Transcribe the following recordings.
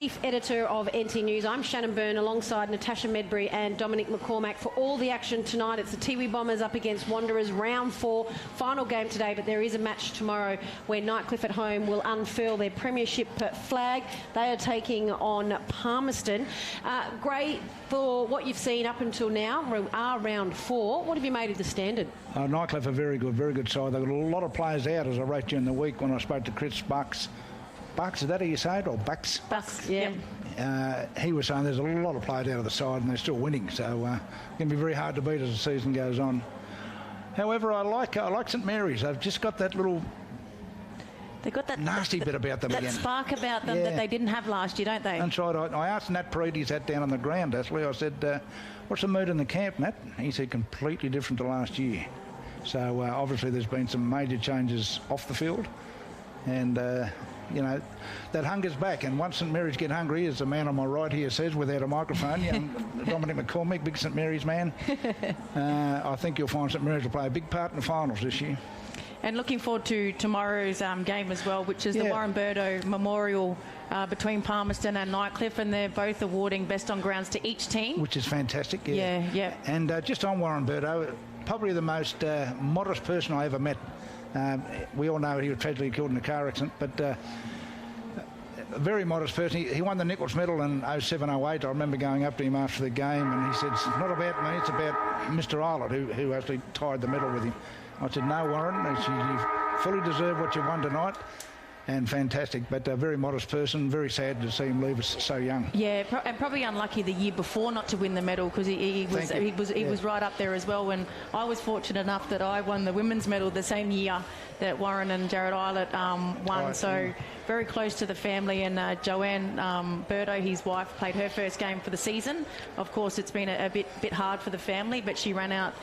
Chief Editor of NT News. I'm Shannon Byrne alongside Natasha Medbury and Dominic McCormack for all the action tonight. It's the Tiwi Bombers up against Wanderers, round 4, final game today, but there is a match tomorrow where Nightcliff at home will unfurl their premiership flag. They are taking on Palmerston. Gray, for what you've seen up until now, round 4, what have you made of the standard? Nightcliff are very good side. They've got a lot of players out, as I wrote during the week when I spoke to Chris Bucks. Bucks, is that how you say it, or Bucks? Bucks, yeah. He was saying there's a lot of players out of the side and they're still winning, so it's going to be very hard to beat as the season goes on. However, I like St Mary's. They've just got that little nasty bit about them again. That spark about them that they didn't have last year, don't they? That's right. I asked Nat Paredes that down on the ground, actually. I said, what's the mood in the camp, Nat? He said completely different to last year. So obviously there's been some major changes off the field, and you know, that hunger's back. And once St Mary's get hungry, as the man on my right here says without a microphone, Dominic McCormack, big St Mary's man, I think you'll find St Mary's will play a big part in the finals this year. And looking forward to tomorrow's game as well, which is the Warren Burdo Memorial between Palmerston and Nightcliff, and they're both awarding best on grounds to each team. Which is fantastic, yeah. And just on Warren Burdo, probably the most modest person I ever met. We all know he was tragically killed in a car accident, but a very modest person. He won the Nichols Medal in 07-08. I remember going up to him after the game and he said, it's not about me, it's about Mr. Eilert, who actually tied the medal with him. I said, no, Warren, you fully deserve what you won tonight. And fantastic, but a very modest person. Very sad to see him leave us so young. Yeah, and probably unlucky the year before not to win the medal, because he was right up there as well. And I was fortunate enough that I won the women's medal the same year that Warren and Jared Eilert won. Right, so very close to the family. And Joanne Burdo, his wife, played her first game for the season. Of course, it's been a bit hard for the family, but she ran out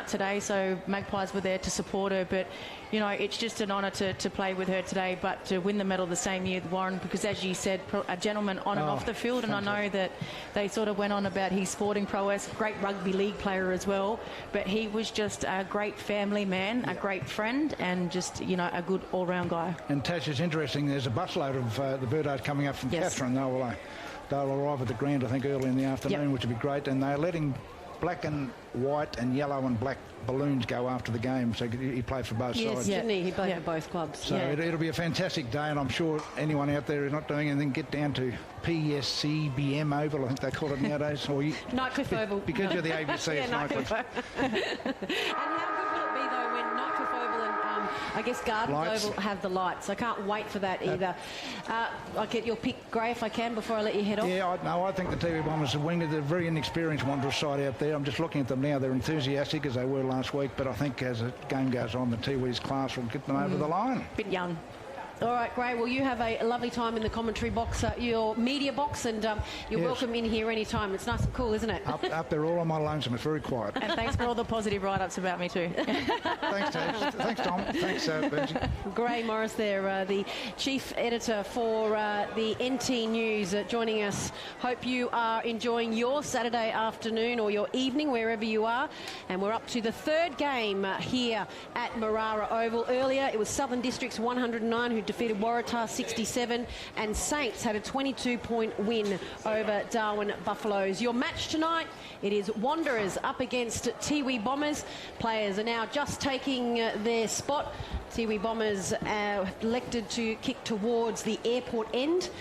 today. So Magpies were there to support her. But you know, it's just an honour to play with her today, but to win the medal the same year with Warren, because as you said, a gentleman on and off the field. And I know that they sort of went on about his sporting prowess, great rugby league player as well, but he was just a great family man, a great friend, and just, you know, a good all-round guy. And Tash, it's interesting, there's a busload of the Burdos coming up from Katherine. They'll arrive at the ground, I think, early in the afternoon, which would be great, and they're letting black and white and yellow and black balloons go after the game, so he played for both sides. Yes, didn't he? He played for both clubs. So it'll be a fantastic day, and I'm sure anyone out there who's not doing anything, get down to PSCBM Oval, I think they call it nowadays. Or Nightcliff Oval. Because you're the ABC, it's Nightcliff. And how good will it be, though, when Nightcliff Oval and I guess Gardens Oval have the lights? I can't wait for that either. I'll get your pick, Gray, if I can, before I let you head off. Yeah, I think the Tiwi Bombers have winged it. They're a very inexperienced Wanderers side out there. I'm just looking at them now. They're enthusiastic, as they were last week, but I think as the game goes on, the Tiwi's class will get them over the line. Bit young. All right, Gray, well, you have a lovely time in the commentary box, your media box, and you're welcome in here anytime. It's nice and cool, isn't it? Up there all on my lonesome. It's very quiet. And thanks for all the positive write-ups about me too. Thanks, Tash. Thanks, Tom. Thanks, Benji. Gray Morris there, the Chief Editor for the NT News, joining us. Hope you are enjoying your Saturday afternoon or your evening, wherever you are. And we're up to the third game here at Marara Oval. Earlier, it was Southern Districts 109 who defeated Waratah 67, and Saints had a 22-point win over Darwin Buffaloes. Your match tonight, it is Wanderers up against Tiwi Bombers. Players are now just taking their spot. Tiwi Bombers elected to kick towards the airport end.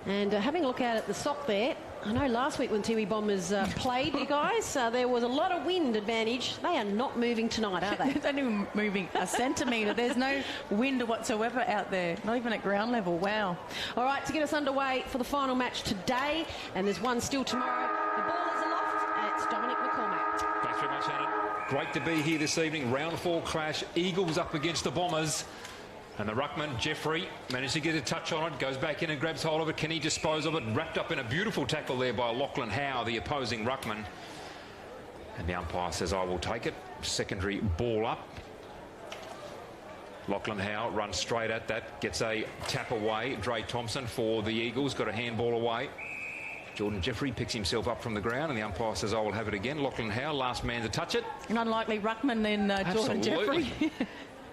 And having a look out at the sock there, I know last week when Tiwi Bombers played, you guys, there was a lot of wind advantage. They are not moving tonight, are they? They're not even moving a centimetre. There's no wind whatsoever out there, not even at ground level. Wow. All right, to get us underway for the final match today, and there's one still tomorrow, the ball is aloft, and it's Dominic McCormack. Thanks very much, Shannon. Great to be here this evening. Round 4 clash. Eagles up against the Bombers. And the ruckman, Jeffrey, managed to get a touch on it, goes back in and grabs hold of it. Can he dispose of it? Wrapped up in a beautiful tackle there by Lachlan Howe, the opposing ruckman. And the umpire says, I will take it. Secondary ball up. Lachlan Howe runs straight at that, gets a tap away. Dre Thompson for the Eagles, got a handball away. Jordan Jeffrey picks himself up from the ground, and the umpire says, I will have it again. Lachlan Howe, last man to touch it. An unlikely ruckman then, Jordan Jeffrey.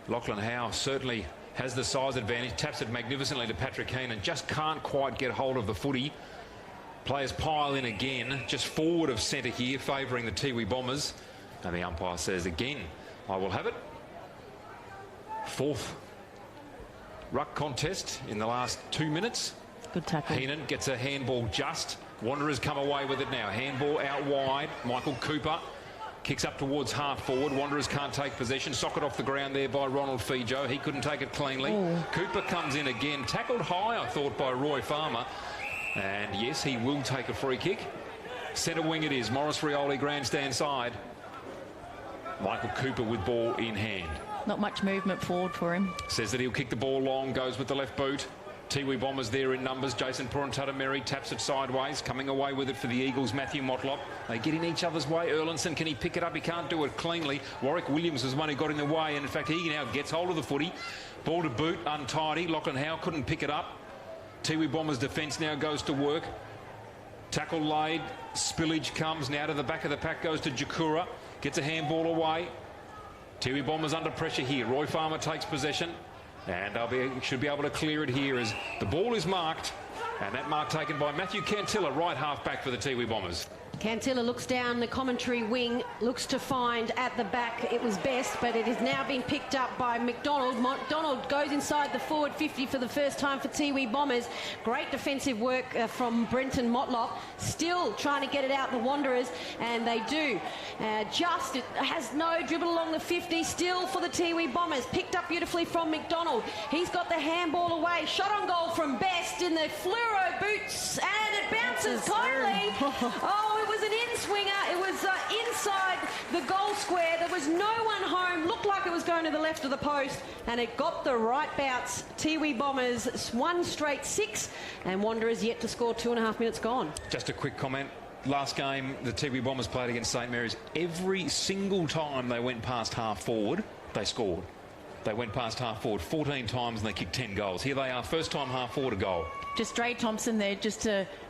Lachlan Howe certainly has the size advantage, taps it magnificently to Patrick Heenan, just can't quite get hold of the footy. Players pile in again, just forward of centre here, favouring the Tiwi Bombers. And the umpire says again, I will have it. Fourth ruck contest in the last 2 minutes. Good tackle. Heenan gets a handball just. Wanderers come away with it now. Handball out wide. Michael Cooper kicks up towards half forward. Wanderers can't take possession. Socket off the ground there by Ronald Fijo. He couldn't take it cleanly. Cooper comes in again. Tackled high, I thought, by Roy Farmer. And yes, he will take a free kick. Centre wing it is. Morris Rioli, grandstand side. Michael Cooper with ball in hand. Not much movement forward for him. Says that he'll kick the ball long, goes with the left boot. Tiwi Bombers there in numbers. Jason Purantatameri taps it sideways. Coming away with it for the Eagles, Matthew Motlop. They get in each other's way. Erlinson, can he pick it up? He can't do it cleanly. Warwick Williams was the one who got in the way. And in fact, he now gets hold of the footy. Ball to boot, untidy. Lachlan Howe couldn't pick it up. Tiwi Bombers defence now goes to work. Tackle laid. Spillage comes. Now to the back of the pack goes to Jakura. Gets a handball away. Tiwi Bombers under pressure here. Roy Farmer takes possession. And should be able to clear it here as the ball is marked. And that mark taken by Matthew Cantilla, right half back for the Tiwi Bombers. Cantilla looks down the commentary wing, looks to find at the back it was Best, but it has now been picked up by McDonald. McDonald goes inside the forward 50 for the first time for Tiwi Bombers. Great defensive work from Brenton Motlop. Still trying to get it out the Wanderers, and they do. It has no dribble along the 50, still for the Tiwi Bombers. Picked up beautifully from McDonald. He's got the handball away. Shot on goal from Best in the fluoro boots, and it bounces cleanly. Oh, it was an in-swinger. It was inside the goal square. There was no one home. Looked like it was going to the left of the post, and it got the right bounce. Tiwi Bombers won straight 6, and Wanderers yet to score. 2.5 minutes gone. Just a quick comment. Last game, the Tiwi Bombers played against St Mary's. Every single time they went past half forward, they scored. They went past half forward 14 times and they kicked 10 goals. Here they are, first time half forward, a goal. Just Dre Thompson there,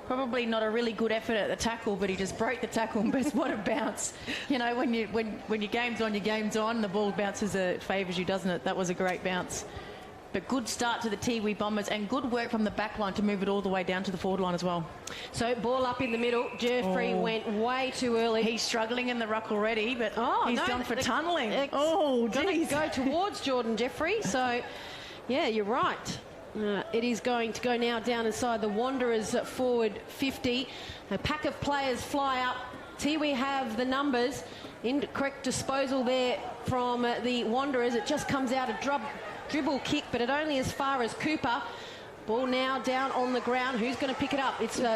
probably not a really good effort at the tackle, but he just broke the tackle and best what a bounce. You know, when your game's on, your game's on. The ball bounces, it favours you, doesn't it? That was a great bounce. But good start to the Tiwi Bombers and good work from the back line to move it all the way down to the forward line as well. So ball up in the middle. Jeffrey went way too early. He's struggling in the ruck already, but he's gone for tunnelling. Geez. Go towards Jordan Jeffrey. So, yeah, you're right. It is going to go now down inside the Wanderers forward 50. A pack of players fly up. Tiwi have the numbers. Incorrect disposal there from the Wanderers. It just comes out a dribble kick, but it only as far as Cooper. Ball now down on the ground. Who's going to pick it up? It's the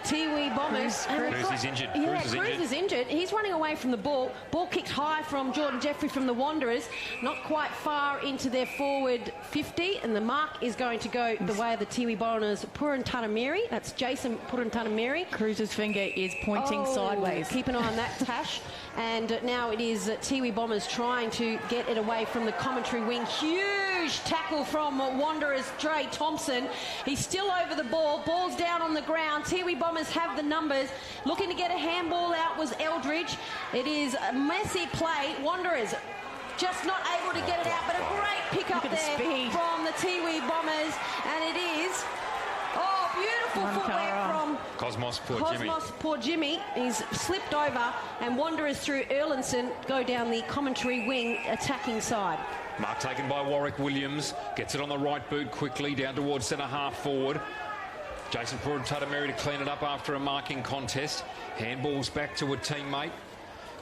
Tiwi Bombers. Cruz is injured. Cruz is injured. He's running away from the ball. Ball kicked high from Jordan Jeffrey from the Wanderers. Not quite far into their forward 50. And the mark is going to go the way of the Tiwi Bombers. Purantatameri. That's Jason Purantatameri. Cruz's finger is pointing sideways. Keep an eye on that, Tash. And now it is Tiwi Bombers trying to get it away from the commentary wing. Huge tackle from Wanderers, Dre Thompson. He's still over the ball. Ball's down on the ground. Tiwi Bombers have the numbers. Looking to get a handball out was Eldridge. It is a messy play. Wanderers just not able to get it out, but a great pick up there from the Tiwi Bombers. And it is... beautiful footwear from Cosmos, poor Jimmy. He's slipped over, and Wanderers through Erlinson go down the commentary wing attacking side. Mark taken by Warwick Williams. Gets it on the right boot quickly down towards centre half forward. Jason Purantatameri to clean it up after a marking contest. Handballs back to a teammate.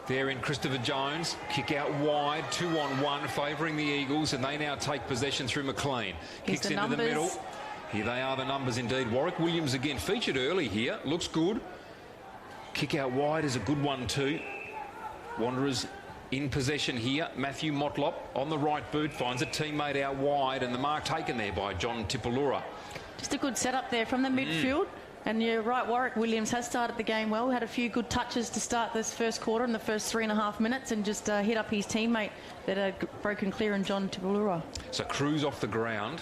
There in Christopher Jones. Kick out wide, 2-on-1, favouring the Eagles, and they now take possession through McLean. Kicks into the middle. Here they are, the numbers indeed. Warwick Williams again featured early here. Looks good. Kick out wide is a good one too. Wanderers in possession here. Matthew Motlop on the right boot finds a teammate out wide, and the mark taken there by John Tipalura. Just a good setup there from the midfield. And you're right, Warwick Williams has started the game well. Had a few good touches to start this first quarter in the first 3.5 minutes, and just hit up his teammate that had broken clear in John Tipalura. So Cruz off the ground.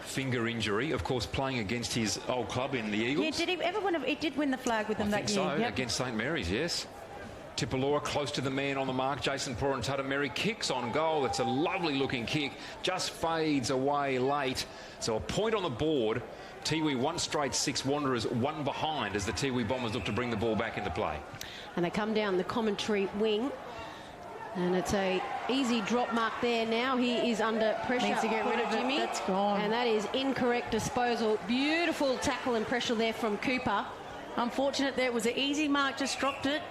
Finger injury, of course, playing against his old club in the Eagles. Yeah, did he ever win? He did win the flag with them that year. I think so, against St Mary's, yes. Tipalora close to the man on the mark. Jason Porentata-Mary kicks on goal. It's a lovely looking kick. Just fades away late. So a point on the board. Tiwi 1 straight 6, Wanderers 1 behind as the Tiwi Bombers look to bring the ball back into play. And they come down the commentary wing. And it's a easy drop mark there now. He is under pressure. Needs to get rid of Jimmy. it. That's gone. And that is incorrect disposal. Beautiful tackle and pressure there from Cooper. Unfortunate there. It was an easy mark, just dropped it.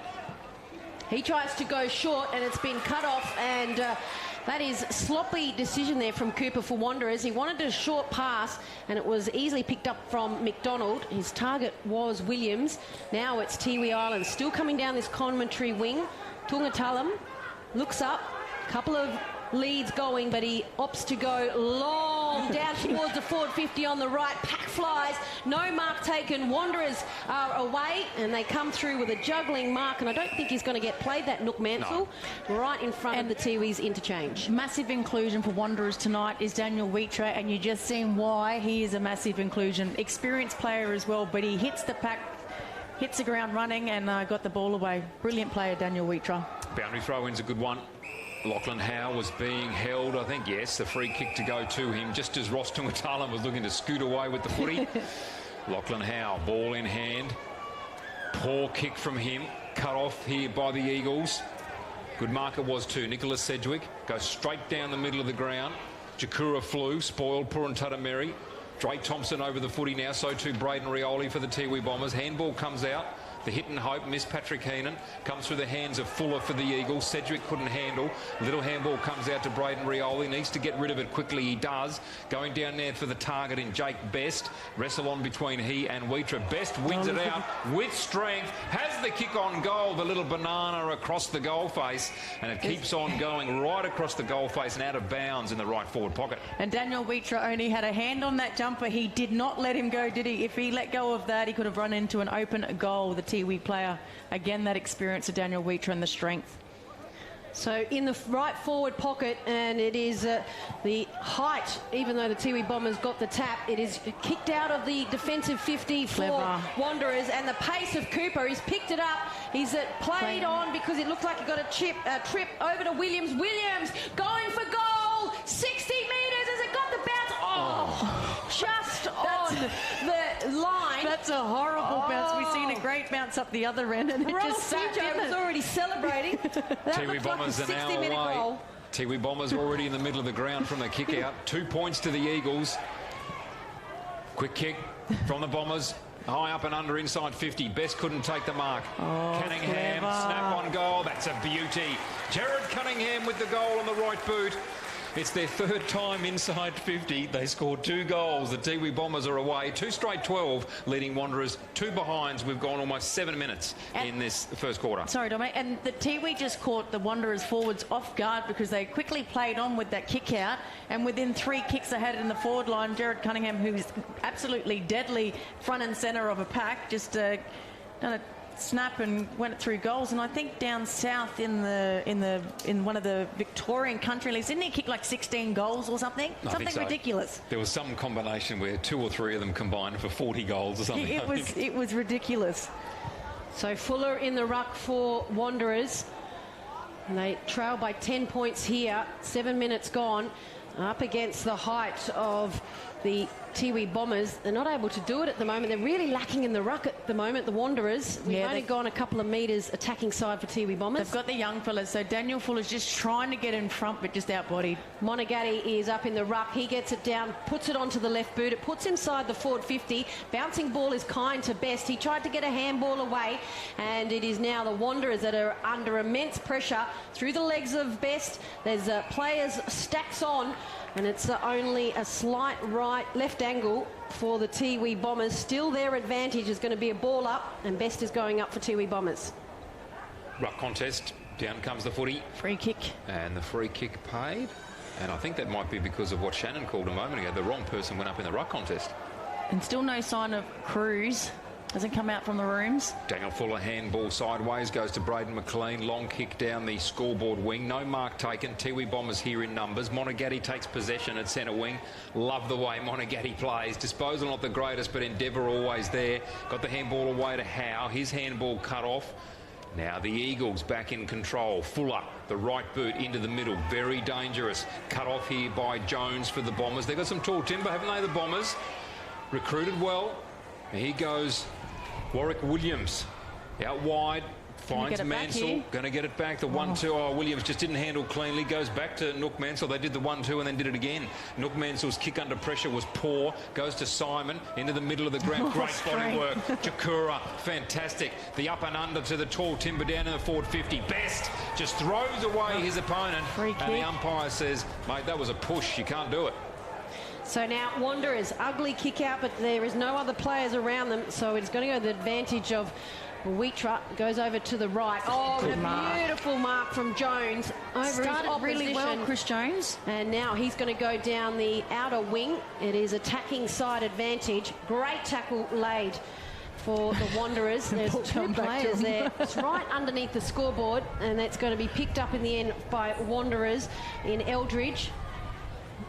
He tries to go short and it's been cut off, and that is sloppy decision there from Cooper for Wanderers. He wanted a short pass and it was easily picked up from McDonald. His target was Williams. Now it's Tiwi Islands still coming down this commentary wing. Tungatalum looks up, couple of leads going, but he opts to go long down towards the forward 50 on the right. Pack flies, no mark taken. Wanderers are away and they come through with a juggling mark, and I don't think he's going to get played, that Nook Mansell, right in front of the Tiwi's interchange. Massive inclusion for Wanderers tonight is Daniel Wheatra, and you just seen why he is a massive inclusion. Experienced player as well, but he hits the pack, hits the ground running, and got the ball away. Brilliant player, Daniel Wheatra. Boundary throw-in's a good one. Lachlan Howe was being held, I think, yes, the free kick to go to him, just as Ross Tungatala was looking to scoot away with the footy. Lachlan Howe, ball in hand. Poor kick from him, cut off here by the Eagles. Good marker was too. Nicholas Sedgwick goes straight down the middle of the ground. Jakura flew, spoiled Porentata-Mary. Drake Thompson over the footy now, so too Braden Rioli for the Tiwi Bombers. Handball comes out. The hit and hope, miss Patrick Heenan, comes through the hands of Fuller for the Eagles. Sedgwick couldn't handle. Little handball comes out to Braden Rioli. Needs to get rid of it quickly. He does. Going down there for the target in Jake Best. Wrestle on between he and Wheatra. Best wins it out with strength. Has the kick on goal. The little banana across the goal face. And it keeps on going right across the goal face and out of bounds in the right forward pocket. And Daniel Wheatra only had a hand on that jumper. He did not let him go, did he? If he let go of that, he could have run into an open goal. The Tiwi player, again, that experience of Daniel Wheatra and the strength. So in the right forward pocket, and it is the height, even though the Tiwi Bombers got the tap, it is kicked out of the defensive 50 for Wanderers, and the pace of Cooper, he's picked it up, he's played on because it looked like he got a trip over to Williams. Williams going for goal, 60 metres, has it got the bounce? Just on the line. That's a horrible bounce. We've seen a great bounce up the other end, and it just sat in. Was already celebrating. Tiwi Bombers are now away. Goal. Tiwi Bombers already in the middle of the ground from the kick out. 2 points to the Eagles. Quick kick from the Bombers. High up and under inside 50. Best couldn't take the mark. Cunningham, snap on goal. That's a beauty. Jared Cunningham with the goal on the right boot. It's their third time inside 50. They scored 2 goals. The Tiwi Bombers are away. 2 straight 12, leading Wanderers 2 behinds. We've gone almost 7 minutes in this first quarter. Sorry, Dominic. And the Tiwi just caught the Wanderers forwards off guard because they quickly played on with that kick out. And within 3 kicks they had in the forward line, Jared Cunningham, who's absolutely deadly front and centre of a pack, just done a snap and went through goals. And I think down south in one of the Victorian country leagues, didn't he kick like 16 goals or something? Something ridiculous. There was some combination where 2 or 3 of them combined for 40 goals or something. It was ridiculous. So Fuller in the ruck for Wanderers, and they trail by 10 points here. 7 minutes gone, up against the height of the Tiwi Bombers. They're not able to do it at the moment. They're really lacking in the ruck at the moment, the Wanderers. We've only gone a couple of metres attacking side for Tiwi Bombers. They've got the young fellas, so Daniel Fuller's just trying to get in front, but just outbodied. Monagatti is up in the ruck. He gets it down, puts it onto the left boot. It puts inside the forward 50. Bouncing ball is kind to Best. He tried to get a handball away, and it is now the Wanderers that are under immense pressure through the legs of Best. There's players stacks on, and it's only a slight left angle for the Tiwi Bombers. Still their advantage is going to be a ball up, and Best is going up for Tiwi Bombers. Ruck contest. Down comes the footy. Free kick. And the free kick paid. And I think that might be because of what Shannon called a moment ago. The wrong person went up in the ruck contest. And still no sign of Cruz. Hasn't come out from the rooms. Daniel Fuller handball sideways, goes to Braden McLean. Long kick down the scoreboard wing. No mark taken. Tiwi Bombers here in numbers. Monagatti takes possession at centre wing. Love the way Monagatti plays. Disposal not the greatest, but endeavour always there. Got the handball away to Howe. His handball cut off. Now the Eagles back in control. Fuller, the right boot into the middle. Very dangerous. Cut off here by Jones for the Bombers. They've got some tall timber, haven't they, the Bombers? Recruited well. And here goes Warwick Williams. Out wide. Finds Mansell. Going to get it back. The 1-2. Oh, Williams just didn't handle cleanly. Goes back to Nook Mansell. They did the 1-2 and then did it again. Nook Mansell's kick under pressure was poor. Goes to Simon into the middle of the ground. Great body work. Jakura, fantastic. The up and under to the tall timber down in the forward 50. Best just throws away his opponent. And the umpire says, mate, that was a push. You can't do it. So now Wanderers, ugly kick out, but there is no other players around them. So it's going to go to the advantage of Wheatrut. Goes over to the right. Oh, a beautiful mark from Jones over his opposition. Really well, Chris Jones. And now he's going to go down the outer wing. It is attacking side advantage. Great tackle laid for the Wanderers. There's two players there. It's right underneath the scoreboard, and that's going to be picked up in the end by Wanderers in Eldridge.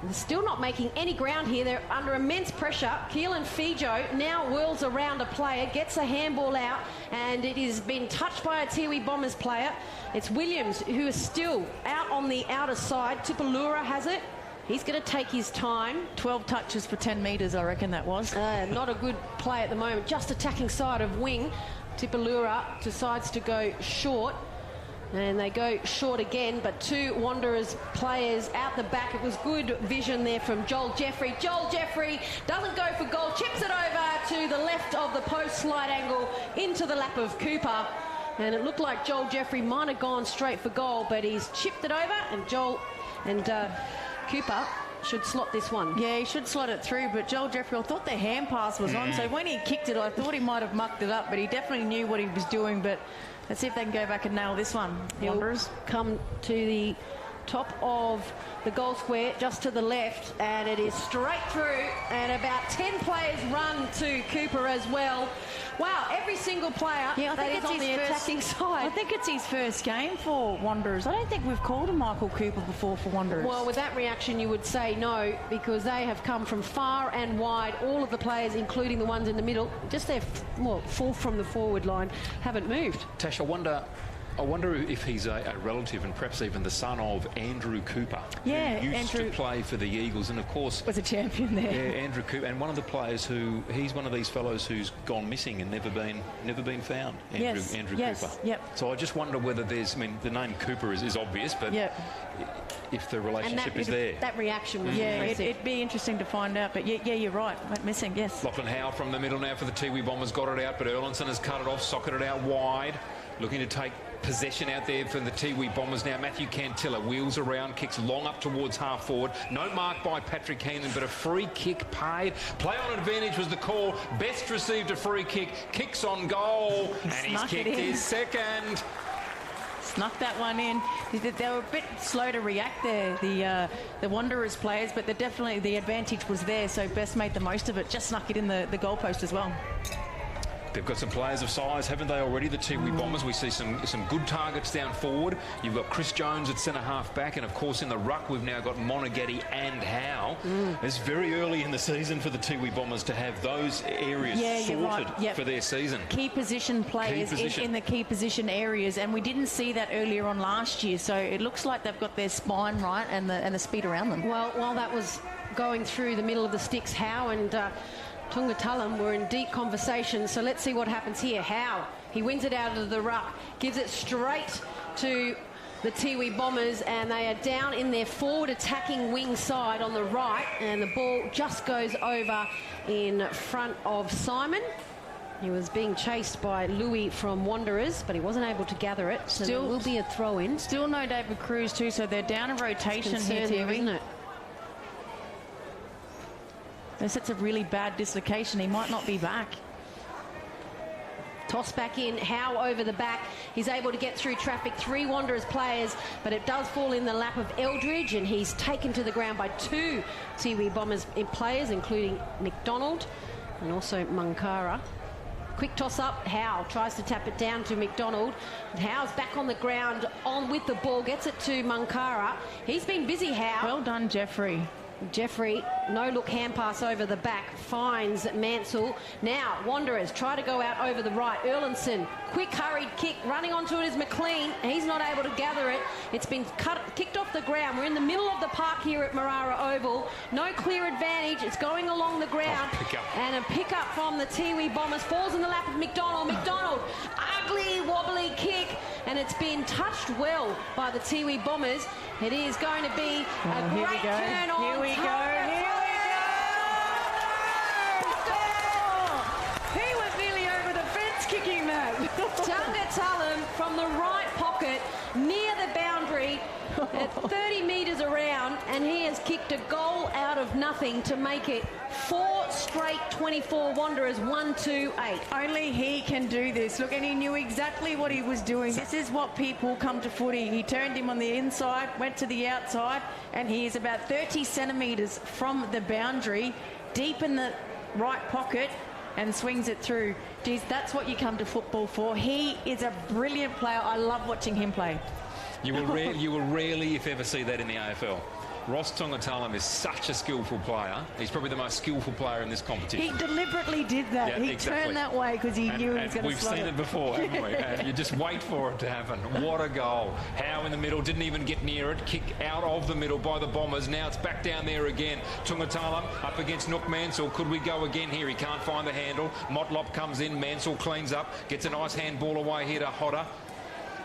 They're still not making any ground here. They're under immense pressure. Keelan Fijo now whirls around a player, gets a handball out, and it has been touched by a Tiwi Bombers player. It's Williams who is still out on the outer side. Tipalura has it. He's going to take his time. 12 touches for 10 metres, I reckon that was. Not a good play at the moment. Just attacking side of wing. Tipalura decides to go short. And they go short again, but two Wanderers players out the back. It was good vision there from Joel Jeffrey. Joel Jeffrey doesn't go for goal, chips it over to the left of the post, slight angle into the lap of Cooper. And it looked like Joel Jeffrey might have gone straight for goal, but he's chipped it over, and Cooper should slot this one. Yeah, he should slot it through, but Joel Jeffrey, I thought the hand pass was on, so when he kicked it, I thought he might have mucked it up, but he definitely knew what he was doing. But let's see if they can go back and nail this one. Wanderers come to the top of the goal square, just to the left, and it is straight through, and about 10 players run to Cooper as well. Wow, every single player that is on the attacking side. I think it's his first game for Wanderers. I don't think we've called him Michael Cooper before for Wanderers. Well, with that reaction, you would say no, because they have come from far and wide. All of the players, including the ones in the middle, just their fourth from the forward line, haven't moved. Tash, I wonder if he's a relative and perhaps even the son of Andrew Cooper, who used to play for the Eagles, and of course was a champion there. Yeah, Andrew Cooper, and one of the players he's one of these fellows who's gone missing and never been found. Andrew Cooper. Yep. So I just wonder whether there's, I mean, the name Cooper is obvious, but if the relationship is there. That reaction was it'd be interesting to find out, but yeah, you're right. Went missing, yes. Lachlan Howe from the middle now for the Tiwi Bombers, got it out, but Erlinson has cut it off, socketed it out wide, looking to take possession out there for the Tiwi Bombers now. Matthew Cantilla wheels around, kicks long up towards half forward. No mark by Patrick Heenan, but a free kick paid. Play on advantage was the call. Best received a free kick, kicks on goal, and he's kicked his second. Snuck that one in. They were a bit slow to react there, the Wanderers players, but definitely the advantage was there, so Best made the most of it. Just snuck it in the goalpost as well. They've got some players of size, haven't they, already, the Tiwi Bombers? We see some good targets down forward. You've got Chris Jones at centre-half back, and, of course, in the ruck, we've now got Monagatti and Howe. It's very early in the season for the Tiwi Bombers to have those areas sorted for their season. Key position players in the key position areas, and we didn't see that earlier on last year, so it looks like they've got their spine right and the speed around them. Well, while that was going through the middle of the sticks, Howe and Tungatalam were in deep conversation, so let's see what happens here. Howe, he wins it out of the ruck, gives it straight to the Tiwi Bombers, and they are down in their forward attacking wing side on the right, and the ball just goes over in front of Simon. He was being chased by Louis from Wanderers, but he wasn't able to gather it, so there will be a throw-in. Still no David Cruz too, so they're down in rotation here, isn't it? That's a really bad dislocation. He might not be back. Toss back in, Howe over the back. He's able to get through traffic. 3 Wanderers players, but it does fall in the lap of Eldridge, and he's taken to the ground by 2 Tiwi Bombers players, including McDonald and also Mankara. Quick toss up, Howe tries to tap it down to McDonald. Howe's back on the ground with the ball, gets it to Mankara. He's been busy, Howe. Well done, Jeffrey. Jeffrey, no-look hand pass over the back, finds Mansell. Now, Wanderers try to go out over the right. Erlinson, quick hurried kick, running onto it is McLean. He's not able to gather it. It's been kicked off the ground. We're in the middle of the park here at Marara Oval. No clear advantage. It's going along the ground. And a pick-up from the Tiwi Bombers. Falls in the lap of McDonald. McDonald, ugly, wobbly kick. And it's been touched well by the Tiwi Bombers. It is going to be a great turn on. Here we go. He was nearly over the fence kicking that. Tungatulum from the right pocket near the boundary at 30 metres around, and he has kicked a goal out of nothing to make it 4 straight 24 Wanderers, 1-2-8. Only he can do this. Look, and he knew exactly what he was doing. This is what people come to footy. He turned him on the inside, went to the outside, and he is about 30 centimetres from the boundary, deep in the right pocket, and swings it through. Geez, that's what you come to football for. He is a brilliant player. I love watching him play. You will rarely, if ever, see that in the AFL. Ross Tungatulum is such a skillful player. He's probably the most skillful player in this competition. He deliberately did that. Yeah, he turned that way because he knew he was going to slot it. We've seen it before, haven't we? And you just wait for it to happen. What a goal. Howe in the middle, didn't even get near it. Kick out of the middle by the Bombers. Now it's back down there again. Tungatulum up against Nook Mansell. Could we go again here? He can't find the handle. Motlop comes in. Mansell cleans up. Gets a nice handball away here to Hodder.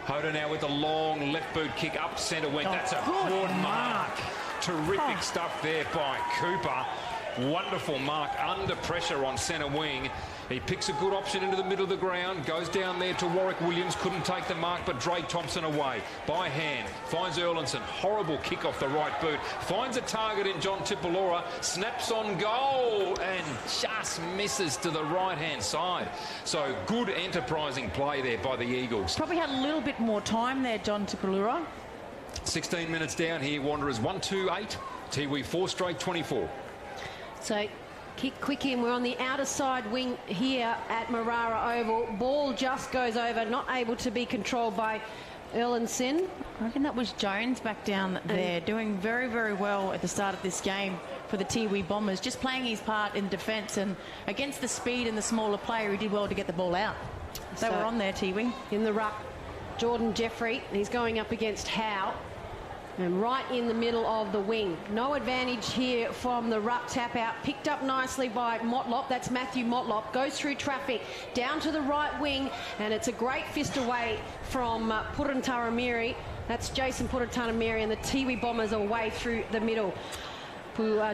Hodder now with a long left boot kick up centre went. That's a good mark. Terrific stuff there by Cooper. Wonderful mark under pressure on centre wing. He picks a good option into the middle of the ground, goes down there to Warwick Williams, couldn't take the mark, but Dre Thompson away by hand, finds Erlinson, horrible kick off the right boot, finds a target in John Tipalora, snaps on goal and just misses to the right hand side. So good enterprising play there by the Eagles. Probably had a little bit more time there, John Tipalora. 16 minutes down here, Wanderers 1-2-8, Tiwi 4 straight 24. So kick quick in. We're on the outer side wing here at Marara Oval. Ball just goes over, not able to be controlled by Erlinson. I reckon that was Jones back down there, doing very, very well at the start of this game for the Tiwi Bombers, just playing his part in defence, and against the speed and the smaller player, he did well to get the ball out. They were on there, Tiwi. In the ruck, Jordan Jeffrey, he's going up against Howe. And right in the middle of the wing. No advantage here from the ruck tap out. Picked up nicely by Motlop. That's Matthew Motlop. Goes through traffic down to the right wing. And it's a great fist away from Purantaramiri. That's Jason Purantaramiri, and the Tiwi Bombers are away through the middle.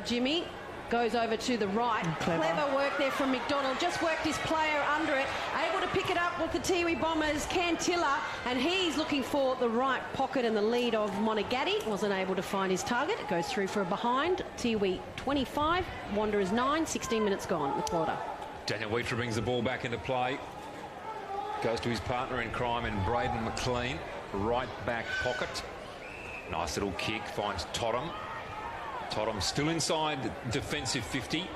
Jimmy goes over to the right. Clever work there from McDonald. Just worked his player under it. Able to pick it up with the Tiwi Bombers, Cantilla, and he's looking for the right pocket and the lead of Monagatti. Wasn't able to find his target. It goes through for a behind. Tiwi 25, Wanderers 9, 16 minutes gone in the quarter. Daniel Wheater brings the ball back into play. Goes to his partner in crime in Braden McLean. Right back pocket. Nice little kick. Finds Totham. Totham still inside defensive 50.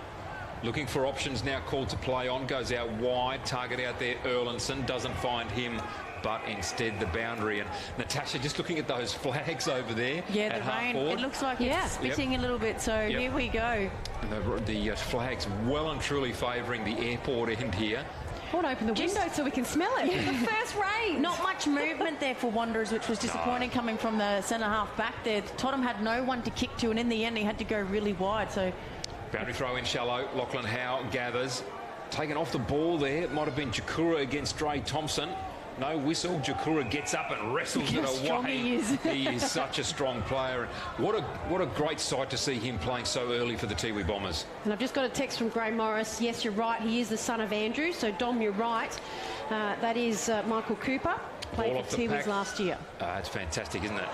Looking for options now called to play on. Goes out wide. Target out there, Erlinson. Doesn't find him, but instead the boundary. And Natasha just looking at those flags over there. Yeah, the rain. It looks like it's spitting a little bit, so here we go. And the flags well and truly favouring the airport end here. I want to open the window so we can smell it. The first rain. Not much movement there for Wanderers, which was disappointing coming from the centre half back there. Totham had no one to kick to, and in the end he had to go really wide. So boundary throw in shallow. Lachlan Howe gathers. Taken off the ball there. It might have been Jakura against Dre Thompson. No whistle. Jakura gets up and wrestles it away. He is such a strong player. What a great sight to see him playing so early for the Tiwi Bombers. And I've just got a text from Gray Morris. Yes, you're right. He is the son of Andrew. So, Dom, you're right. That is Michael Cooper. Played for Tiwi's last year. It's fantastic, isn't it?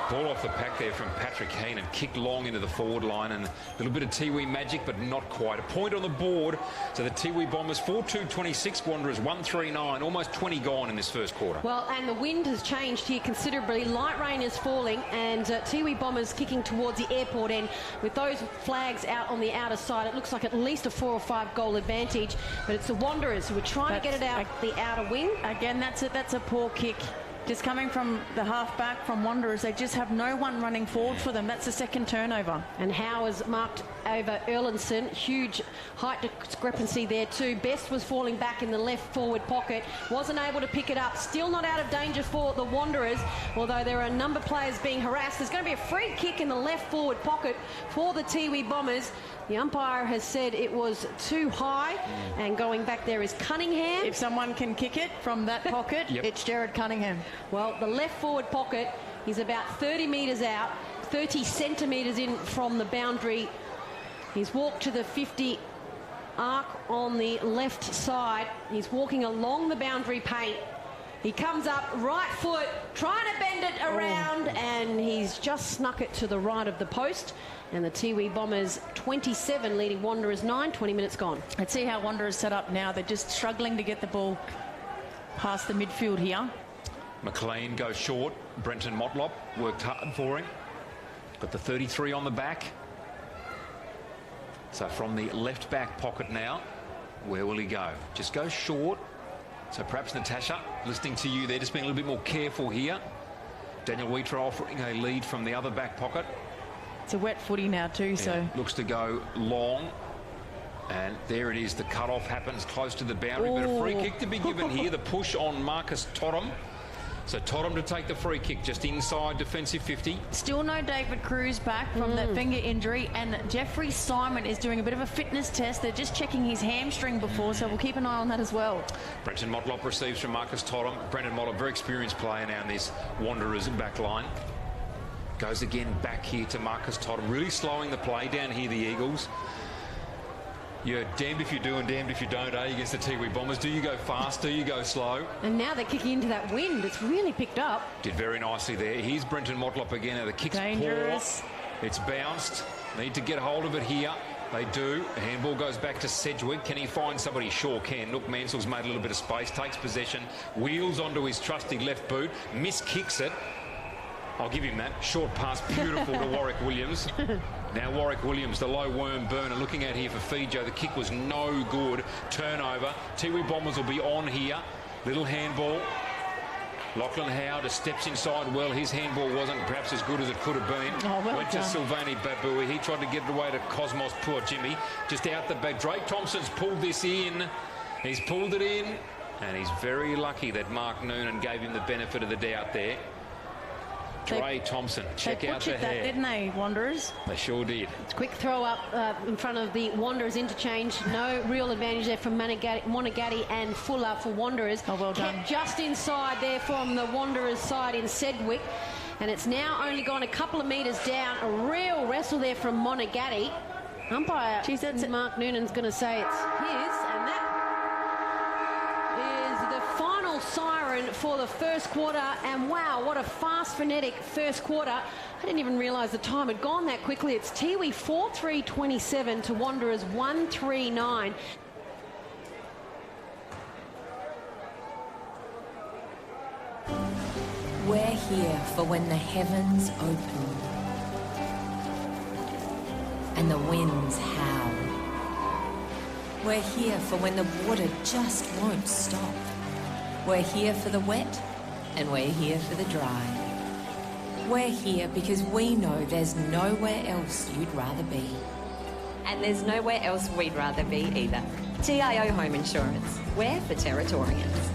Ball off the pack there from Patrick Heenan. Kicked long into the forward line, and a little bit of Tiwi magic, but not quite. A point on the board. So the Tiwi Bombers 4-2-26, Wanderers 1-3-9. Almost 20 gone in this first quarter. Well, and the wind has changed here considerably. Light rain is falling, and Tiwi Bombers kicking towards the airport end. With those flags out on the outer side, it looks like at least a 4 or 5 goal advantage. But it's the Wanderers who are trying to get it out the outer wing. Again, that's a poor kick Just coming from the half-back from Wanderers, they just have no one running forward for them. That's the second turnover. And Howe has marked over Erlandson. Huge height discrepancy there too. Best was falling back in the left forward pocket. Wasn't able to pick it up. Still not out of danger for the Wanderers, although there are a number of players being harassed. There's going to be a free kick in the left forward pocket for the Tiwi Bombers. The umpire has said it was too high, and going back there is Cunningham. If someone can kick it from that pocket, it's Jared Cunningham. Well, the left forward pocket is about 30 metres out, 30 centimetres in from the boundary. He's walked to the 50 arc on the left side. He's walking along the boundary paint. He comes up, right foot, trying to bend it around, and he's just snuck it to the right of the post. And the Tiwi Bombers 27 leading Wanderers 9, 20 minutes gone. Let's see how Wanderers set up now. They're just struggling to get the ball past the midfield here. McLean goes short. Brenton Motlop worked hard for him. Got the 33 on the back. So from the left back pocket now, where will he go? Just go short. So perhaps Natasha, listening to you there, just being a little bit more careful here. Daniel Wheater offering a lead from the other back pocket. It's a wet footy now too, so... Looks to go long. And there it is. The cut-off happens close to the boundary. But a free kick to be given here. The push on Marcus Totham. So Totham to take the free kick just inside defensive 50. Still no David Cruz back from that finger injury. And Jeffrey Simon is doing a bit of a fitness test. They're just checking his hamstring before, so we'll keep an eye on that as well. Brenton Motlop receives from Marcus Totham. Brenton Motlop, very experienced player now in this Wanderers back line. Goes again back here to Marcus Totham, really slowing the play down here, the Eagles. You're damned if you do and damned if you don't, against the Tiwi Bombers. Do you go fast? Do you go slow? And now they're kicking into that wind. It's really picked up. Did very nicely there. Here's Brenton Motlop again. Now the kick's dangerous. Poor. It's bounced. Need to get hold of it here. They do. The handball goes back to Sedgwick. Can he find somebody? Sure can. Nook Mansell's made a little bit of space, takes possession, wheels onto his trusty left boot, miskicks it. I'll give him that. Short pass, beautiful to Warwick Williams. Now Warwick Williams, the low worm burner, looking at here for Fijo. The kick was no good. Turnover. Tiwi Bombers will be on here. Little handball. Lachlan Howe just steps inside well. His handball wasn't perhaps as good as it could have been. Went to Silvani Babui. He tried to get it away to Cosmos. Poor Jimmy. Just out the back. Drake Thompson's pulled this in. He's pulled it in. And he's very lucky that Mark Noonan gave him the benefit of the doubt there. Dre Thompson, check out the hair. Didn't they, Wanderers? They sure did. It's a quick throw up in front of the Wanderers interchange. No real advantage there from Monagatti and Fuller for Wanderers. Oh, well done. Kept just inside there from the Wanderers side in Sedgwick. And it's now only gone a couple of metres down. A real wrestle there from Monagatti. Umpire Mark Noonan's going to say it's his. And that is the final siren for the first quarter. And wow, what a fast, frenetic first quarter. I didn't even realise the time had gone that quickly. It's Tiwi 4-3-27 to Wanderers 1-3-9. We're here for when the heavens open and the winds howl. We're here for when the water just won't stop. We're here for the wet and we're here for the dry. We're here because we know there's nowhere else you'd rather be. And there's nowhere else we'd rather be either. TIO Home Insurance. We're for Territorians.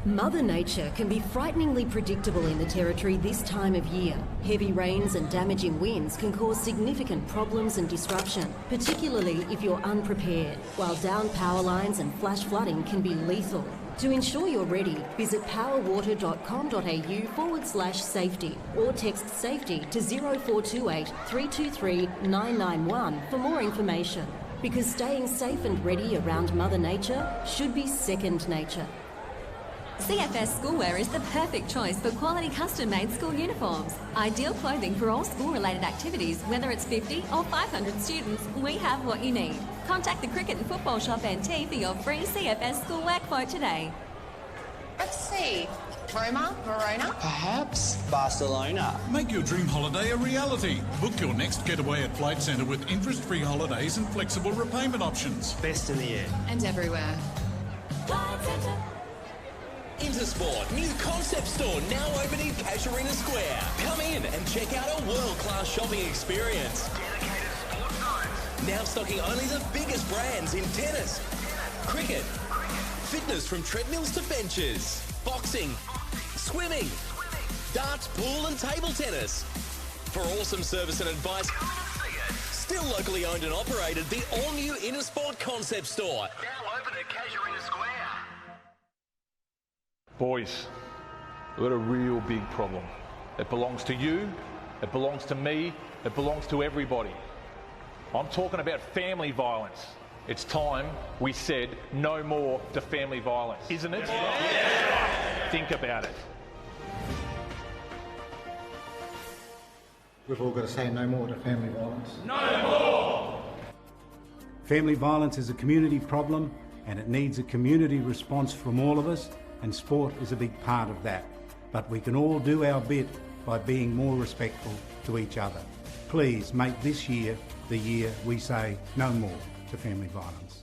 Mother Nature can be frighteningly predictable in the Territory this time of year. Heavy rains and damaging winds can cause significant problems and disruption, particularly if you're unprepared, while down power lines and flash flooding can be lethal. To ensure you're ready, visit powerwater.com.au/safety or text SAFETY to 0428 323 991 for more information. Because staying safe and ready around Mother Nature should be second nature. CFS Schoolwear is the perfect choice for quality custom-made school uniforms. Ideal clothing for all school-related activities, whether it's 50 or 500 students, we have what you need. Contact the Cricket and Football Shop NT for your free CFS Schoolwear quote today. Let's see. Roma, Verona? Perhaps Barcelona. Make your dream holiday a reality. Book your next getaway at Flight Centre with interest-free holidays and flexible repayment options. Best in the air. And everywhere. Flight Centre. Intersport, new concept store now open in Casuarina Square. Come in and check out a world-class shopping experience. Dedicated sports zones. Now stocking only the biggest brands in tennis, cricket, fitness from treadmills to benches, boxing, swimming, darts, pool and table tennis. For awesome service and advice, still locally owned and operated, the all-new Intersport concept store. Now open at Casuarina Square. Boys, we've got a real big problem. It belongs to you, it belongs to me, it belongs to everybody. I'm talking about family violence. It's time we said no more to family violence, isn't it? Yeah. Think about it. We've all got to say no more to family violence. No more! Family violence is a community problem and it needs a community response from all of us, and sport is a big part of that. But we can all do our bit by being more respectful to each other. Please make this year the year we say no more to family violence.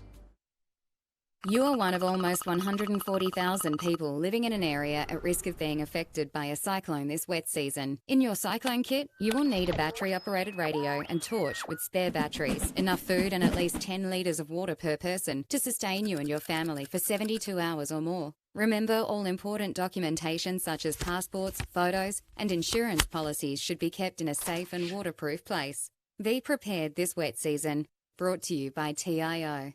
You are one of almost 140,000 people living in an area at risk of being affected by a cyclone this wet season. In your cyclone kit, you will need a battery-operated radio and torch with spare batteries, enough food and at least 10 litres of water per person to sustain you and your family for 72 hours or more. Remember, all important documentation such as passports, photos and insurance policies should be kept in a safe and waterproof place. Be prepared this wet season. Brought to you by TIO.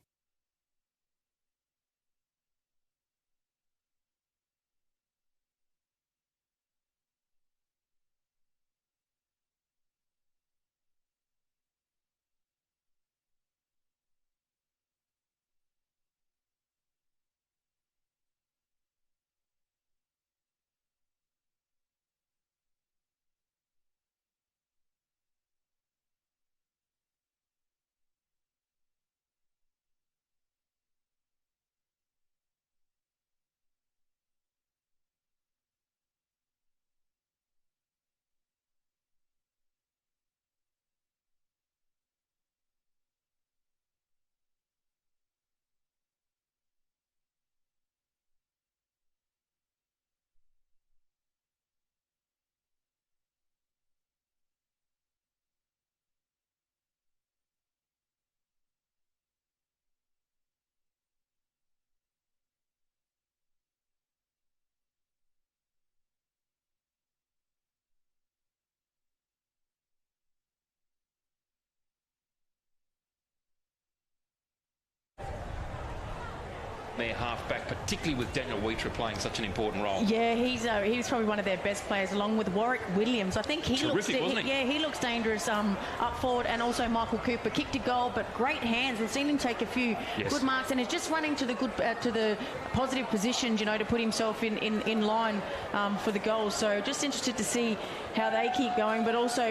Their half-back, particularly with Daniel Wheater playing such an important role. Yeah, he's probably one of their best players, along with Warwick Williams. I think he Terrific, looks, wasn't he? Yeah, he looks dangerous up forward, and also Michael Cooper kicked a goal, but great hands. We've seen him take a few good marks, and is just running to the good, to the positive positions, you know, to put himself in line for the goals. So just interested to see how they keep going, but also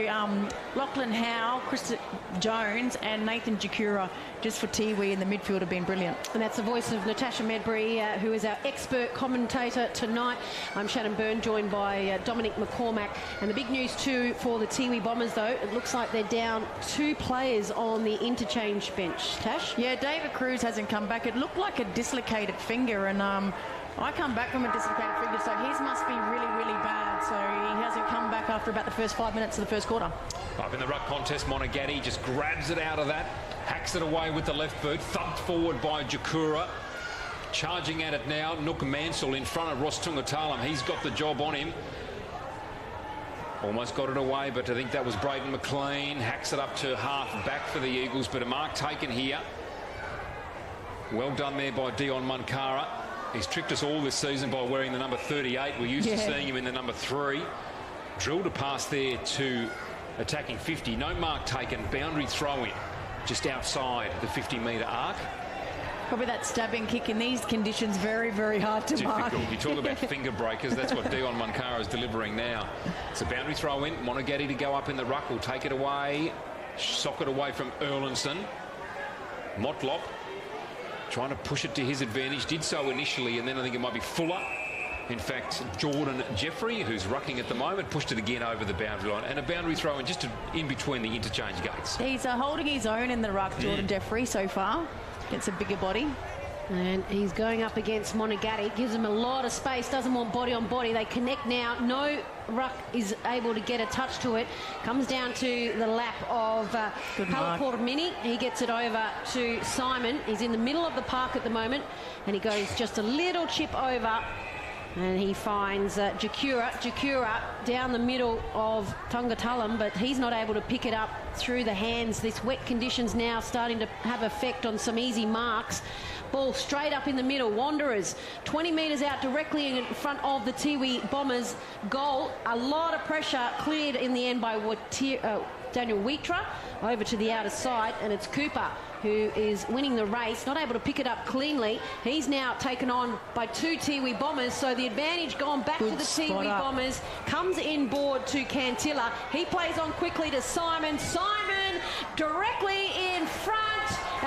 Lachlan Howe, Chris Jones, and Nathan Jakura just for Tiwi in the midfield have been brilliant. And that's the voice of Natasha Medbury, who is our expert commentator tonight. I'm Shannon Byrne, joined by Dominic McCormack. And the big news too for the Tiwi Bombers, though, it looks like they're down 2 players on the interchange bench. Tash? Yeah, David Cruz hasn't come back. It looked like a dislocated finger, and I come back from a dislocated finger, so his must be really, really bad. So he hasn't come back after about the first 5 minutes of the first quarter. Up in the ruck contest, Monagatti just grabs it out of that, hacks it away with the left boot, thumped forward by Jakura. Charging at it now, Nook Mansell in front of Ross Tungatalam. He's got the job on him. Almost got it away, but I think that was Braden McLean. Hacks it up to half back for the Eagles, but a mark taken here. Well done there by Dion Munkara. He's tricked us all this season by wearing the number 38. We're used to seeing him in the number 3. Drilled a pass there to attacking 50. No mark taken. Boundary throw in just outside the 50-metre arc. Probably that stabbing kick in these conditions, very, very hard to mark. Difficult. You talk about finger breakers. That's what Dion Moncaro is delivering now. It's a boundary throw in. Monagatti to go up in the ruck. Will take it away. Sock it away from Erlinson. Motlop trying to push it to his advantage. Did so initially, and then I think it might be Fuller. In fact, Jordan Jeffrey, who's rucking at the moment, pushed it again over the boundary line. And a boundary throw in just in between the interchange gates. He's holding his own in the ruck, Jordan Jeffrey, so far. Gets a bigger body. And he's going up against Monagatti. Gives him a lot of space. Doesn't want body on body. They connect now. No ruck is able to get a touch to it. Comes down to the lap of Palaportamini. He gets it over to Simon. He's in the middle of the park at the moment. And he goes just a little chip over. And he finds Jakura down the middle of Tungatalam, but he's not able to pick it up through the hands. This wet conditions now starting to have effect on some easy marks. Ball straight up in the middle. Wanderers 20 metres out directly in front of the Tiwi Bombers goal. A lot of pressure cleared in the end by Daniel Wheatra over to the outer side, and it's Cooper who is winning the race, not able to pick it up cleanly. He's now taken on by 2 Tiwi Bombers, so the advantage gone back to the Tiwi Bombers. Comes inboard to Cantilla. He plays on quickly to Simon. Simon directly in front,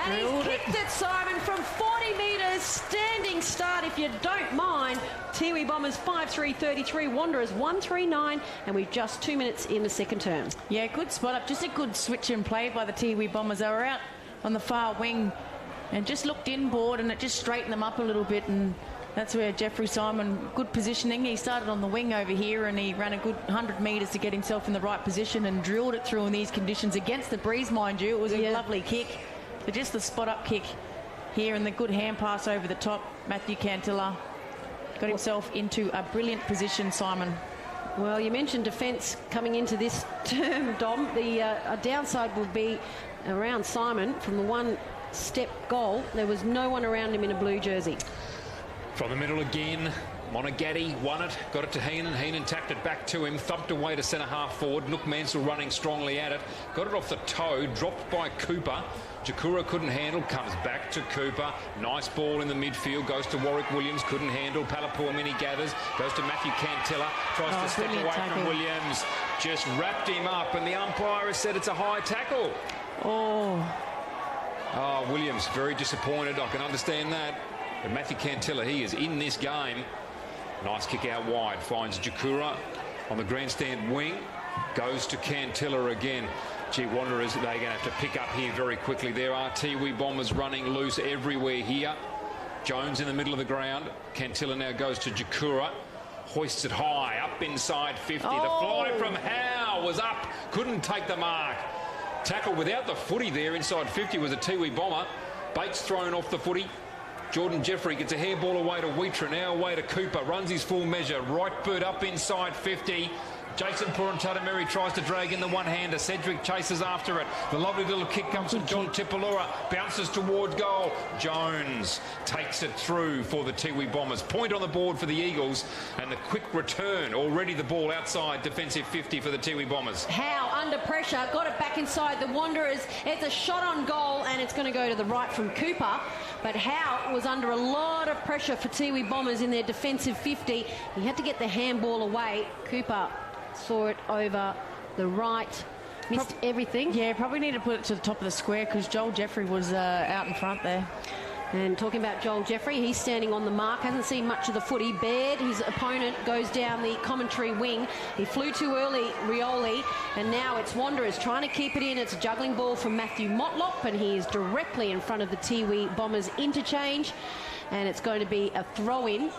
and he's kicked it, Simon, from 40 metres. Standing start, if you don't mind. Tiwi Bombers 5-3-33, Wanderers 1-3-9, and we've just 2 minutes in the second term. Yeah, good spot up. Just a good switch and play by the Tiwi Bombers. They were out on the far wing and just looked inboard, and it just straightened them up a little bit, and that's where Jeffrey Simon, good positioning. He started on the wing over here, and he ran a good 100 metres to get himself in the right position and drilled it through in these conditions against the breeze, mind you. It was a lovely kick, but just the spot up kick here and the good hand pass over the top. Matthew Cantilla got himself into a brilliant position, Simon. Well, you mentioned defence coming into this term, Dom. The downside will be around Simon from the one-step goal. There was no one around him in a blue jersey. From the middle again, Monagatti won it, got it to Heenan. Heenan tapped it back to him, thumped away to centre-half forward. Nook Mansell running strongly at it, got it off the toe, dropped by Cooper. Jakura couldn't handle, comes back to Cooper. Nice ball in the midfield, goes to Warwick Williams, couldn't handle. Palapuamini gathers, goes to Matthew Cantilla, tries to step away from Williams. Just wrapped him up, and the umpire has said it's a high tackle. Oh, Williams, very disappointed. I can understand that. But Matthew Cantilla, he is in this game. Nice kick out wide, finds Jakura on the grandstand wing. Goes to Cantilla again. Gee, Wanderers, they're going to have to pick up here very quickly. There are Tiwi Bombers running loose everywhere here. Jones in the middle of the ground. Cantilla now goes to Jakura. Hoists it high, up inside 50. The fly from Howe was up, couldn't take the mark. Tackle without the footy there inside 50 was a Tiwi Bomber. Bates thrown off the footy. Jordan Jeffrey gets a hairball away to Wheatra, now away to Cooper, runs his full measure, right boot up inside 50. Jason Purantatameri tries to drag in the one-hander. Cedric chases after it. The lovely little kick comes from John Tipalura. Bounces towards goal. Jones takes it through for the Tiwi Bombers. Point on the board for the Eagles. And the quick return. Already the ball outside defensive 50 for the Tiwi Bombers. Howe under pressure. Got it back inside the Wanderers. It's a shot on goal, and it's going to go to the right from Cooper. But Howe was under a lot of pressure for Tiwi Bombers in their defensive 50. He had to get the handball away. Cooper saw it over the right, missed everything. Yeah, probably need to put it to the top of the square because Joel Jeffrey was out in front there. And talking about Joel Jeffrey, he's standing on the mark, hasn't seen much of the footy. Baird, his opponent, goes down the commentary wing. He flew too early, Rioli, and now it's Wanderers trying to keep it in. It's a juggling ball from Matthew Motlop, and he is directly in front of the Tiwi Bombers interchange, and it's going to be a throw-in.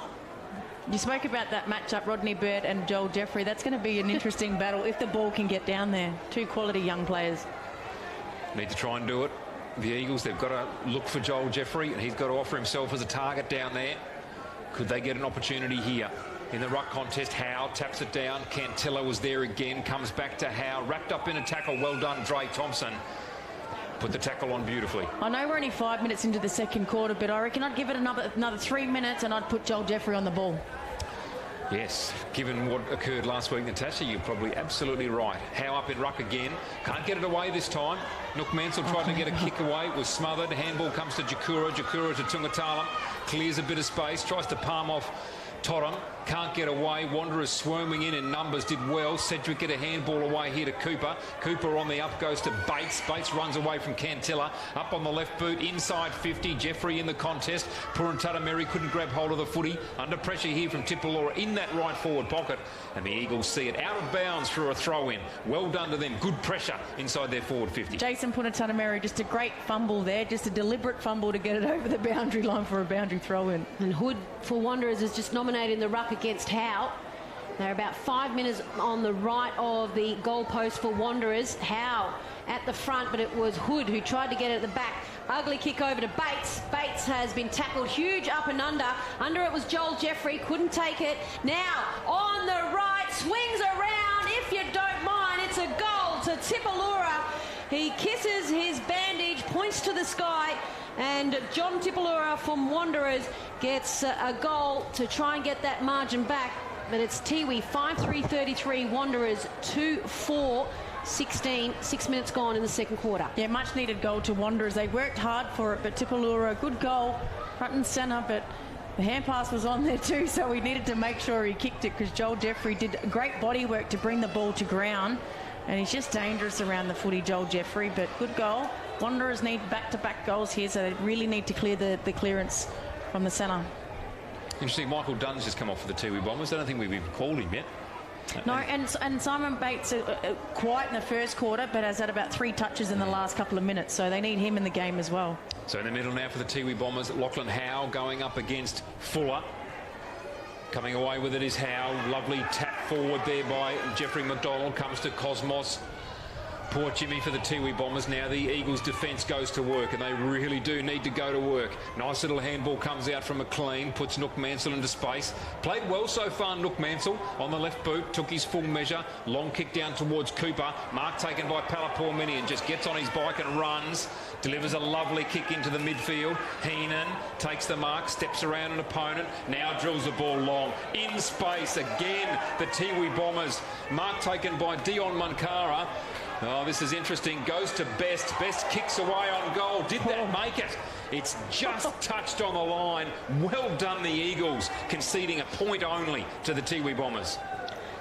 You spoke about that matchup, Rodney Baird and Joel Jeffrey. That's going to be an interesting battle if the ball can get down there. Two quality young players. Need to try and do it. The Eagles, they've got to look for Joel Jeffrey, and he's got to offer himself as a target down there. Could they get an opportunity here? In the ruck contest, Howe taps it down. Cantilla was there again, comes back to Howe. Wrapped up in a tackle. Well done, Dre Thompson. Put the tackle on beautifully. I know we're only 5 minutes into the second quarter, but I reckon I'd give it another 3 minutes and I'd put Joel Jeffrey on the ball. Yes, given what occurred last week, Natasha, you're probably absolutely right. Howe up in ruck again. Can't get it away this time. Nook Mansell tried to get a kick away. It was smothered. Handball comes to Jakura. Jakura to Tungatala. Clears a bit of space. Tries to palm off Totham. Can't get away. Wanderers swarming in numbers. Did well. Sedgwick get a handball away here to Cooper. Cooper on the up goes to Bates. Bates runs away from Cantilla. Up on the left boot. Inside 50. Jeffrey in the contest. Puruntuta Mary couldn't grab hold of the footy. Under pressure here from Tipalora in that right forward pocket. And the Eagles see it out of bounds through a throw in. Well done to them. Good pressure inside their forward 50. Jason Puruntuta Mary, just a great fumble there. Just a deliberate fumble to get it over the boundary line for a boundary throw in. And Hood for Wanderers is just nominated in the ruck against Howe. They're about 5 minutes on the right of the goalpost for Wanderers. Howe at the front, but it was Hood who tried to get it at the back. Ugly kick over to Bates. Bates has been tackled huge up and under. Under it was Joel Jeffrey, couldn't take it. Now on the right, swings around. If you don't mind, it's a goal to Tipalora. He kisses his bandage, points to the sky, and John Tipalora from Wanderers gets a goal to try and get that margin back. But it's Tiwi 5-3-33, Wanderers 2-4-16. 6 minutes gone in the second quarter. Yeah, much needed goal to Wanderers. They worked hard for it, but Tipalora, good goal, front and centre, but the hand pass was on there too, so we needed to make sure he kicked it because Joel Jeffrey did great body work to bring the ball to ground, and he's just dangerous around the footy, Joel Jeffrey, but good goal. Wanderers need back-to-back goals here, so they really need to clear the clearance from the centre. Interesting, Michael Dunn's just come off for the Tiwi Bombers. I don't think we've even called him yet. No, and Simon Bates quiet in the first quarter, but has had about 3 touches in the last couple of minutes, so they need him in the game as well. So in the middle now for the Tiwi Bombers, Lachlan Howe going up against Fuller. Coming away with it is Howe. Lovely tap forward there by Jeffrey McDonald. Comes to Cosmos. Poor Jimmy for the Tiwi Bombers. Now the Eagles' defence goes to work, and they really do need to go to work. Nice little handball comes out from McLean, puts Nook Mansell into space. Played well so far, Nook Mansell. On the left boot, took his full measure. Long kick down towards Cooper. Mark taken by Palapor-Mini and just gets on his bike and runs. Delivers a lovely kick into the midfield. Heenan takes the mark, steps around an opponent. Now drills the ball long. In space again, the Tiwi Bombers. Mark taken by Dion Munkara. Oh, this is interesting. Goes to Best. Best kicks away on goal. Did that make it? It's just touched on the line. Well done, the Eagles, conceding a point only to the Tiwi Bombers.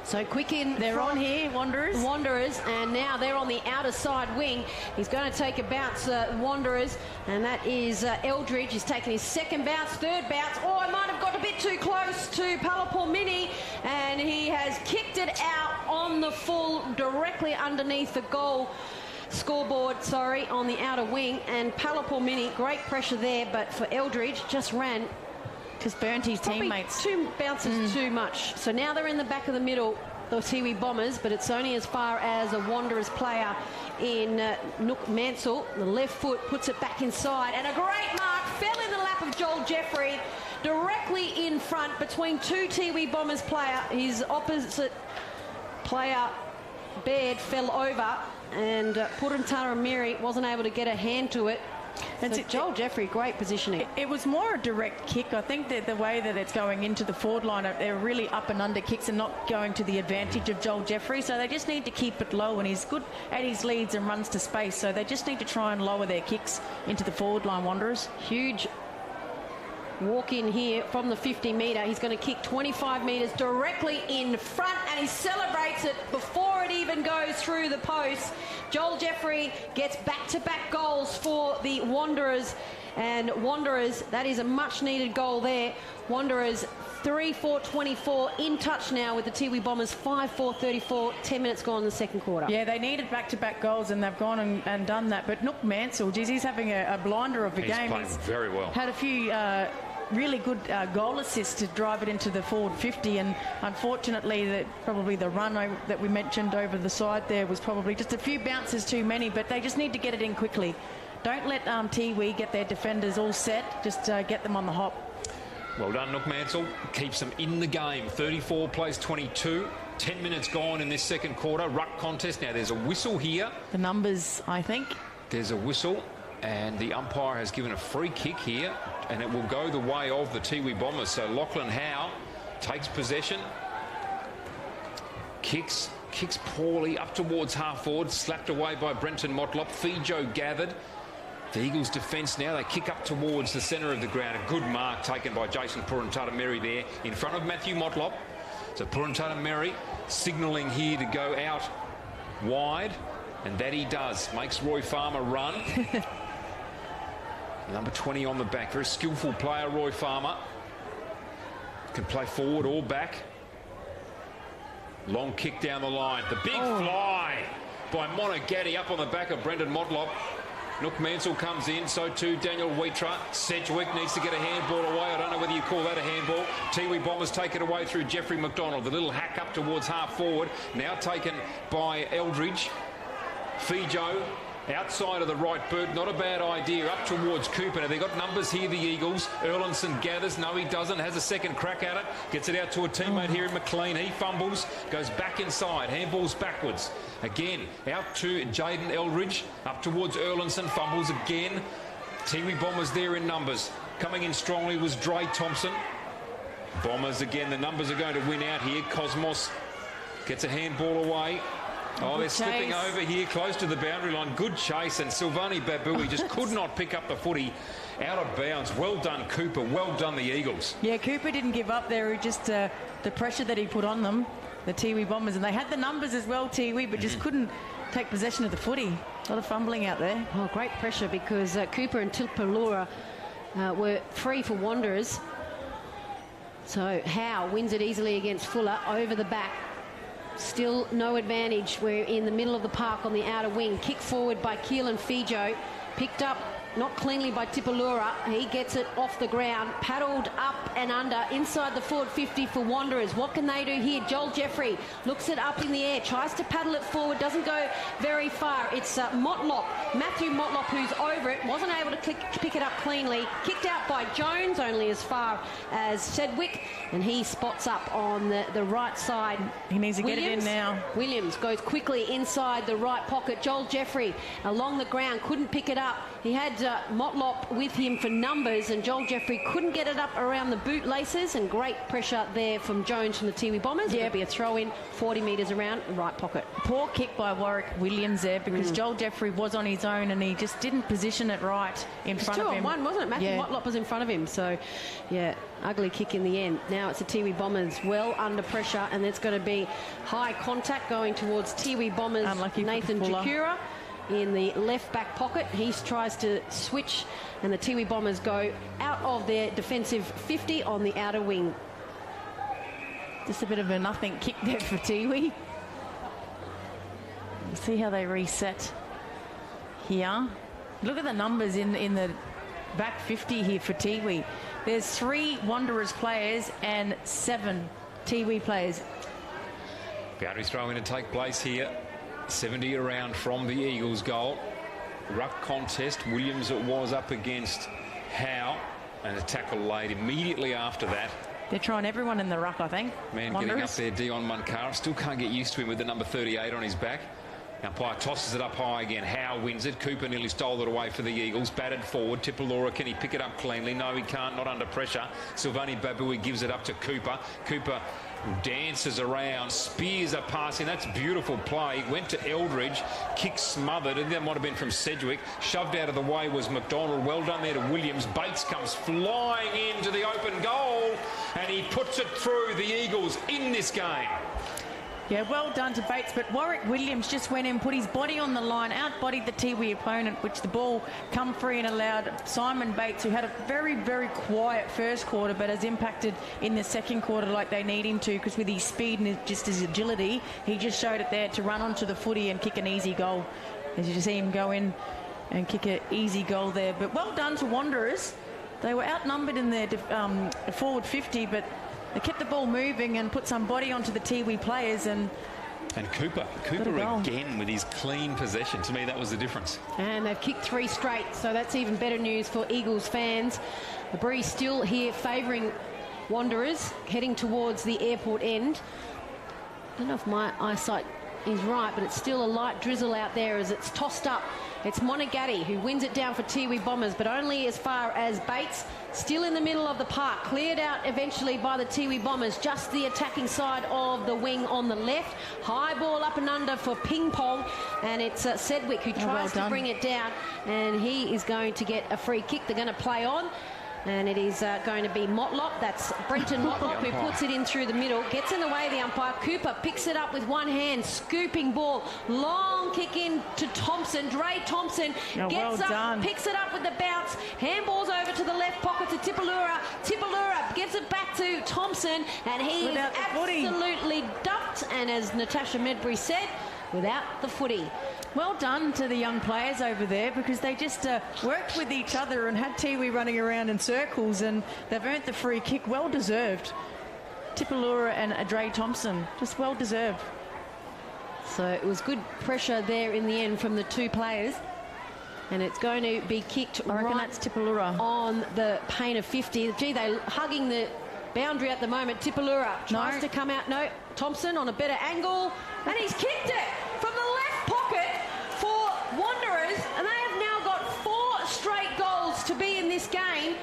So quick in. They're on here, Wanderers, and now they're on the outer side wing. He's going to take a bounce, Wanderers, and that is Eldridge. He's taking his second bounce, third bounce. Oh, I might have got a bit too close to Palapor-Mini, and he has kicked it out on the full, directly underneath the goal scoreboard, on the outer wing. And Palapor-Mini, great pressure there, but for Eldridge, just ran. Just burnt his teammates. 2 bounces too much. So now they're in the back of the middle, the Tiwi Bombers, but it's only as far as a Wanderers player in Nook Mansell. The left foot puts it back inside, and a great mark fell in the lap of Joel Jeffrey, directly in front between 2 Tiwi Bombers player. His opposite player, Baird, fell over, and Puruntuta Mary wasn't able to get a hand to it. And so Joel Jeffrey, great positioning. It was more a direct kick. I think that the way that it's going into the forward line, they're really up and under kicks and not going to the advantage of Joel Jeffrey. So they just need to keep it low, and he's good at his leads and runs to space. So they just need to try and lower their kicks into the forward line, Wanderers. Huge walk in here from the 50 metre. He's going to kick 25 metres directly in front, and he celebrates it before it even goes through the post. Joel Jeffrey gets back-to-back goals for the Wanderers, and Wanderers, that is a much-needed goal there. Wanderers 3-4-24 in touch now with the Tiwi Bombers 5-4-34, 10 minutes gone in the second quarter. Yeah, they needed back-to-back goals, and they've gone and done that. But Nook Mansell, geez, he's having a blinder of a game. He's playing very well. Had a few really good goal assists to drive it into the forward 50, and unfortunately probably the run that we mentioned over the side there was probably just a few bounces too many, but they just need to get it in quickly. Don't let Tiwi get their defenders all set, just get them on the hop. Well done, Nook Mansell. Keeps them in the game. 34 plays 22. 10 minutes gone in this second quarter. Ruck contest. Now there's a whistle here. The numbers, I think. There's a whistle, and the umpire has given a free kick here, and it will go the way of the Tiwi Bombers. So Lachlan Howe takes possession. Kicks poorly up towards half forward, slapped away by Brenton Motlop. Fijo gathered. The Eagles' defence now, they kick up towards the centre of the ground. A good mark taken by Jason Purantata-Mary there in front of Matthew Motlop. So Purantata-Mary signalling here to go out wide, and that he does. Makes Roy Farmer run. Number 20 on the back. Very skillful player, Roy Farmer. Can play forward or back. Long kick down the line. The big fly by Monagatti up on the back of Brendan Motlop. Nook Mansell comes in, so too Daniel Wheatra. Sedgwick needs to get a handball away. I don't know whether you call that a handball. Tiwi Bombers take it away through Jeffrey McDonald. The little hack up towards half forward. Now taken by Eldridge. Fijo outside of the right boot, not a bad idea, up towards Cooper. Now they've got numbers here, the Eagles. Erlinson gathers, no he doesn't, has a second crack at it, gets it out to a teammate here in McLean. He fumbles, goes back inside, handballs backwards. Again, out to Jaden Eldridge, up towards Erlinson, fumbles again. Tiwi Bombers there in numbers. Coming in strongly was Dre Thompson. Bombers again, the numbers are going to win out here. Cosmos gets a handball away. Oh, they're slipping over here close to the boundary line. Good chase, and Silvani Babui just could not pick up the footy out of bounds. Well done, Cooper. Well done, the Eagles. Yeah, Cooper didn't give up there. Just the pressure that he put on them, the Tiwi Bombers. And they had the numbers as well, Tiwi, but just couldn't take possession of the footy. A lot of fumbling out there. Oh, great pressure because Cooper and Tilpalura were free for Wanderers. So Howe wins it easily against Fuller over the back. Still no advantage. We're in the middle of the park on the outer wing. Kick forward by Keelan Fijo. Picked up not cleanly by Tipalura. He gets it off the ground. Paddled up and under inside the forward 50 for Wanderers. What can they do here? Joel Jeffrey looks it up in the air. Tries to paddle it forward. Doesn't go very far. It's Motlop. Matthew Motlop who's over it. Wasn't able to pick it up cleanly. Kicked out by Jones only as far as Sedgwick. And he spots up on the right side. He needs to get it in now. Williams goes quickly inside the right pocket. Joel Jeffrey along the ground. Couldn't pick it up. He had Motlop with him for numbers, and Joel Jeffrey couldn't get it up around the bootlaces, and great pressure there from Jones from the Tiwi Bombers. It'll be a throw-in 40 metres around the right pocket. Poor kick by Warwick Williams there because Joel Jeffrey was on his own and he just didn't position it right in front of him. 2-on-1, wasn't it? Matthew Motlop was in front of him, so yeah, ugly kick in the end. Now it's the Tiwi Bombers well under pressure, and it's going to be high contact going towards Tiwi Bombers. Unlucky Nathan Jakura in the left back pocket. He tries to switch, and the Tiwi Bombers go out of their defensive 50 on the outer wing. Just a bit of a nothing kick there for Tiwi. We'll see how they reset here. Look at the numbers in the back 50 here for Tiwi. There's 3 Wanderers players and 7 Tiwi players. Boundary throw in to take place here. 70 around from the Eagles goal. Ruck contest. Williams it was up against Howe, and a tackle laid immediately after that. They're trying everyone in the ruck, I think. Man Wanderers getting up there, Dion Munkara. Still can't get used to him with the number 38 on his back. Umpire tosses it up high again. Howe wins it. Cooper nearly stole it away for the Eagles. Batted forward. Tipalura, can he pick it up cleanly? No, he can't. Not under pressure. Silvani Babui gives it up to Cooper. Cooper dances around, spears a pass in. That's beautiful play. Went to Eldridge, kick smothered, and that might have been from Sedgwick. Shoved out of the way was McDonald. Well done there to Williams. Bates comes flying into the open goal, and he puts it through. The Eagles in this game. Yeah, well done to Bates, but Warwick Williams just went in, put his body on the line, outbodied the Tiwi opponent, which the ball come free and allowed Simon Bates, who had a very, very quiet first quarter, but has impacted in the second quarter like they need him to, because with his speed and just his agility, he just showed it there to run onto the footy and kick an easy goal. As you just see him go in and kick an easy goal there. But well done to Wanderers. They were outnumbered in their forward 50, but they kept the ball moving and put some body onto the Tiwi players. And Cooper again with his clean possession. To me, that was the difference. And they've kicked 3 straight, so that's even better news for Eagles fans. The breeze still here favouring Wanderers, heading towards the airport end. I don't know if my eyesight is right, but it's still a light drizzle out there as it's tossed up It's Monagatti who wins it down for Tiwi Bombers, but only as far as Bates. Still in the middle of the park, cleared out eventually by the Tiwi Bombers, just the attacking side of the wing on the left. High ball up and under for Ping Pong, and it's Sedgwick who tries to bring it down, and he is going to get a free kick. They're going to play on. And it is going to be Motlop. That's Brenton Motlop who puts it in through the middle. Gets in the way of the umpire. Cooper picks it up with one hand. Scooping ball. Long kick in to Thompson. Dre Thompson gets up, picks it up with the bounce. Handballs over to the left pocket to Tipalura. Tipalura gives it back to Thompson. And he is absolutely dumped. And as Natasha Medbury said, without the footy. Well done to the young players over there, because they just worked with each other and had Tiwi running around in circles, and they've earned the free kick. Well deserved. Tipalura and Dre Thompson, just well deserved. So it was good pressure there in the end from the two players. And it's going to be kicked that's Tipalura on the pain of 50. Gee, they're hugging the boundary at the moment. Tipalura tries to come out. No, Thompson on a better angle. And he's kicked it from the left pocket for Wanderers. And they have now got 4 straight goals to be in this game.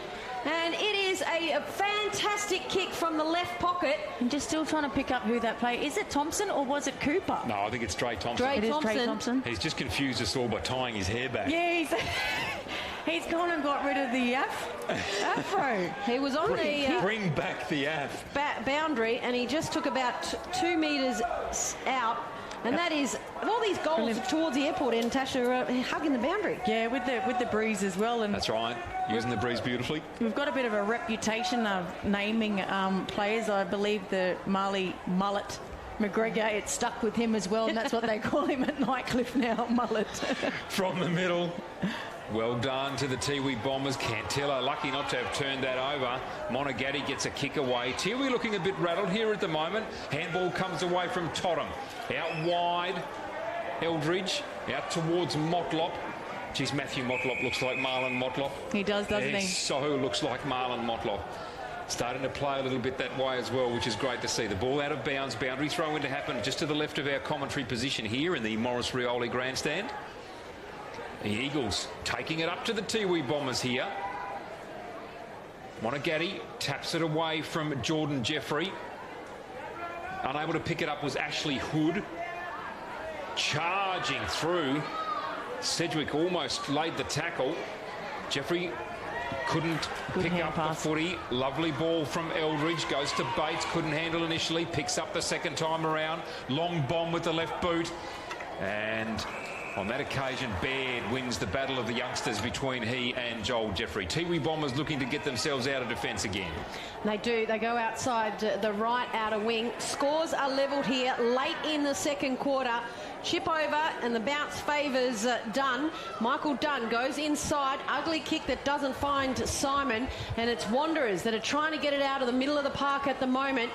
And it is a fantastic kick from the left pocket. I'm just still trying to pick up who that player is. It Thompson or was it Cooper? No, I think it's Dre Thompson. Dre Thompson. He's just confused us all by tying his hair back. Yeah, he's gone and got rid of the afro. He was on bring back the boundary, and he just took about 2 metres out. And that is, all these goals towards the airport, and Tasha hugging the boundary. Yeah, with the breeze as well. And that's right, using the breeze beautifully. We've got a bit of a reputation of naming players. I believe the Marley Mullet McGregor, it stuck with him as well, and that's what they call him at Nightcliff now, Mullet. From the middle. Well done to the Tiwi Bombers. Cantella lucky not to have turned that over. Monagatti gets a kick away. Tiwi looking a bit rattled here at the moment. Handball comes away from Totham. Out wide, Eldridge. Out towards Motlop. Geez, Matthew Motlop looks like Marlon Motlop. He does, doesn't he? So looks like Marlon Motlop. Starting to play a little bit that way as well, which is great to see. The ball out of bounds. Boundary throw in to happen just to the left of our commentary position here in the Morris Rioli grandstand. The Eagles taking it up to the Tiwi Bombers here. Monagatti taps it away from Jordan Jeffrey. Unable to pick it up was Ashley Hood. Charging through. Sedgwick almost laid the tackle. Jeffrey couldn't pick up the footy. Lovely ball from Eldridge. Goes to Bates. Couldn't handle initially. Picks up the second time around. Long bomb with the left boot. And on that occasion, Baird wins the battle of the youngsters between he and Joel Jeffrey. Tiwi Bombers looking to get themselves out of defence again. They do. They go outside the right outer wing. Scores are levelled here late in the second quarter. Chip over and the bounce favours Dunn. Michael Dunn goes inside. Ugly kick that doesn't find Simon. And it's Wanderers that are trying to get it out of the middle of the park at the moment.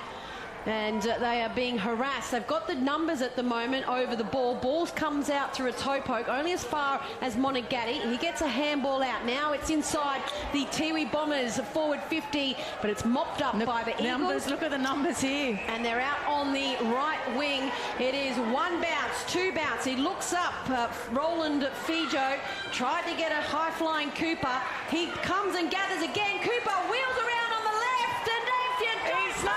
And they are being harassed. They've got the numbers at the moment over the ball. Balls comes out through a toe poke, only as far as Monagatti. He gets a handball out. Now it's inside the Tiwi Bombers forward 50, but it's mopped up by the Eagles. Look at the numbers here. And they're out on the right wing. It is 1 bounce, 2 bounce. He looks up. Roland Fijo tried to get a high-flying Cooper. He comes and gathers again. Cooper wheels around on the left, and Dave He's not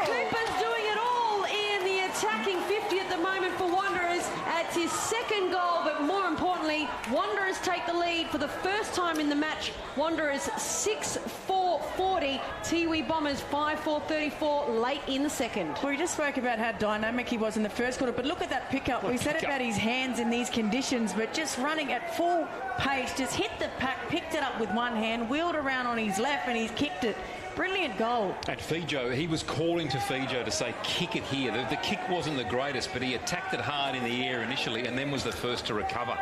Cooper's doing it all in the attacking 50 at the moment for Wanderers. It's his second goal, but more importantly, Wanderers take the lead for the first time in the match. Wanderers 6-4-40, Tiwi Bombers 5-4-34 late in the second. Well, we just spoke about how dynamic he was in the first quarter, but look at that pickup. We said about his hands in these conditions, but just running at full pace, just hit the pack, picked it up with one hand, wheeled around on his left, and he's kicked it. Brilliant goal. And Fijo, he was calling to Fijo to say, kick it here. The kick wasn't the greatest, but he attacked it hard in the air initially and then was the first to recover.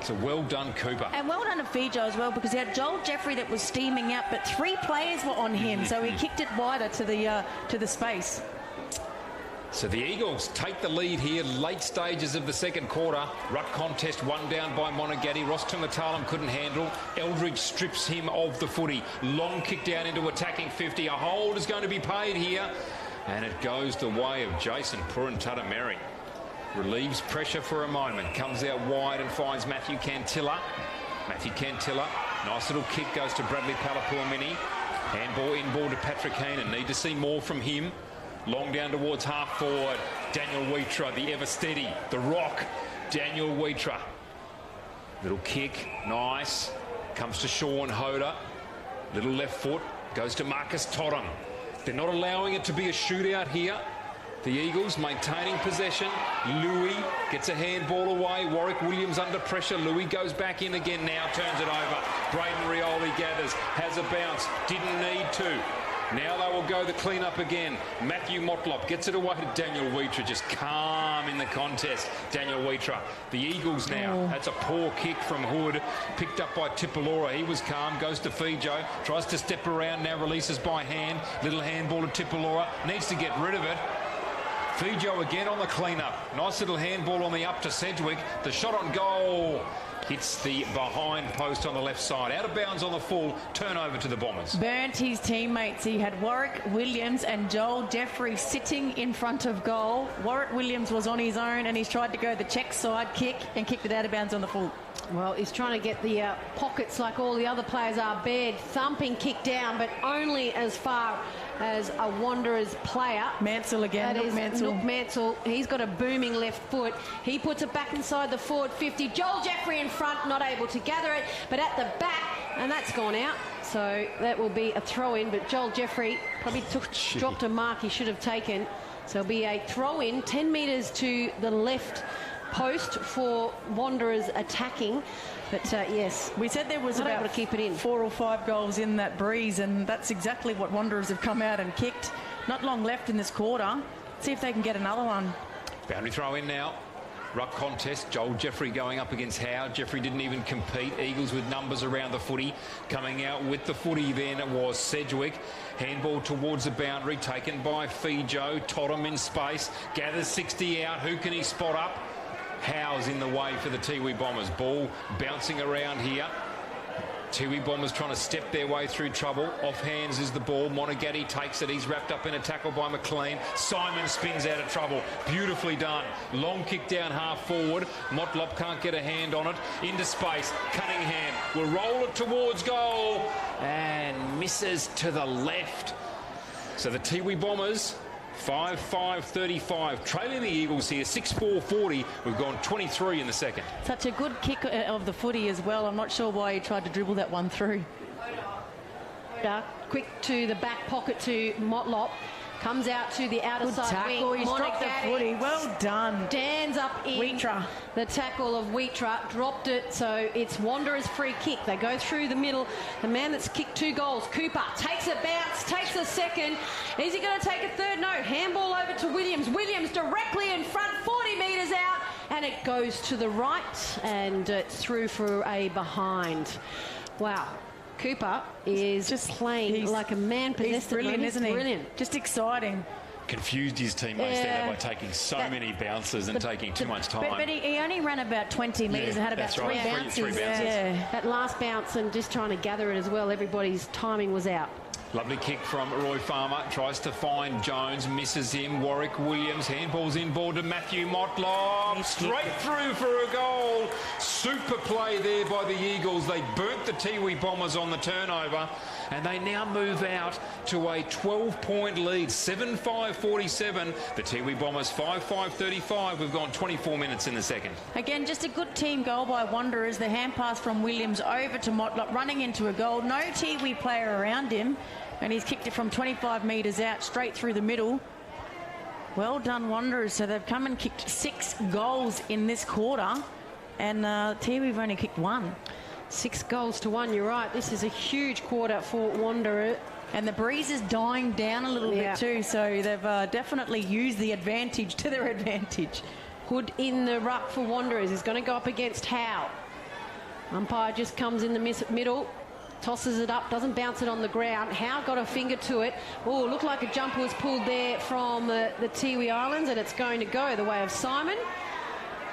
So well done, Cooper. And well done to Fijo as well, because he had Joel Jeffrey that was steaming out, but 3 players were on him, so he kicked it wider to the space. So the Eagles take the lead here, late stages of the second quarter. Ruck contest, 1 down by Monagatti. Ross Tumatalam couldn't handle. Eldridge strips him of the footy. Long kick down into attacking 50. A hold is going to be paid here. And it goes the way of Jason Purantatameri. relieves pressure for a moment, comes out wide and finds Matthew Cantilla. Nice little kick, goes to Bradley Palapurmini. Handball inboard to Patrick Heenan. Need to see more from him. Long down towards half forward. Daniel Wheatra, the ever steady, the rock. Daniel Wheatra. Little kick, nice. Comes to Sean Hoda. Little left foot, goes to Marcus Toddam. They're not allowing it to be a shootout here. The Eagles maintaining possession. Louis gets a handball away. Warwick Williams under pressure. Louis goes back in again now, turns it over. Braden Rioli gathers, has a bounce, didn't need to. Now they will go the clean-up again. Matthew Motlop gets it away to Daniel Wheatra, just calm in the contest. Daniel Wheatra. The Eagles now. That's a poor kick from Hood. Picked up by Tipalora. He was calm. Goes to Fijo. Tries to step around. Now releases by hand. Little handball to Tipalora. Needs to get rid of it. Fijo again on the clean-up. Nice little handball on the up to Sedgwick. The shot on goal hits the behind post on the left side. Out of bounds on the full. Turnover to the Bombers. Burnt his teammates. He had Warwick Williams and Joel Jeffrey sitting in front of goal. Warwick Williams was on his own and he's tried to go the check side kick and kicked it out of bounds on the full. Well, he's trying to get the pockets like all the other players are. Baird thumping kick down, but only as far as a Wanderers player. Mansell again. Nook Mansell. He's got a booming left foot. He puts it back inside the forward 50. Joel Jeffrey in front, not able to gather it, but at the back, and that's gone out. So that will be a throw-in, but Joel Jeffrey probably dropped a mark he should have taken. So it'll be a throw-in, 10 metres to the left post for Wanderers attacking. But yes, we said there was about able to keep it in. 4 or 5 goals in that breeze, and that's exactly what Wanderers have come out and kicked. Not long left in this quarter. See if they can get another one. Boundary throw in now. Ruck contest. Joel Jeffrey going up against Howe. Jeffrey didn't even compete. Eagles with numbers around the footy. Coming out with the footy then it was Sedgwick. Handball towards the boundary taken by Fijo. Toddam in space. Gathers 60 out. Who can he spot up? Howe's in the way for the Tiwi Bombers. Ball bouncing around here. Tiwi Bombers trying to step their way through trouble. Off hands is the ball. Monagatti takes it. He's wrapped up in a tackle by McLean. Simon spins out of trouble. Beautifully done. Long kick down half forward. Motlop can't get a hand on it. Into space. Cunningham will roll it towards goal and misses to the left. So the Tiwi Bombers 5-5-35, trailing the Eagles here, 6-4-40. We've gone 23 in the second. Such a good kick of the footy as well. I'm not sure why he tried to dribble that one through. Quick to the back pocket to Motlop. Comes out to the outer good side tackle. wing. He's dropped the footy. Well done. Stands up in Wheatra. The tackle of Wheatra. Dropped it, so it's Wanderers free kick. They go through the middle. The man that's kicked 2 goals, Cooper, takes a bounce, takes a second. Is he going to take a third? No. Handball over to Williams. Williams directly in front, 40 metres out, and it goes to the right, and it's through for a behind. Wow. Cooper is just playing like a man possessed. He's brilliant, isn't he? Brilliant. Just exciting. Confused his teammates there by taking so many bounces and taking too much time. But he only ran about 20 metres and had about 3 bounces. Three bounces. Yeah. That last bounce and just trying to gather it as well, everybody's timing was out. Lovely kick from Roy Farmer. Tries to find Jones. Misses him. Warwick Williams. Handballs inboard to Matthew Motlop. Straight through for a goal. Super play there by the Eagles. They burnt the Tiwi Bombers on the turnover. And they now move out to a 12-point lead. 7-5-47. The Tiwi Bombers 5-5-35. We've gone 24 minutes in the second. Again, just a good team goal by Wanderers. The hand pass from Williams over to Motlop, running into a goal. No Tiwi player around him. And he's kicked it from 25 metres out, straight through the middle. Well done, Wanderers. So they've come and kicked 6 goals in this quarter. And Tiwi've only kicked 1. 6 goals to 1, you're right. This is a huge quarter for Wanderers. And the breeze is dying down a little bit too, so they've definitely used the advantage to their advantage. Hood in the ruck for Wanderers. He's going to go up against Howe. Umpire just comes in the middle. Tosses it up, doesn't bounce it on the ground. Howe got a finger to it. Oh, looked like a jumper was pulled there from the Tiwi Islands, and it's going to go the way of Simon.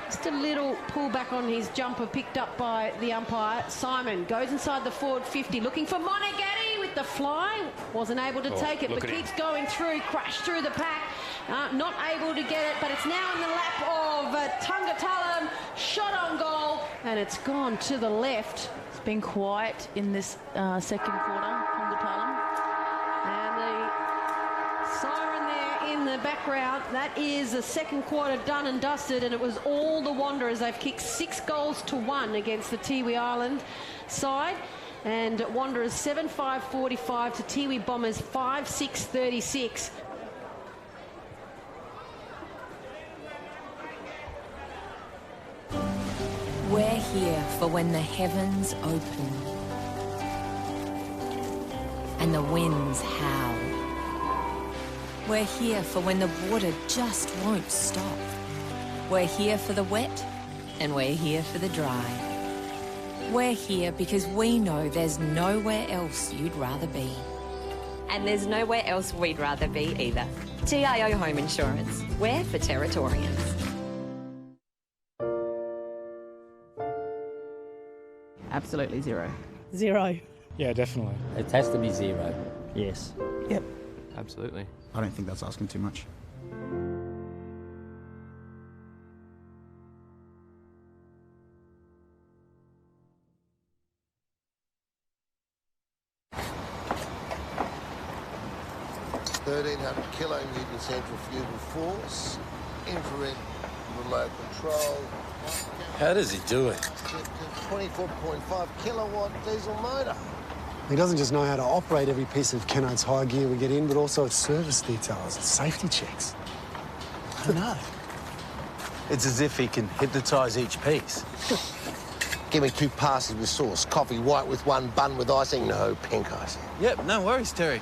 Just a little pullback on his jumper picked up by the umpire. Simon goes inside the forward 50, looking for Monagatti with the fly, wasn't able to take it, but keeps going through, crashed through the pack, not able to get it, but it's now in the lap of Tungatalam, shot on goal, and it's gone to the left. It's been quiet in this second quarter, Tungatalam. And the siren there in the background, that is the second quarter done and dusted, and it was all the Wanderers. They've kicked 6-1 against the Tiwi Island side. And Wanderers 7-5-45 to Tiwi Bombers 5-6-36. We're here for when the heavens open and the winds howl. We're here for when the water just won't stop. We're here for the wet and we're here for the dry. We're here because we know there's nowhere else you'd rather be. And there's nowhere else we'd rather be either. TIO Home Insurance. We're for Territorians. Absolutely zero. Zero. Yeah, definitely. It has to be zero. Yes. Yep. Absolutely. I don't think that's asking too much. Kilonewton centrifugal force, infrared remote control. How does he do it? 24.5 kilowatt diesel motor. He doesn't just know how to operate every piece of Kennard's high gear we get in, but also its service details, its safety checks. I don't know. It's as if he can hypnotise each piece. Give me 2 passes with sauce, coffee white with 1 bun with icing, no pink icing. Yep, no worries, Terry.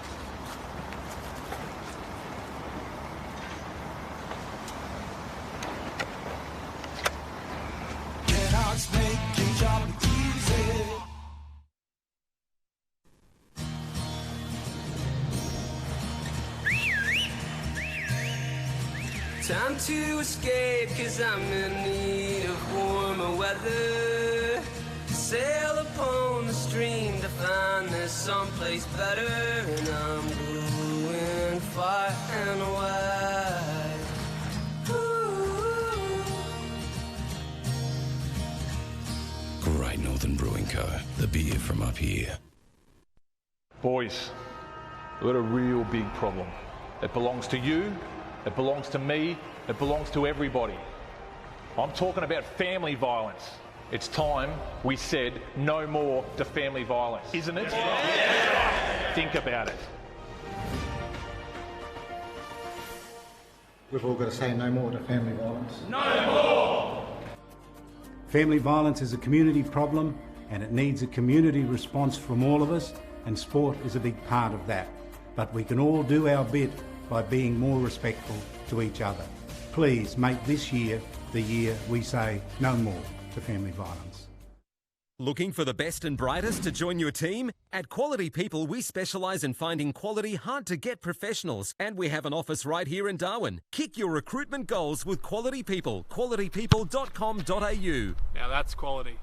Time to escape, cause I'm in need of warmer weather. Sail upon the stream to find there's someplace better. And I'm going far and wide. Ooh. Great Northern Brewing Co. The beer from up here. Boys, we've got a real big problem. It belongs to you. It belongs to me. It belongs to everybody. I'm talking about family violence. It's time we said no more to family violence, isn't it? Yeah. Think about it. We've all got to say no more to family violence. No more! Family violence is a community problem and it needs a community response from all of us, and sport is a big part of that. But we can all do our bit by being more respectful to each other. Please make this year the year we say no more to family violence. Looking for the best and brightest to join your team? At Quality People, we specialise in finding quality, hard-to-get professionals, and we have an office right here in Darwin. Kick your recruitment goals with Quality People. qualitypeople.com.au. Now that's quality.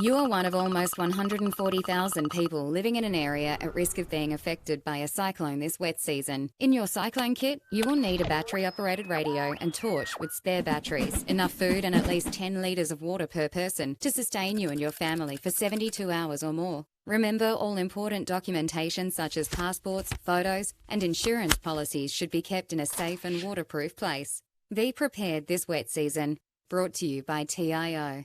You are one of almost 140,000 people living in an area at risk of being affected by a cyclone this wet season. In your cyclone kit, you will need a battery-operated radio and torch with spare batteries, enough food and at least 10 litres of water per person to sustain you and your family for 72 hours or more. Remember, all important documentation such as passports, photos and insurance policies should be kept in a safe and waterproof place. Be prepared this wet season. Brought to you by TIO.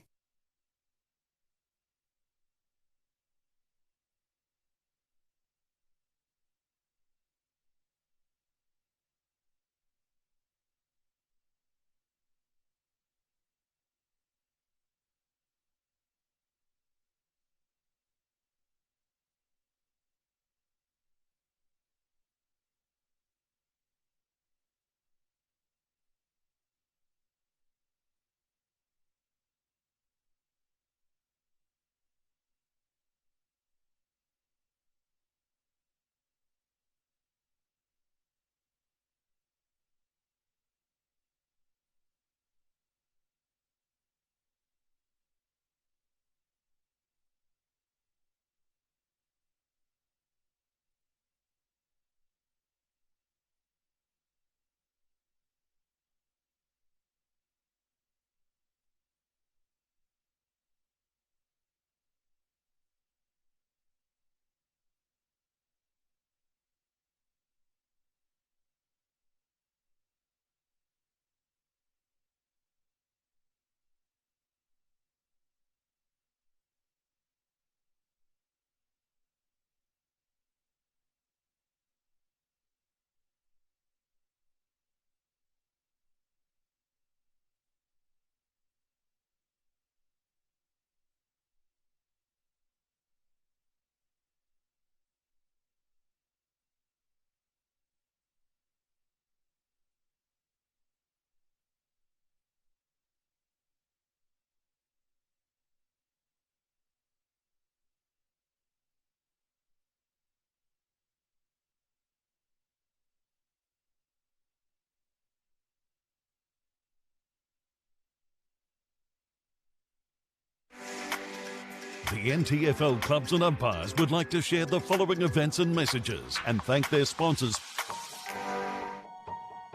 The NTFL clubs and umpires would like to share the following events and messages and thank their sponsors.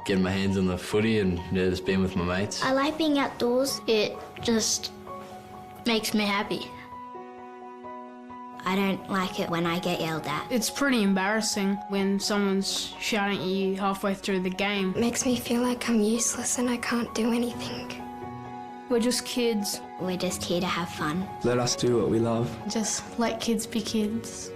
Getting my hands on the footy and just being with my mates. I like being outdoors. It just makes me happy. I don't like it when I get yelled at. It's pretty embarrassing when someone's shouting at you halfway through the game. It makes me feel like I'm useless and I can't do anything. We're just kids. We're just here to have fun. Let us do what we love. Just let kids be kids.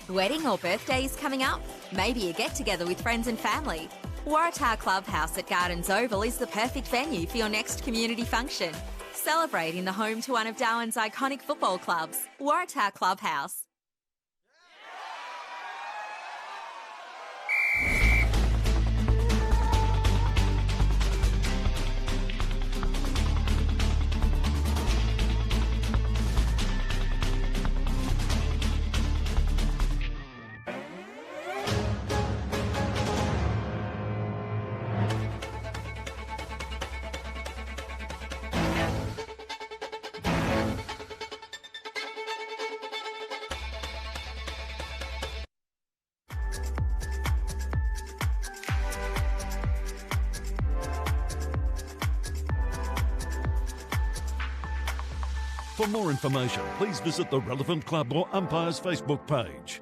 Wedding or birthday is coming up? Maybe a get-together with friends and family. Waratah Clubhouse at Gardens Oval is the perfect venue for your next community function. Celebrate in the home to one of Darwin's iconic football clubs, Waratah Clubhouse. For more information, please visit the relevant club or umpire's Facebook page.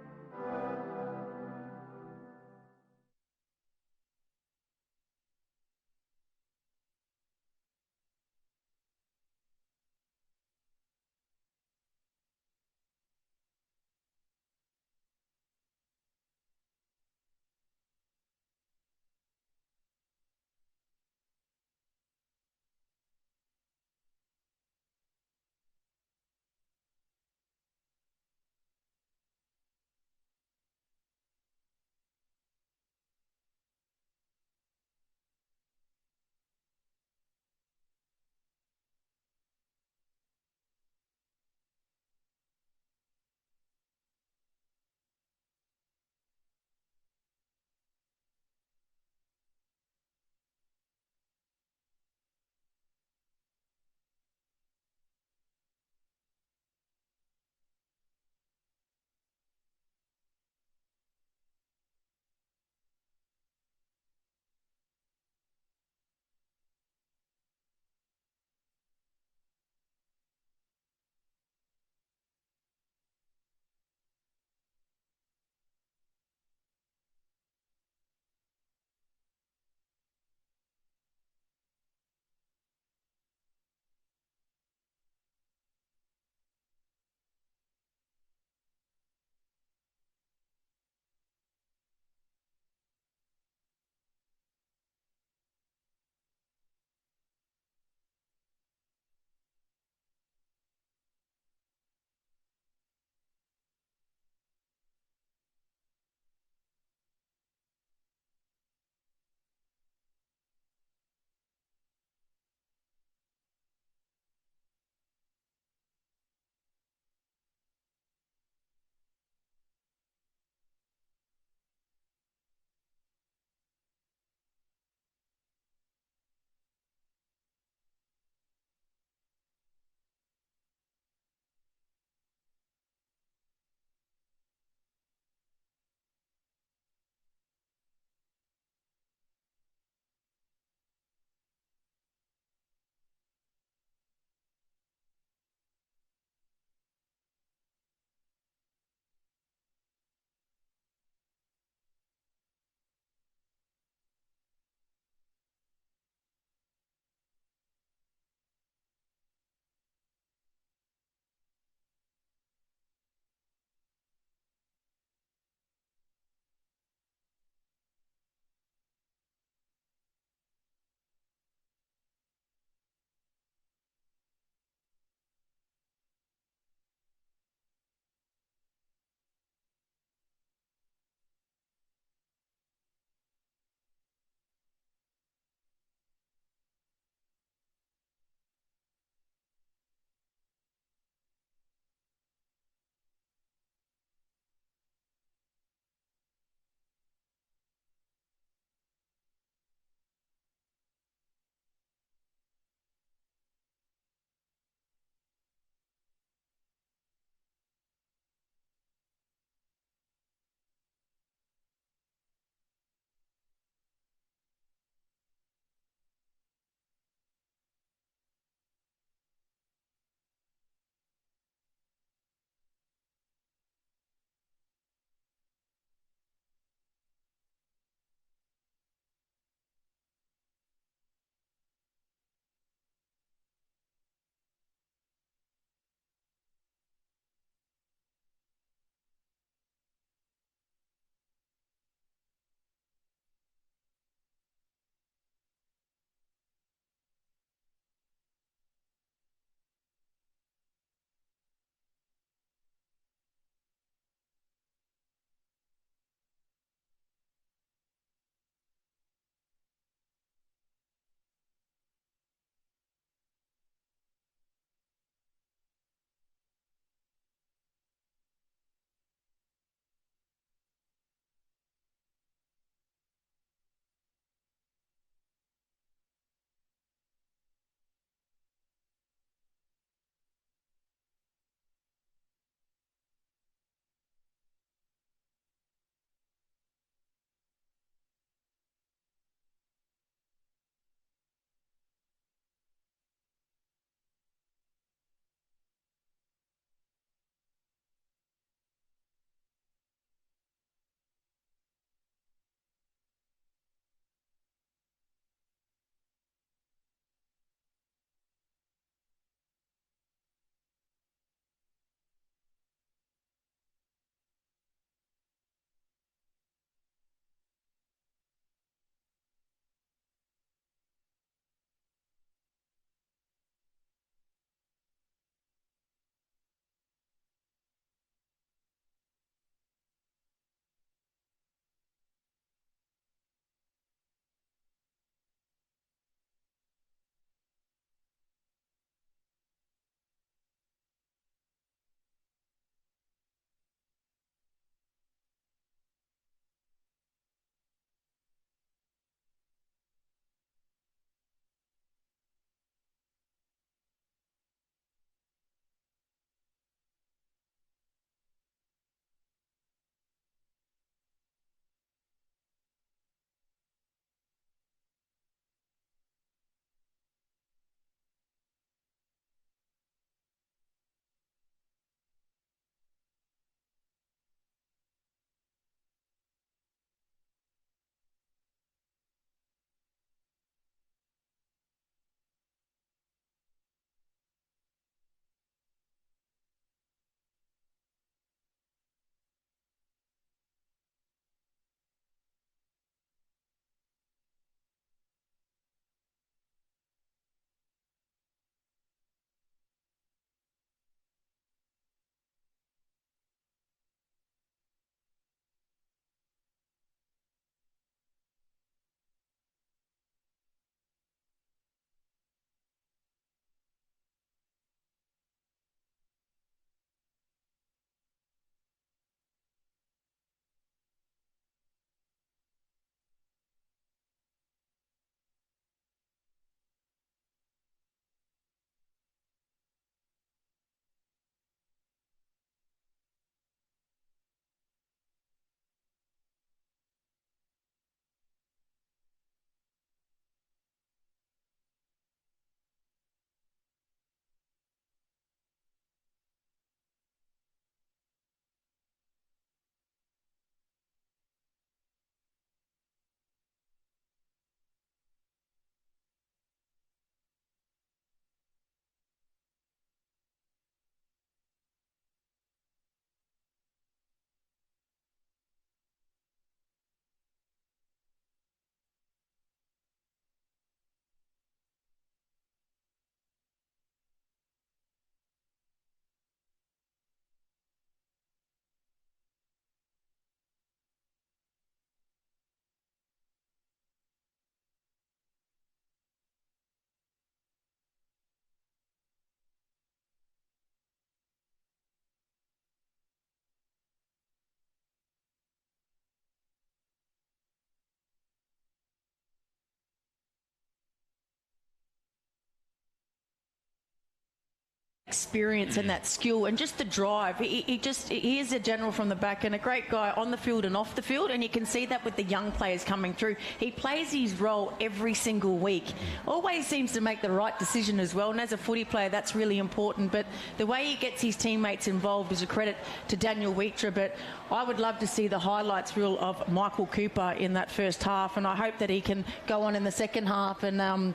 experience and that skill and just the drive. He is a general from the back and a great guy on the field and off the field, and you can see that with the young players coming through. He plays his role every single week. Always seems to make the right decision as well, and as a footy player that's really important, but the way he gets his teammates involved is a credit to Daniel Wheatra. But I would love to see the highlights reel of Michael Cooper in that first half, and I hope that he can go on in the second half and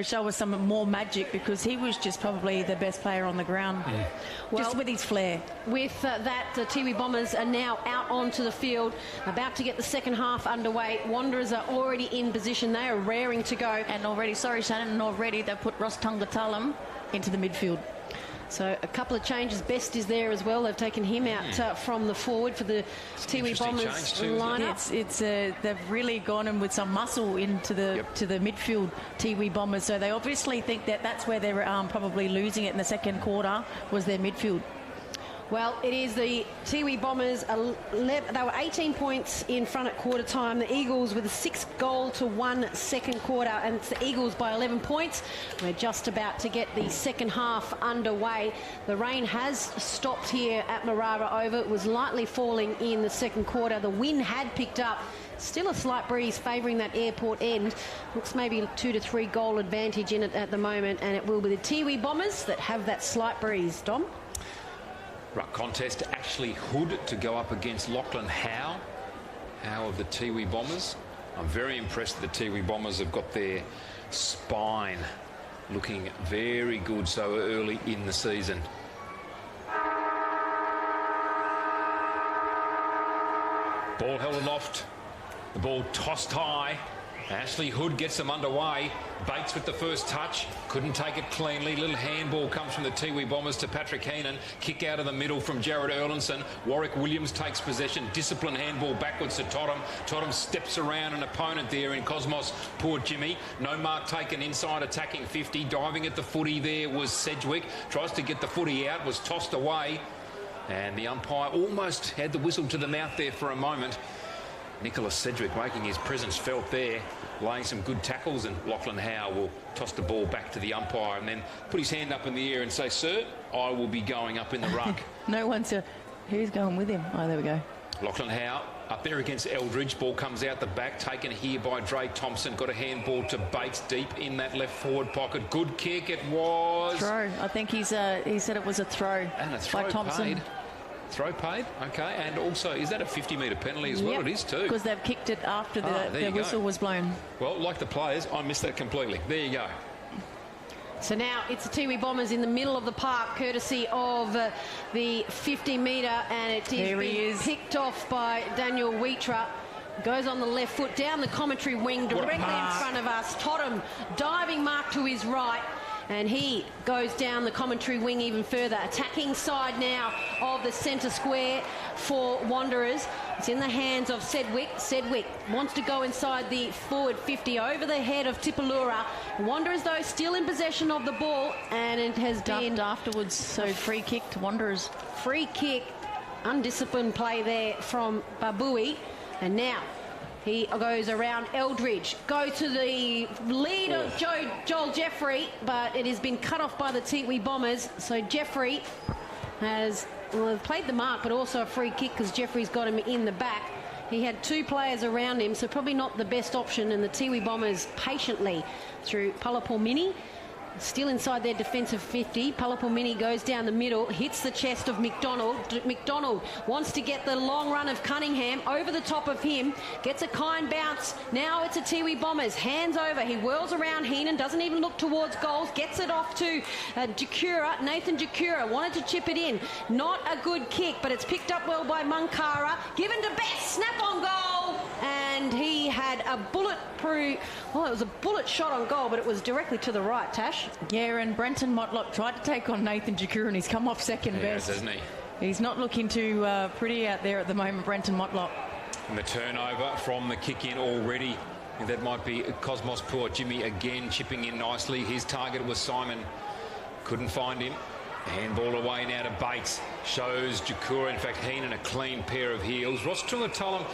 show us some more magic, because he was just probably the best player on the ground, just with his flair. With that, the Tiwi Bombers are now out onto the field, about to get the second half underway. Wanderers are already in position. They are raring to go. And already, sorry Shannon, and already they've put Ross Tungatalam into the midfield. So a couple of changes. Best is there as well. They've taken him out from the forward for the Tiwi Bombers lineup. They've really gone in with some muscle into the midfield Tiwi Bombers. So they obviously think that that's where they're probably losing it in the second quarter, was their midfield. Well, it is the Tiwi Bombers. They were 18 points in front at quarter time. The Eagles with a 6-goal-to-1 second quarter, and it's the Eagles by 11 points. We're just about to get the second half underway. The rain has stopped here at Marara Oval. It was lightly falling in the second quarter. The wind had picked up. Still a slight breeze favouring that airport end. Looks maybe a 2 to 3 goal advantage in it at the moment, and it will be the Tiwi Bombers that have that slight breeze. Dom? Ruck contest, Ashley Hood to go up against Lachlan Howe. Howe of the Tiwi Bombers. I'm very impressed that the Tiwi Bombers have got their spine looking very good so early in the season. Ball held aloft, the ball tossed high. Ashley Hood gets them underway. Bates with the first touch, couldn't take it cleanly. Little handball comes from the Tiwi Bombers to Patrick Heenan. Kick out of the middle from Jared Erlinson. Warwick Williams takes possession. Disciplined handball backwards to Totham. Totham steps around an opponent there in Cosmos. Poor Jimmy. No mark taken inside, attacking 50. Diving at the footy there was Sedgwick. Tries to get the footy out, was tossed away. And the umpire almost had the whistle to the mouth there for a moment. Nicholas Sedgwick making his presence felt there, laying some good tackles, and Lachlan Howe will toss the ball back to the umpire and then put his hand up in the air and say, "Sir, I will be going up in the ruck." No one said, who's going with him? Oh, there we go. Lachlan Howe up there against Eldridge. Ball comes out the back, taken here by Dre Thompson. Got a handball to Bates deep in that left forward pocket. Good kick, it was. Throw. I think he said it was a throw. And a throw by Thompson. Paid. Throw paid, okay, and also is that a 50-metre penalty as well? It is too, because they've kicked it after the whistle was blown. Well, like the players, I missed that completely. There you go. So now it's the Tiwi Bombers in the middle of the park, courtesy of the 50-metre, and it is picked off by Daniel Wheatra. Goes on the left foot, down the commentary wing, directly in front of us. Totham, diving mark to his right. And he goes down the commentary wing even further. Attacking side now of the centre square for Wanderers. It's in the hands of Sedgwick. Sedgwick wants to go inside the forward 50 over the head of Tipalura. Wanderers, though, still in possession of the ball, and it has been afterwards. So free kick to Wanderers. Free kick, undisciplined play there from Babui. And now he goes around Eldridge, go to the lead of Joel Jeffrey, but it has been cut off by the Tiwi Bombers. So Jeffrey has played the mark, but also a free kick because Jeffrey's got him in the back. He had two players around him, so probably not the best option, and the Tiwi Bombers patiently through Palapalmini. Still inside their defensive 50. Palapalmini goes down the middle, hits the chest of McDonald. McDonald wants to get the long run of Cunningham over the top of him. Gets a kind bounce. Now it's a Tiwi Bombers. Hands over. He whirls around Heenan. Doesn't even look towards goals. Gets it off to Jacura. Nathan Jacura wanted to chip it in. Not a good kick, but it's picked up well by Munkara. Given to Best. Snap on goal. And he had a bulletproof... Well, it was a bullet shot on goal, but it was directly to the right, Tash. Yeah, and Brenton Motlop tried to take on Nathan Jacura, and he's come off second best. Doesn't he? He's not looking too pretty out there at the moment, Brenton Motlop. And the turnover from the kick-in already. That might be Cosmos Poor. Jimmy again chipping in nicely. His target was Simon. Couldn't find him. Handball away now to Bates. Shows Jakura, in fact, Heenan a clean pair of heels. Ross Tungatulum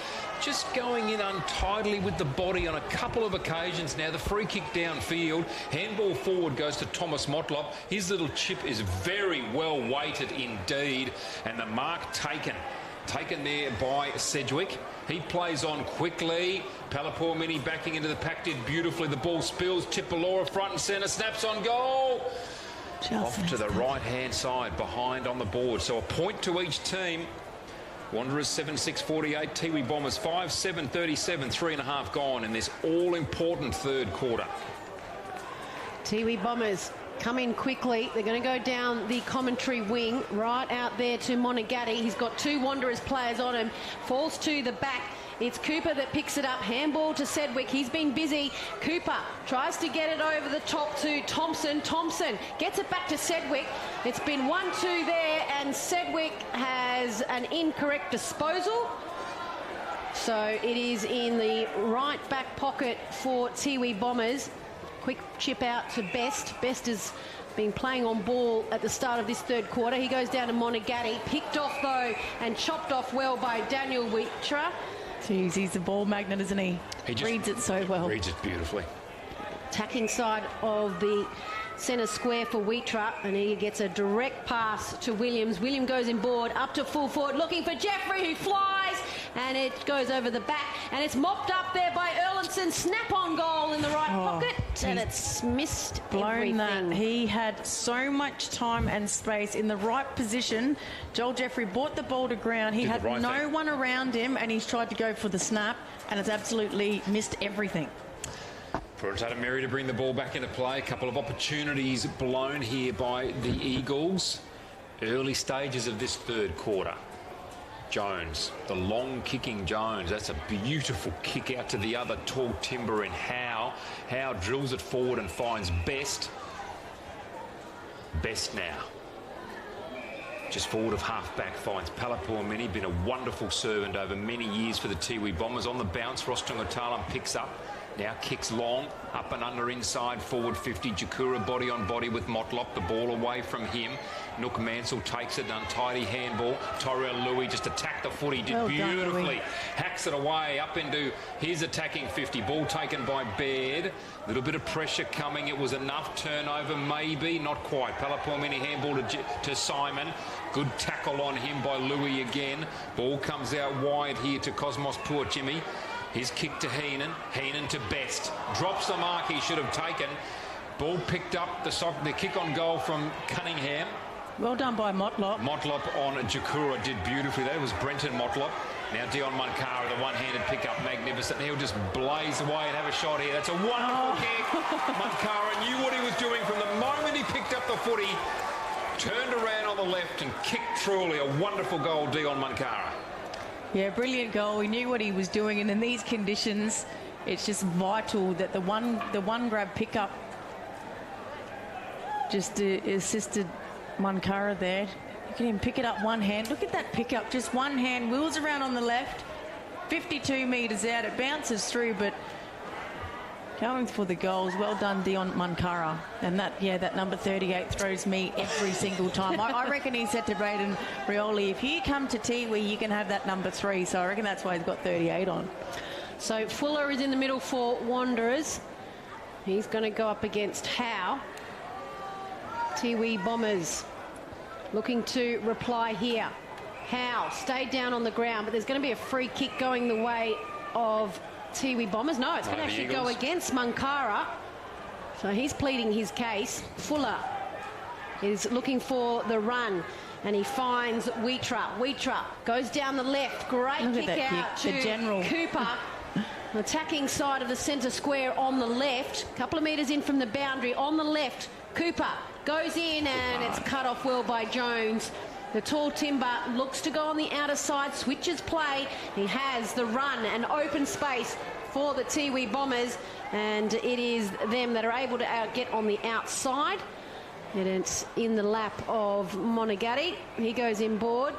just going in untidily with the body on a couple of occasions now. The free kick downfield. Handball forward goes to Thomas Motlop. His little chip is very well weighted indeed. And the mark taken there by Sedgwick. He plays on quickly. Palapur Mini backing into the pack did beautifully. The ball spills. Tipalora front and centre. Snaps on goal. Off to the right-hand side, behind on the board. So a point to each team. Wanderers 7-6-48, Tiwi Bombers 5-7-37, 3.5 gone in this all-important third quarter. Tiwi Bombers come in quickly. They're going to go down the commentary wing, right out there to Monagatti. He's got 2 Wanderers players on him. Falls to the back. It's Cooper that picks it up. Handball to Sedgwick. He's been busy. Cooper tries to get it over the top to Thompson. Thompson gets it back to Sedgwick. It's been 1-2 there, and Sedgwick has an incorrect disposal. So it is in the right back pocket for Tiwi Bombers. Quick chip out to Best. Best has been playing on ball at the start of this third quarter. He goes down to Monagatti. Picked off, though, and chopped off well by Daniel Witra. Jeez, he's a ball magnet, isn't he? He just reads it so well. Reads it beautifully. Attacking side of the centre square for Witra, and he gets a direct pass to Williams. William goes in board, up to full forward, looking for Jeffrey, who flies, and it goes over the back, and it's mopped up there by Erlandson. Snap-on goal in the right pocket, and it's missed everything. That. He had so much time and space in the right position. Joel Jeffrey brought the ball to ground. He had no one around him, and he's tried to go for the snap, and it's absolutely missed everything. Purutata Mary to bring the ball back into play. A couple of opportunities blown here by the Eagles. Early stages of this third quarter. Jones, the long kicking Jones. That's a beautiful kick out to the other tall timber in Howe. Howe drills it forward and finds Best. Best now. Just forward of half-back finds Palapur Mini. Been a wonderful servant over many years for the Tiwi Bombers. On the bounce, Ross Tungatulum picks up. Now kicks long, up and under inside, forward 50. Jakura body on body with Motlop. The ball away from him. Nook Mansell takes it, untidy handball. Tyrell Louis just attacked the foot. He did beautifully. Hacks it away up into his attacking 50. Ball taken by Baird. Little bit of pressure coming. It was enough turnover, maybe. Not quite. Palapur Mini handball to Simon. Good tackle on him by Louis again. Ball comes out wide here to Cosmos Port Jimmy. His kick to Heenan. Heenan to Best. Drops the mark he should have taken. Ball picked up. The kick on goal from Cunningham. Well done by Motlop. Motlop on Jakura did beautifully. That was Brenton Motlop. Now Dion Munkara, the one-handed pickup, magnificent. He'll just blaze away and have a shot here. That's a wonderful kick. Munkara knew what he was doing from the moment he picked up the footy. Turned around on the left and kicked truly. A wonderful goal, Dion Munkara. Yeah, brilliant goal. He knew what he was doing, and in these conditions, it's just vital that the one grab pickup just assisted Munkara there. Look at him pick it up one hand. Look at that pickup, just one hand, wheels around on the left, 52 metres out. It bounces through, but going for the goals. Well done, Dion Munkara. And that number 38 throws me every single time. I reckon he said to Braden Rioli, if you come to Tiwi, you can have that number 3. So I reckon that's why he's got 38 on. So Fuller is in the middle for Wanderers. He's going to go up against Howe. Tiwi Bombers looking to reply here. Howe stayed down on the ground, but there's going to be a free kick going the way of Tiwi Bombers. No, it's going to actually go against Munkara. So he's pleading his case. Fuller is looking for the run, and he finds Witra. Witra goes down the left. Great kick out to Cooper. Attacking side of the centre square on the left. A couple of metres in from the boundary on the left. Cooper goes in, and it's cut off well by Jones. The tall timber looks to go on the outer side, switches play. He has the run and open space for the Tiwi Bombers, and it is them that are able to get on the outside. And it's in the lap of Monagatti. He goes inboard.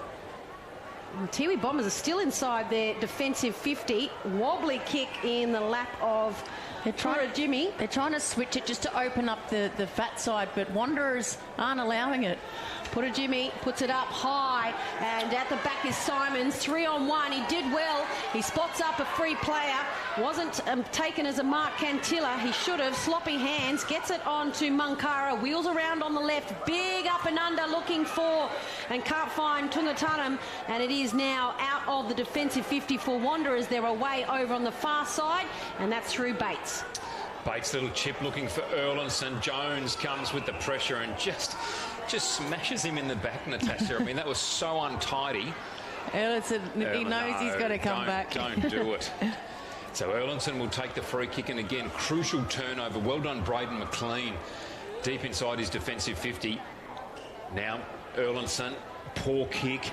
The Tiwi Bombers are still inside their defensive 50. Wobbly kick in the lap of They're trying to switch it just to open up the fat side, but Wanderers aren't allowing it. Put a Jimmy, puts it up high, and at the back is Simons. 3-on-1. He did well. He spots up a free player. Wasn't taken as a mark Cantilla. He should have. Sloppy hands. Gets it on to Munkara. Wheels around on the left. Big up and under looking for, and can't find Tungatanam. And it is now out of the defensive 50 for Wanderers. They're away over on the far side, and that's through Bates. Bates' little chip looking for Erlinson. Jones comes with the pressure and just smashes him in the back, Natasha. I mean, that was so untidy. Erlinson, he knows he's got to come back. Don't do it. So Erlinson will take the free kick, and again, crucial turnover. Well done, Braden McLean. Deep inside his defensive 50. Now, Erlinson, poor kick.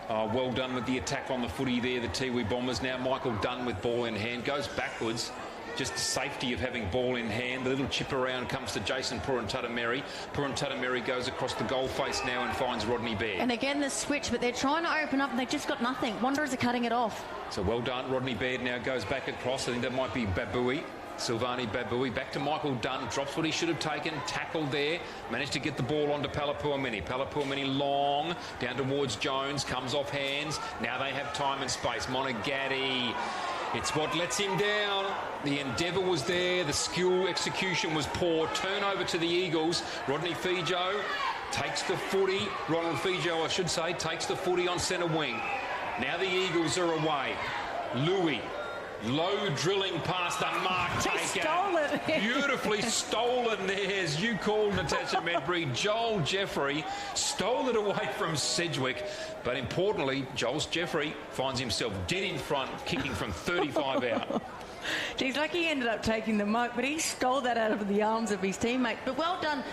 Well done with the attack on the footy there, the Tiwi Bombers. Now Michael Dunn with ball in hand, goes backwards. Just the safety of having ball in hand. The little chip around comes to Jason Puruntatameri. Puruntatameri goes across the goal face now and finds Rodney Baird. And again, the switch, but they're trying to open up and they've just got nothing. Wanderers are cutting it off. So well done. Rodney Baird now goes back across. I think that might be Babui. Silvani Babui back to Michael Dunn, drops what he should have taken, tackled there, managed to get the ball onto Palapuamini. Palapuamini long, down towards Jones, comes off hands. Now they have time and space. Monagatti, it's what lets him down. The endeavour was there, the skill execution was poor. Turnover to the Eagles. Rodney Fijo takes the footy. Ronald Fijo, I should say, takes the footy on centre wing. Now the Eagles are away. Louis. Low drilling past the mark taker. Stole it. Beautifully stolen there, as you called, Natasha Medbury. Joel Jeffrey stole it away from Sedgwick. But importantly, Joel Jeffrey finds himself dead in front, kicking from 35 out. He's lucky he ended up taking the mark, but he stole that out of the arms of his teammate. But well done,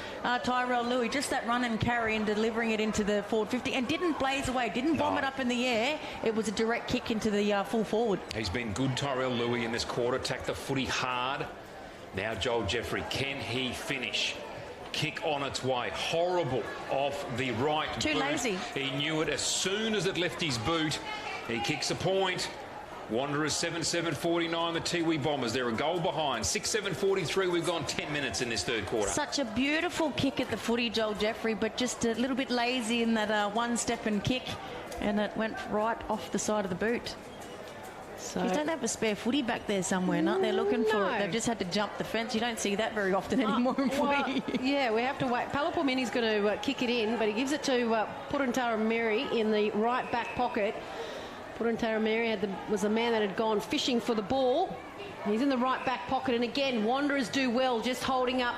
Tyrell Louis. Just that run and carry and delivering it into the forward 50, and didn't blaze away, didn't bomb it up in the air. It was a direct kick into the full forward. He's been good, Tyrell Louis, in this quarter. Attacked the footy hard. Now Joel Jeffrey, can he finish? Kick on its way. Horrible off the right boot. Too lazy. He knew it as soon as it left his boot. He kicks a point. Wanderers 7-7-49, the Tiwi Bombers. They're a goal behind. 6-7-43, we've gone 10 minutes in this third quarter. Such a beautiful kick at the footy, Joel Jeffrey, but just a little bit lazy in that one step and kick, and it went right off the side of the boot. So don't have a spare footy back there somewhere, aren't they looking for it? They've just had to jump the fence. You don't see that very often anymore in footy. Yeah, we have to wait. Palapomini's going to kick it in, but he gives it to Puruntatameri in the right back pocket. Puruntatameri was the man that had gone fishing for the ball. He's in the right back pocket, and again, Wanderers do well, just holding up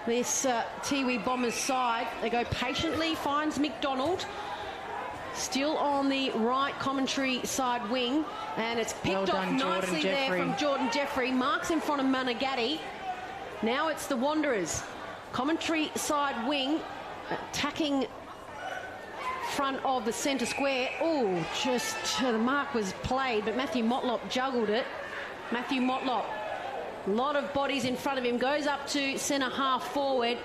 this Tiwi Bombers side. They go patiently, finds McDonald. Still on the right commentary side wing, and it's picked off nicely there from Jordan Jeffrey. Marks in front of Managatti. Now it's the Wanderers. Commentary side wing, attacking front of the centre square. Oh, just the mark was played, but Matthew Motlop juggled it. Matthew Motlop, a lot of bodies in front of him, goes up to centre half forward,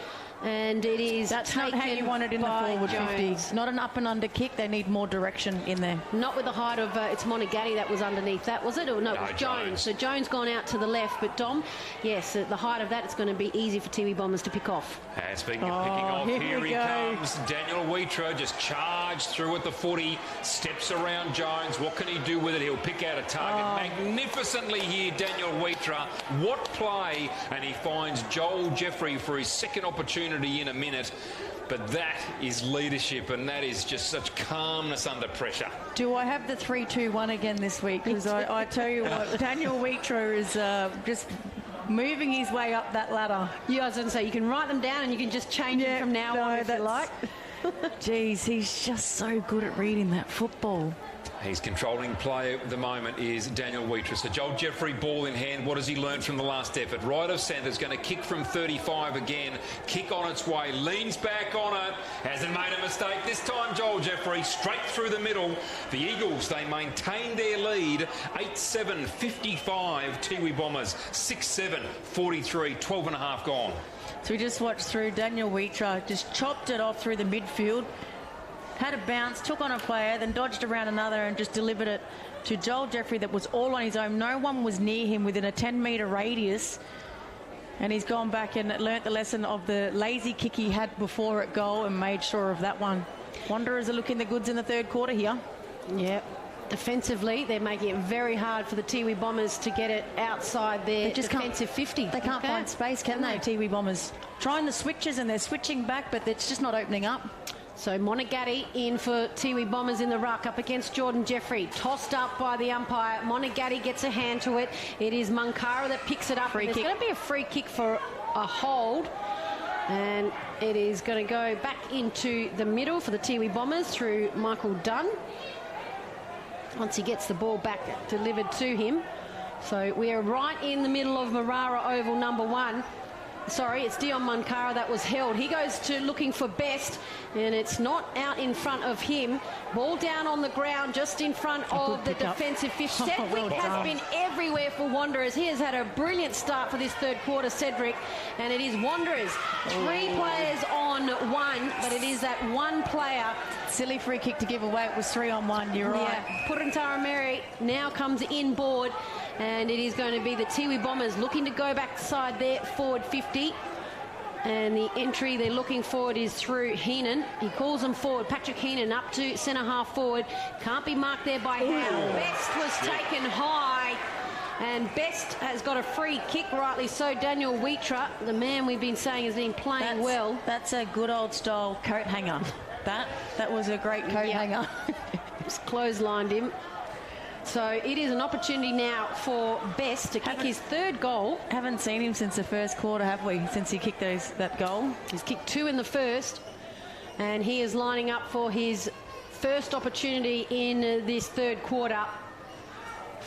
and it is that's not how you want it in the forward 50. Not an up and under kick. They need more direction in there. Not with the height of it's Monagatti that was underneath that, was it? Or no, it was Jones. So Jones gone out to the left, but Dom, yes, at the height of that, it's going to be easy for Tiwi Bombers to pick off. And speaking of picking off, here he comes. Daniel Wheatrow just charged through at the footy, steps around Jones. What can he do with it? He'll pick out a target. Magnificently here, Daniel Wheatrow. What play? And he finds Joel Jeffrey for his second opportunity in a minute. But that is leadership, and that is just such calmness under pressure. Do I have the 3-2-1 again this week? Because I tell you what, Daniel Wheatrow is just moving his way up that ladder. Yeah, I was going to say, you can write them down and you can just change them from now on if you like. Geez, he's just so good at reading that football. He's controlling play at the moment is Daniel Wheatrow. So Joel Jeffrey, ball in hand. What has he learned from the last effort? Right of centre, is going to kick from 35 again. Kick on its way, leans back on it. Hasn't made a mistake this time, Joel Jeffrey. Straight through the middle. The Eagles, they maintain their lead. 8-7-55, Tiwi Bombers. 6-7-43, 12 and a half gone. So we just watched through Daniel Wheatrow, just chopped it off through the midfield. had a bounce, took on a player, then dodged around another and just delivered it to Joel Jeffrey that was all on his own. No one was near him within a 10-metre radius. And he's gone back and learnt the lesson of the lazy kick he had before at goal and made sure of that one. Wanderers are looking the goods in the third quarter here. Yeah. Defensively, they're making it very hard for the Tiwi Bombers to get it outside their defensive 50. They can't find space, can they, Tiwi Bombers? Trying the switches and they're switching back, but it's just not opening up. So Monagatti in for Tiwi Bombers in the ruck up against Jordan Jeffrey. Tossed up by the umpire. Monagatti gets a hand to it. It is Munkara that picks it up. Free kick. There's going to be a free kick for a hold. And it is going to go back into the middle for the Tiwi Bombers through Michael Dunn. Once he gets the ball back delivered to him. So we are right in the middle of Marara Oval number 1. Sorry, it's Dion Munkara that was held. He goes to looking for Best, and it's not out in front of him. Ball down on the ground just in front of the defensive 50. Sedgwick has been everywhere for Wanderers. He has had a brilliant start for this third quarter, Cedric, and it is Wanderers. 3 players on 1, but it is that one player. Silly free kick to give away. It was 3 on 1, you're right. Yeah, Purantara Mary now comes inboard. And it is going to be the Tiwi Bombers looking to go backside their forward 50. And the entry they're looking forward is through Heenan. He calls them forward. Patrick Heenan up to centre half forward. Can't be marked there by Howe. Best was taken high. And Best has got a free kick, rightly so. Daniel Wheatra, the man we've been saying has been playing well. That's a good old style coat hanger. That was a great coat hanger. Just clotheslined him. So it is an opportunity now for Best to kick his 3rd goal. Haven't seen him since the first quarter, have we? Since he kicked that goal. He's kicked 2 in the first. And he is lining up for his first opportunity in this third quarter.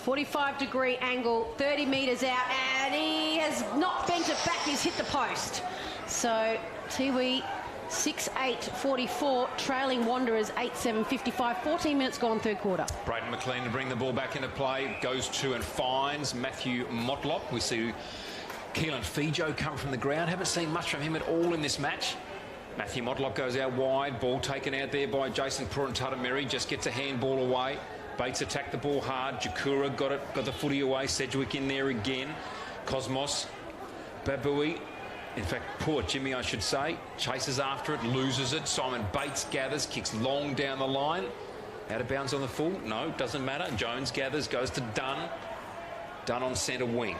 45-degree angle, 30 metres out. And he has not bent it back. He's hit the post. So Tiwi 6-8-44, trailing Wanderers 8-7-55. 14 minutes gone, third quarter. Braden McLean to bring the ball back into play. Goes to and finds Matthew Motlop. We see Keelan Fijo come from the ground. Haven't seen much from him at all in this match. Matthew Motlop goes out wide. Ball taken out there by Jason Purantara-Miri. Just gets a handball away. Bates attacked the ball hard. Jakura got the footy away. Sedgwick in there again. Cosmos. Babui. In fact, poor Jimmy, I should say, chases after it, loses it. Simon Bates gathers, kicks long down the line. Out of bounds on the full? No, doesn't matter. Jones gathers, goes to Dunn. Dunn on centre wing.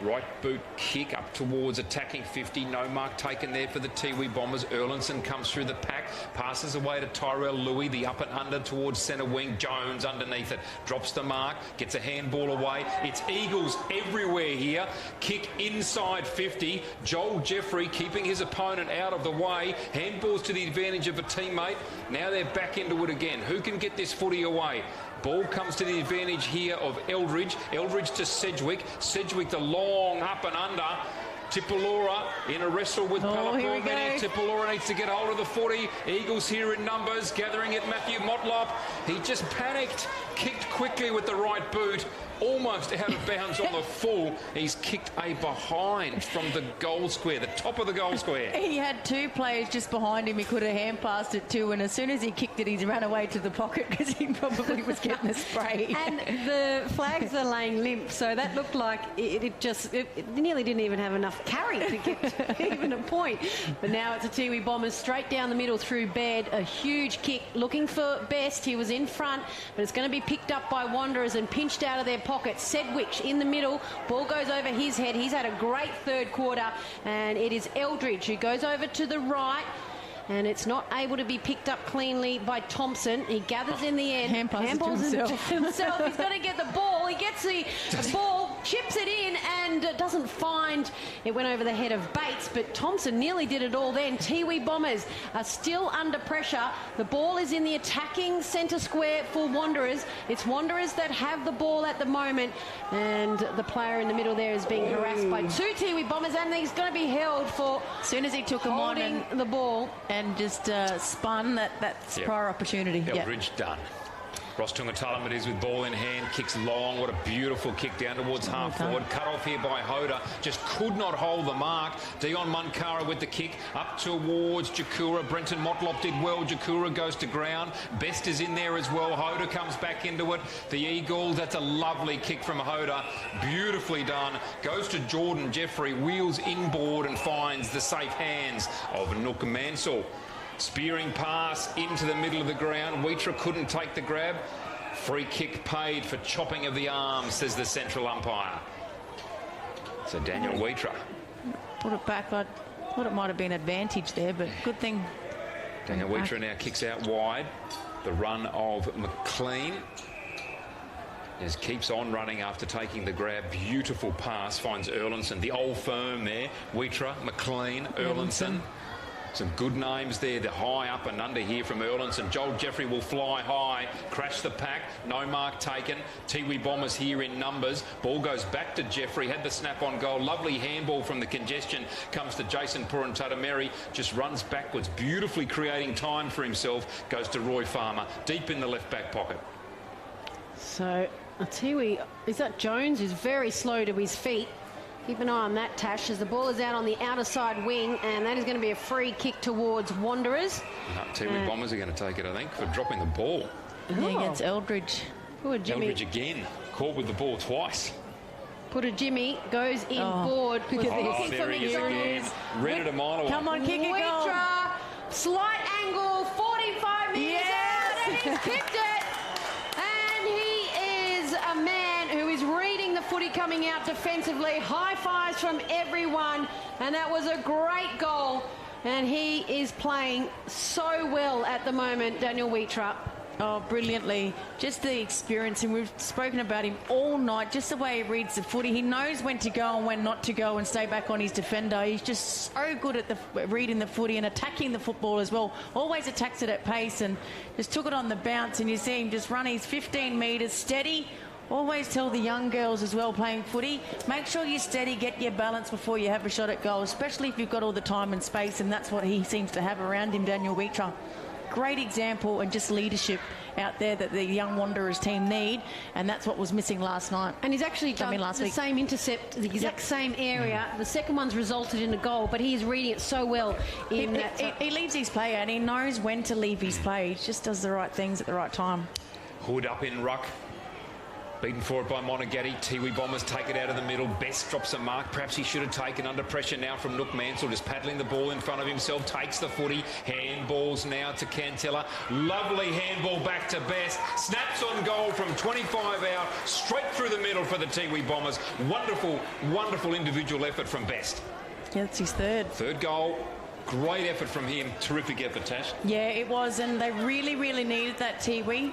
Right boot kick up towards attacking 50. No mark taken there for the Tiwi Bombers. Erlinson comes through the pack. Passes away to Tyrell Louis. The up and under towards centre wing. Jones underneath it. Drops the mark. Gets a handball away. It's Eagles everywhere here. Kick inside 50. Joel Jeffrey keeping his opponent out of the way. Handballs to the advantage of a teammate. Now they're back into it again. Who can get this footy away? Ball comes to the advantage here of Eldridge. Eldridge to Sedgwick. Sedgwick the long up and under. Tipalora in a wrestle with Palakorveni. Tipalora needs to get hold of the 40. Eagles here in numbers, gathering at Matthew Motlop. He just panicked, kicked quickly with the right boot. Almost out of bounds on the full. He's kicked a behind from the goal square, the top of the goal square. He had 2 players just behind him he could have hand passed it to, and as soon as he kicked it, he's ran away to the pocket because he probably was getting a spray. And the flags are laying limp, so that looked like it nearly didn't even have enough carry to get even a point. But now it's a Tiwi Bombers straight down the middle through Baird. A huge kick looking for Best. He was in front, but it's going to be picked up by Wanderers and pinched out of their pocket. Sedgwick in the middle. Ball goes over his head. He's had a great third quarter, and it is Eldridge who goes over to the right. And it's not able to be picked up cleanly by Thompson. He gathers in the end. Handballs to himself. He's going to get the ball. He gets the ball, chips it in, and doesn't find. It went over the head of Bates, but Thompson nearly did it all then. Tiwi Bombers are still under pressure. The ball is in the attacking centre square for Wanderers. It's Wanderers that have the ball at the moment, and the player in the middle there is being harassed by 2 Tiwi Bombers, and he's going to be held for as soon as he took him on and the ball. And just spun, that's prior opportunity. Eldridge done. Ross Tungatulum it is with ball in hand, kicks long. What a beautiful kick down towards half forward. Cut off here by Hoda. Just could not hold the mark. Dion Munkara with the kick up towards Jakura. Brenton Motlop did well. Jakura goes to ground. Best is in there as well. Hoda comes back into it. The Eagle, that's a lovely kick from Hoda. Beautifully done. Goes to Jordan Jeffrey. Wheels inboard and finds the safe hands of Nook Mansell. Spearing pass into the middle of the ground. Wheatra couldn't take the grab. Free kick paid for chopping of the arm, says the central umpire. So Daniel Wheatra. Put it back. I thought it might have been advantage there, but good thing. Daniel Wheatra now kicks out wide. The run of McLean. Just keeps on running after taking the grab. Beautiful pass. Finds Erlinson. The old firm there. Wheatra, McLean, Erlinson. Some good names there. The high up and under here from Erlinson. Joel Jeffrey will fly high. Crash the pack. No mark taken. Tiwi Bombers here in numbers. Ball goes back to Jeffrey. Had the snap on goal. Lovely handball from the congestion. Comes to Jason Puruntatameri. Just runs backwards. Beautifully creating time for himself. Goes to Roy Farmer. Deep in the left back pocket. So, Tiwi, is that Jones, is very slow to his feet. Keep an eye on that, Tash, as the ball is out on the outer side wing, and that is going to be a free kick towards Wanderers. Tiwi Bombers are going to take it, I think, for dropping the ball. Yeah, against Eldridge. Poor Jimmy. Eldridge again, caught with the ball twice. Put Jimmy, goes inboard. Oh, there he is again. Read it a mile away. Come on, kick it, goal. Slight angle, 45 metres out, and he's kicked it. And he is a man who is reading the footy coming out defensively. High fives from everyone, and that was a great goal. And he is playing so well at the moment, Daniel Wheatra. Oh, brilliantly. Just the experience, and we've spoken about him all night, just the way he reads the footy. He knows when to go and when not to go and stay back on his defender. He's just so good at reading the footy and attacking the football as well. Always attacks it at pace and just took it on the bounce, and you see him just run his 15 metres steady. Always tell the young girls as well playing footy, make sure you're steady, get your balance before you have a shot at goal, especially if you've got all the time and space, and that's what he seems to have around him, Daniel Wheatra. Great example and just leadership out there that the young Wanderers team need, and that's what was missing last night. And he's actually done the same intercept, the exact same area. The second one's resulted in a goal, but he's reading it so well. He leaves his play, and he knows when to leave his play. He just does the right things at the right time. Hood up in ruck. Beaten for it by Monagatti. Tiwi Bombers take it out of the middle. Best drops a mark. Perhaps he should have taken under pressure now from Nook Mansell. Just paddling the ball in front of himself. Takes the footy. Handballs now to Cantella. Lovely handball back to Best. Snaps on goal from 25 out. Straight through the middle for the Tiwi Bombers. Wonderful, wonderful individual effort from Best. Yeah, that's his third. Third goal. Great effort from him. Terrific effort, Tash. Yeah, it was, and they really, really needed that, Tiwi.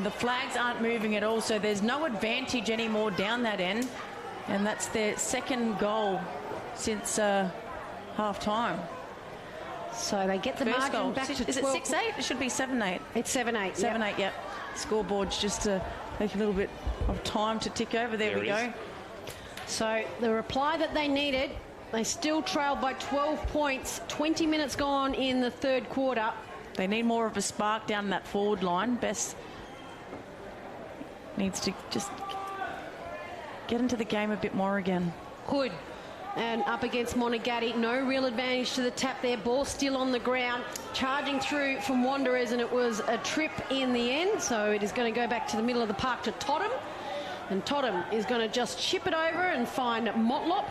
The flags aren't moving at all, so there's no advantage anymore down that end. And that's their second goal since half-time. So they get the First margin goal. back to 12. Is it 6-8? It should be 7-8. It's 7-8. 7-8, yep. Scoreboard's just to take a little bit of time to tick over. There we go. So the reply that they needed, they still trailed by 12 points. 20 minutes gone in the third quarter. They need more of a spark down that forward line. Best needs to just get into the game a bit more again. Good. And up against Monagatti, no real advantage to the tap there. Ball still on the ground, charging through from Wanderers, and it was a trip in the end. So it is going to go back to the middle of the park to Totham. And Totham is going to just chip it over and find Motlop.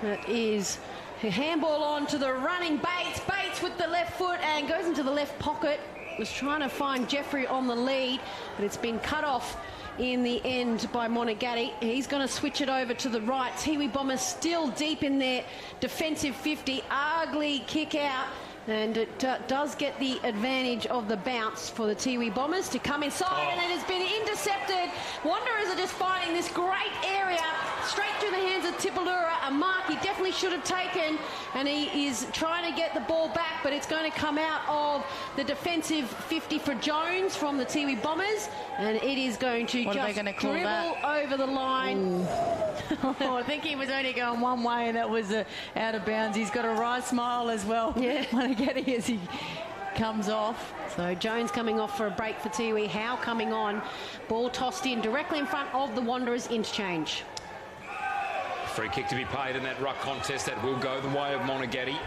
That is a handball on to the running Bates. Bates with the left foot and goes into the left pocket. Was trying to find Jeffrey on the lead, but it's been cut off in the end by Monagatti. He's going to switch it over to the right. Tiwi Bombers still deep in their defensive 50. Ugly kick out, and it does get the advantage of the bounce for the Tiwi Bombers to come inside, and it has been intercepted. Wanderers are just finding this great area straight through the hands of Tipalura, a mark he definitely should have taken, and he is trying to get the ball back, but it's going to come out of the defensive 50 for Jones from the Tiwi Bombers, and it is going to just dribble over the line. I think he was only going one way, and that was out of bounds. He's got a wry smile as well. Yeah. Monagatti as he comes off. So Jones coming off for a break for Tiwi. Howe coming on. Ball tossed in directly in front of the Wanderers interchange. Free kick to be paid in that ruck contest. That will go the way of Monagatti.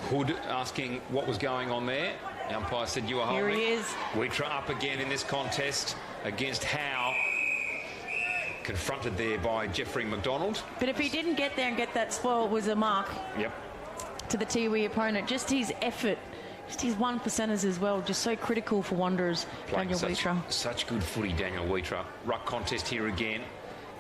Hood asking what was going on there. The umpire said you were holding. Here he is. Wheatra up again in this contest against Howe. Confronted there by Jeffrey McDonald. But if he didn't get there and get that spoil, it was a mark. Yep. To the Tiwi opponent. Just his effort, just his 1%ers as well, just so critical for Wanderers. Playing Daniel Wheatra. Such good footy, Daniel Wheatra. Ruck contest here again.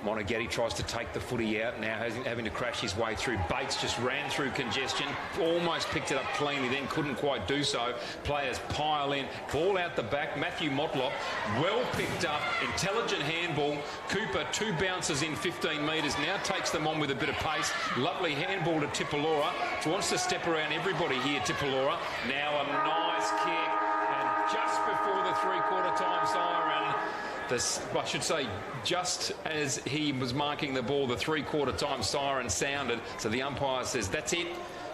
Monagatti tries to take the footy out, now having to crash his way through. Bates just ran through congestion, almost picked it up cleanly, then couldn't quite do so. Players pile in, ball out the back. Matthew Motlop, well picked up, intelligent handball. Cooper, 2 bounces in 15 metres, now takes them on with a bit of pace. Lovely handball to Tipalora. Wants to step around everybody here, Tipalora. Now a nice kick, and just before the three-quarter time siren, I should say, just as he was marking the ball, the three-quarter time siren sounded. So the umpire says, that's it.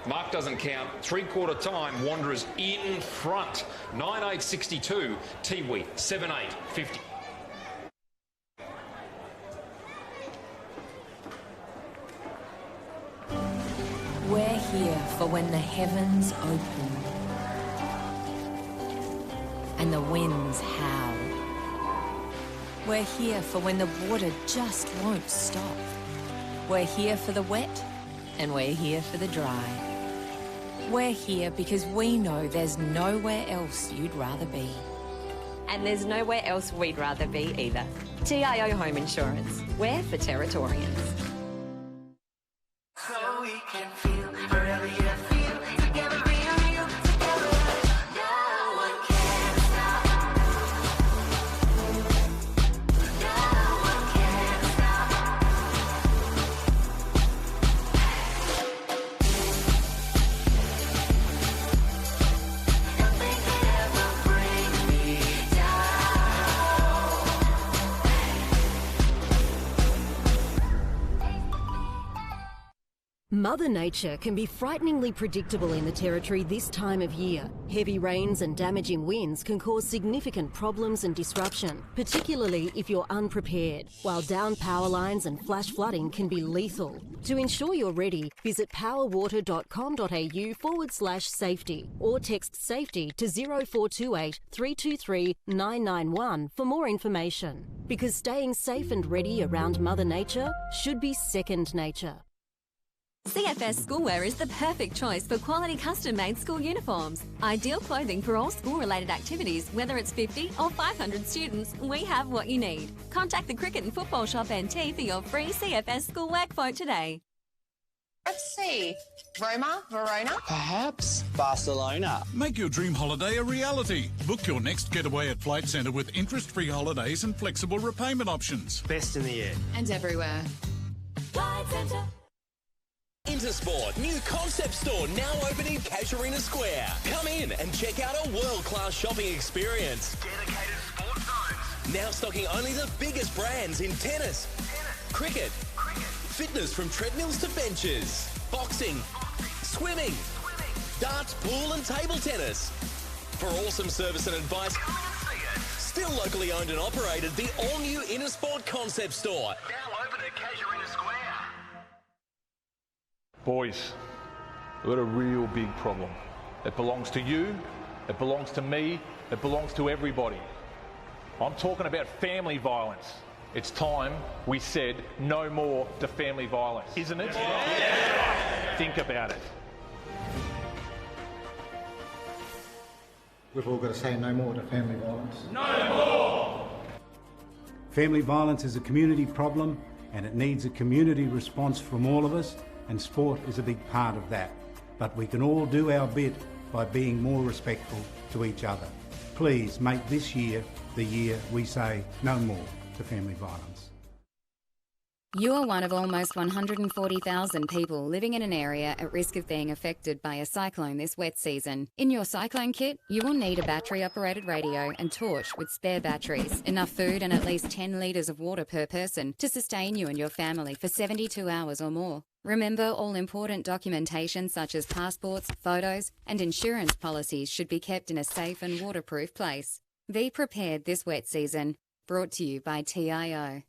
Mark doesn't count. Three-quarter time, Wanderers in front. 9-8-62, Tiwi, 7-8-50. We're here for when the heavens open and the winds howl. We're here for when the water just won't stop. We're here for the wet, and we're here for the dry. We're here because we know there's nowhere else you'd rather be. And there's nowhere else we'd rather be either. TIO Home Insurance. We're for Territorians. So we can feel wherever you feel together, real together. No one can stop. No one can stop. Nothing can ever bring me Mother Nature can be frighteningly predictable in the Territory this time of year. Heavy rains and damaging winds can cause significant problems and disruption, particularly if you're unprepared, while downed power lines and flash flooding can be lethal. To ensure you're ready, visit powerwater.com.au/safety or text SAFETY to 0428 323 991 for more information. Because staying safe and ready around Mother Nature should be second nature. CFS Schoolwear is the perfect choice for quality custom-made school uniforms. Ideal clothing for all school-related activities, whether it's 50 or 500 students, we have what you need. Contact the Cricket and Football Shop NT for your free CFS Schoolwear quote today. Let's see. Roma, Verona? Perhaps Barcelona. Make your dream holiday a reality. Book your next getaway at Flight Centre with interest-free holidays and flexible repayment options. Best in the air. And everywhere. Flight Centre. Intersport, new concept store now open in Casuarina Square. Come in and check out a world-class shopping experience. Dedicated sports zones. Now stocking only the biggest brands in tennis, cricket, fitness from treadmills to benches, boxing, swimming, darts, pool and table tennis. For awesome service and advice, still locally owned and operated, the all-new Intersport concept store. Now open at Casuarina Square. Boys, we've got a real big problem. It belongs to you, it belongs to me, it belongs to everybody. I'm talking about family violence. It's time we said no more to family violence, isn't it? Yeah. Think about it. We've all got to say no more to family violence. No more! Family violence is a community problem and it needs a community response from all of us, and sport is a big part of that. But we can all do our bit by being more respectful to each other. Please make this year the year we say no more to family violence. You are one of almost 140,000 people living in an area at risk of being affected by a cyclone this wet season. In your cyclone kit, you will need a battery-operated radio and torch with spare batteries, enough food and at least 10 litres of water per person to sustain you and your family for 72 hours or more. Remember, all important documentation such as passports, photos and insurance policies should be kept in a safe and waterproof place. Be prepared this wet season. Brought to you by TIO.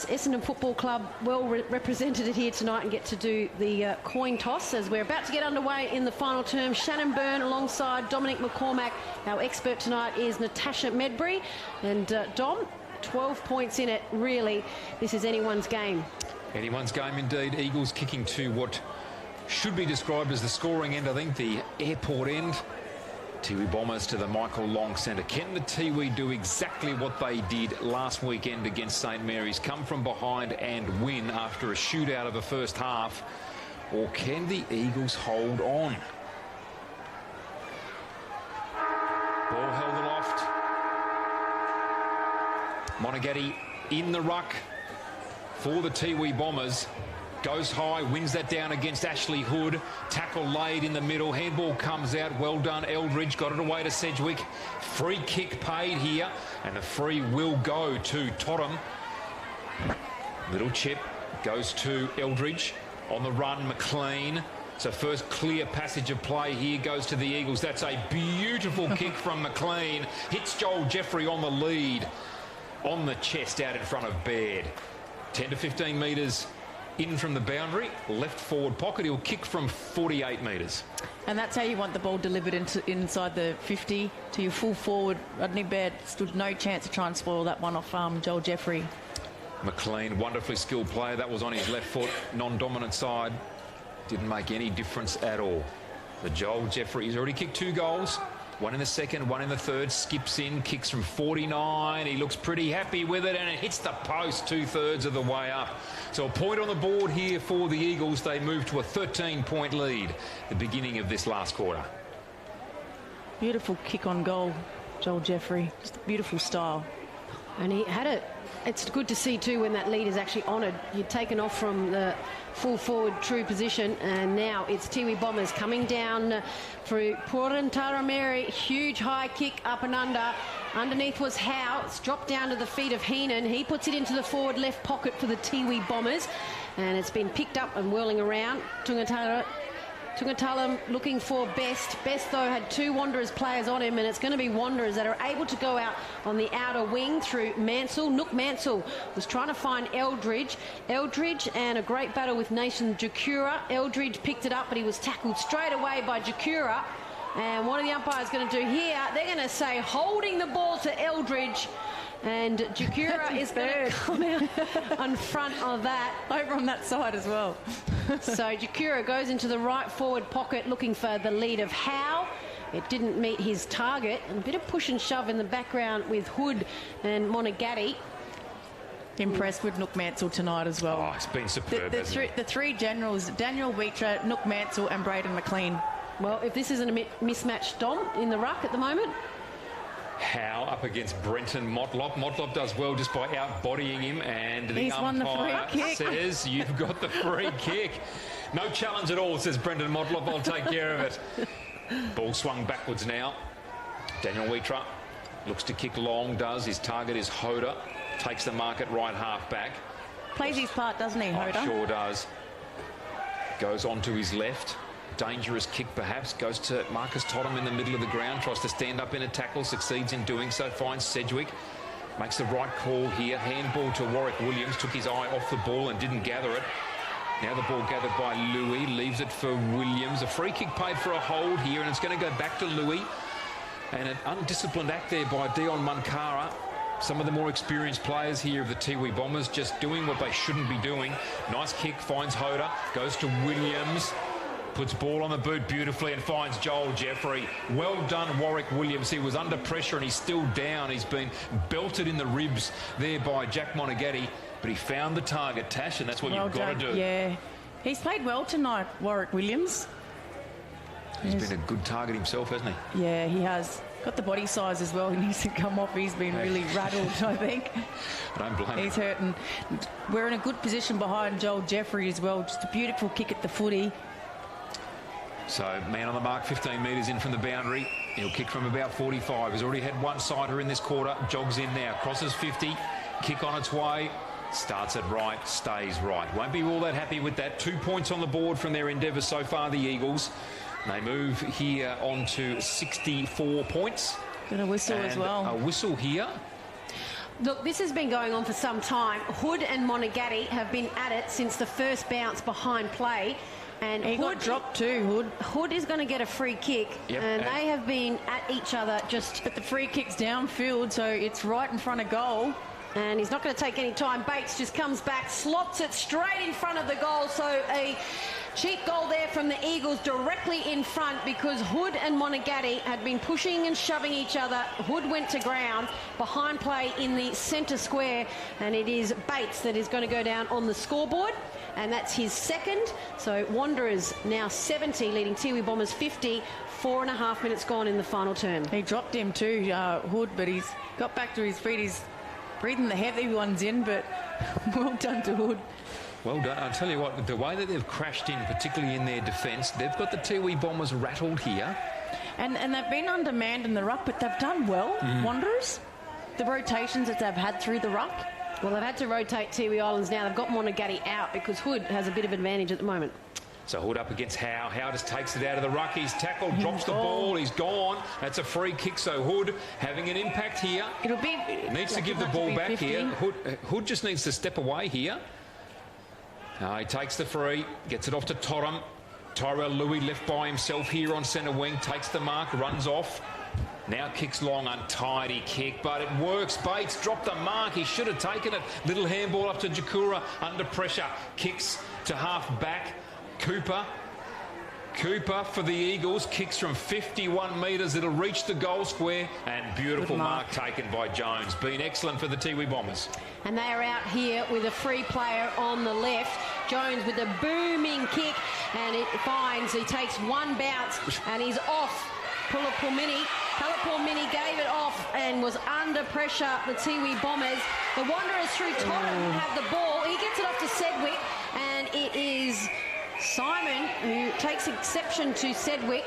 Essendon Football Club well represented here tonight and get to do the coin toss as we're about to get underway in the final term. Shannon Byrne alongside Dominic McCormack. Our expert tonight is Natasha Medbury. And Dom, 12 points in it, really. This is anyone's game. Anyone's game indeed. Eagles kicking to what should be described as the scoring end, I think, the airport end. Tiwi Bombers to the Michael Long centre. Can the Tiwi do exactly what they did last weekend against St Mary's? Come from behind and win after a shootout of the first half? Or can the Eagles hold on? Ball held aloft. Monagatti in the ruck for the Tiwi Bombers. Goes high, wins that down against Ashley Hood. Tackle laid in the middle. Handball comes out. Well done, Eldridge. Got it away to Sedgwick. Free kick paid here. And the free will go to Totham. Little chip goes to Eldridge. On the run, McLean. So first clear passage of play here goes to the Eagles. That's a beautiful kick from McLean. Hits Joel Jeffrey on the lead. On the chest out in front of Baird. 10 to 15 metres in from the boundary, left forward pocket. He'll kick from 48 metres. And that's how you want the ball delivered inside the 50 to your full forward. Rodney Baird stood no chance to try and spoil that one off Joel Jeffrey. McLean, wonderfully skilled player. That was on his left foot, non-dominant side. Didn't make any difference at all. But Joel Jeffrey, he's already kicked 2 goals. One in the second, one in the third. Skips in, kicks from 49. He looks pretty happy with it, and it hits the post 2/3 of the way up. So a point on the board here for the Eagles. They move to a 13-point lead at the beginning of this last quarter. Beautiful kick on goal, Joel Jeffrey. Just a beautiful style. And he had it. It's good to see too when that lead is actually honoured. You've taken off from the full forward true position, and now it's Tiwi Bombers coming down through Purantarameri. Huge high kick up and under. Underneath was Howe. It's dropped down to the feet of Heenan. He puts it into the forward left pocket for the Tiwi Bombers, and it's been picked up and whirling around. Tungatala looking for Best. Best, though, had 2 Wanderers players on him, and it's going to be Wanderers that are able to go out on the outer wing through Mansell. Nook Mansell was trying to find Eldridge. Eldridge, and a great battle with Nathan Jakura. Eldridge picked it up, but he was tackled straight away by Jakura. And what are the umpires going to do here? They're going to say holding the ball to Eldridge. And Jakura is going to come out on front of that. Over on that side as well. So Jakura goes into the right forward pocket looking for the lead of Howe. It didn't meet his target. And a bit of push and shove in the background with Hood and Monagatti. Impressed with Nook Mansell tonight as well. Oh, it's been superb, The three generals, Daniel Weitra, Nook Mansell and Braden McLean. Well, if this isn't a mismatched Dom in the ruck at the moment. Howe up against Brenton Motlop. Motlop does well just by out-bodying him, and the He's won the free kick. says, you've got the free kick. No challenge at all, says Brenton Motlop. I'll take care of it. Ball swung backwards now. Daniel Weitra looks to kick long, does. His target is Hoda. Takes the mark at right half back. Plays his part, doesn't he, Hoda? Sure does. Goes on to his left. Dangerous kick perhaps, goes to Marcus Totham in the middle of the ground, tries to stand up in a tackle, succeeds in doing so, finds Sedgwick, makes the right call here, handball to Warwick Williams, took his eye off the ball and didn't gather it. Now the ball gathered by Louis, leaves it for Williams, a free kick paid for a hold here, and it's going to go back to Louis, and an undisciplined act there by Dion Munkara. Some of the more experienced players here of the Tiwi Bombers just doing what they shouldn't be doing. Nice kick, finds Hoda, goes to Williams, puts ball on the boot beautifully and finds Joel Jeffrey. Well done, Warwick Williams. He was under pressure and he's still down. He's been belted in the ribs there by Jack Monagatti, but he found the target, Tash, and that's what you've got to do. Yeah, he's played well tonight, Warwick Williams. He's been a good target himself, hasn't he? Yeah, he has. Got the body size as well. He needs to come off. He's been really rattled, I think. I don't blame him. He's hurting. We're in a good position behind Joel Jeffrey as well. Just a beautiful kick at the footy. So, man on the mark, 15 metres in from the boundary. He'll kick from about 45. He's already had one-sider in this quarter. Jogs in now. Crosses 50. Kick on its way. Starts it right. Stays right. Won't be all that happy with that. 2 points on the board from their endeavours so far, the Eagles. They move here on to 64 points. Got a whistle as well. A whistle here. Look, this has been going on for some time. Hood and Monagatti have been at it since the first bounce behind play. And he got dropped too, Hood. Hood is going to get a free kick, and they have been at each other just... But the free kick's downfield, so it's right in front of goal. And he's not going to take any time. Bates just comes back, slots it straight in front of the goal. So a cheap goal there from the Eagles directly in front because Hood and Monagatti had been pushing and shoving each other. Hood went to ground behind play in the centre square, and it is Bates that is going to go down on the scoreboard. And that's his second. So Wanderers now 70, leading Tiwi Bombers 50. 4.5 minutes gone in the final term. He dropped him too, Hood, but he's got back to his feet. He's breathing the heavy ones in, but well done to Hood. Well done. I'll tell you what, the way that they've crashed in, particularly in their defence, they've got the Tiwi Bombers rattled here. And they've been undermanned in the ruck, but they've done well, Wanderers. The rotations that they've had through the ruck. Well, they've had to rotate Tiwi Islands now. They've got Monagatti out because Hood has a bit of advantage at the moment. So Hood up against Howe. Howe just takes it out of the ruck. He's tackled, drops the ball. He's gone. That's a free kick. So Hood having an impact here. It'll be... Needs to give the ball back 50. Here. Hood just needs to step away here. He takes the free. Gets it off to Totham. Tyrell Louis left by himself here on centre wing. Takes the mark. Runs off. Now kicks long, untidy kick, but it works. Bates dropped the mark. He should have taken it. Little handball up to Jakura under pressure. Kicks to half back. Cooper for the Eagles. Kicks from 51 metres. It'll reach the goal square. And beautiful mark taken by Jones. Been excellent for the Tiwi Bombers. And they are out here with a free player on the left. Jones with a booming kick. And it finds, he takes one bounce and he's off. Pulapulmini Mini gave it off and was under pressure, the Tiwi Bombers. The Wanderers through Tottenham have the ball. He gets it off to Sedgwick, and it is Simon who takes exception to Sedgwick.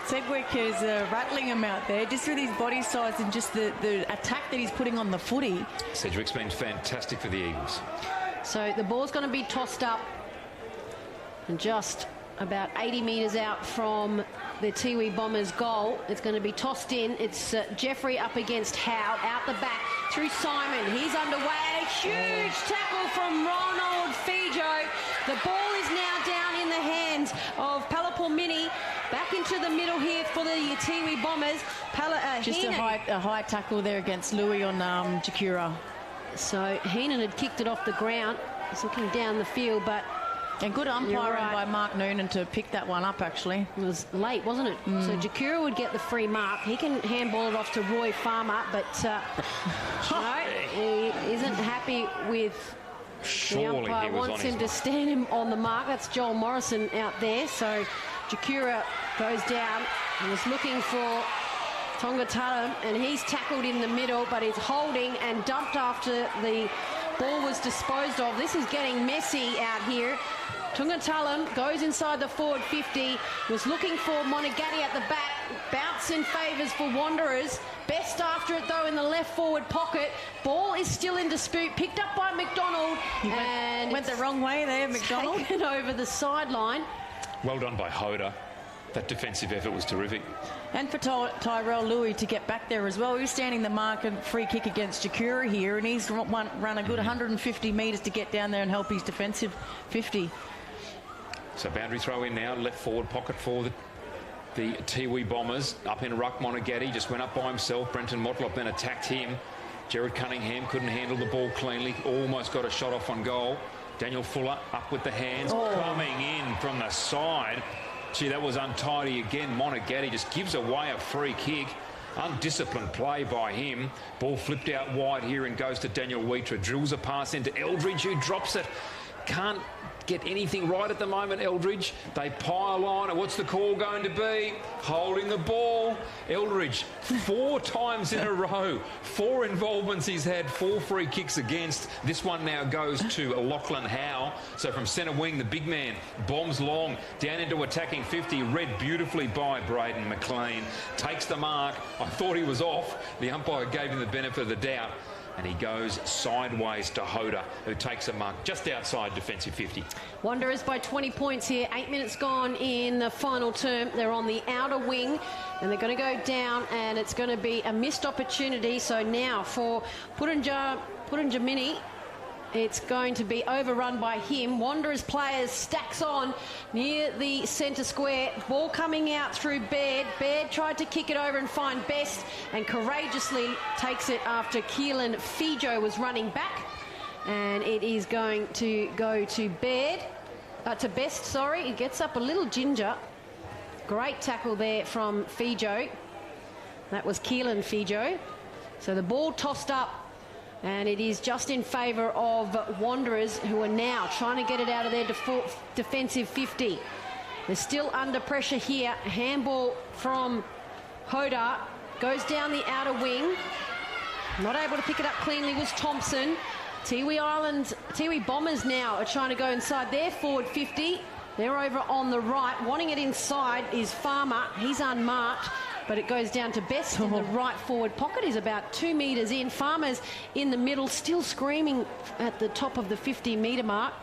Sedgwick is rattling him out there, just with his body size and just the attack that he's putting on the footy. Sedgwick's been fantastic for the Eagles. So the ball's going to be tossed up and just about 80 metres out from the Tiwi Bombers' goal. It's going to be tossed in. It's Jeffrey up against Howe, out the back through Simon. He's underway. A huge tackle from Ronald Fijo. The ball is now down in the hands of Palapur Mini. Back into the middle here for the Tiwi Bombers. Just a high tackle there against Louis on Jakura. So Heenan had kicked it off the ground. He's looking down the field, but... And good umpiring by Mark Noonan to pick that one up, actually. It was late, wasn't it? So Jakura would get the free mark. He can handball it off to Roy Farmer, but no, he isn't happy with... Surely the umpire wants him to stand him on the mark. That's Joel Morrison out there. So Jakura goes down and is looking for Tonga-Talam, and he's tackled in the middle, but he's holding and dumped after the ball was disposed of. This is getting messy out here. Tonga-Talam goes inside the forward 50, was looking for Monagatti at the back, bounce in favours for Wanderers. Best after it though in the left forward pocket. Ball is still in dispute, picked up by McDonald, and went the wrong way there, McDonald. Taken over the sideline. Well done by Hoda. That defensive effort was terrific. And for Tyrell Louis to get back there as well. He was standing the mark and free kick against Jakura here, and he's run a good 150 metres to get down there and help his defensive 50. So boundary throw in now, left forward pocket for the Tiwi Bombers. Up in ruck, Monagatti just went up by himself. Brenton Motlop then attacked him. Jared Cunningham couldn't handle the ball cleanly. Almost got a shot off on goal. Daniel Fuller up with the hands, coming in from the side. Gee, that was untidy again. Monagatti just gives away a free kick. Undisciplined play by him. Ball flipped out wide here and goes to Daniel Wheater. Drills a pass into Eldridge, who drops it. Can't get anything right at the moment, Eldridge. They pile on. And what's the call going to be? Holding the ball. Eldridge, 4 times in a row. 4 involvements he's had, 4 free kicks against. This one now goes to Lachlan Howe. So from centre wing, the big man bombs long down into attacking 50. Read beautifully by Braden McLean. Takes the mark. I thought he was off. The umpire gave him the benefit of the doubt. And he goes sideways to Hoda, who takes a mark just outside defensive 50. Wanderers by 20 points here. 8 minutes gone in the final term. They're on the outer wing, and they're going to go down, and it's going to be a missed opportunity. So now for Puranjamini, it's going to be overrun by him. Wanderers players stacks on near the centre square. Ball coming out through Baird. Baird tried to kick it over and find Best, and courageously takes it after Keelan Fijo was running back. And it is going to go to Baird, to Best, sorry. He gets up a little ginger. Great tackle there from Fijo. That was Keelan Fijo. So the ball tossed up, and it is just in favour of Wanderers, who are now trying to get it out of their defensive 50. They're still under pressure here. Handball from Hoda. Goes down the outer wing. Not able to pick it up cleanly was Thompson. Tiwi Bombers now are trying to go inside their forward 50. They're over on the right. Wanting it inside is Farmer. He's unmarked, but it goes down to Best in the right forward pocket. He's about 2 metres in. Farmer's in the middle, still screaming at the top of the 50-metre mark.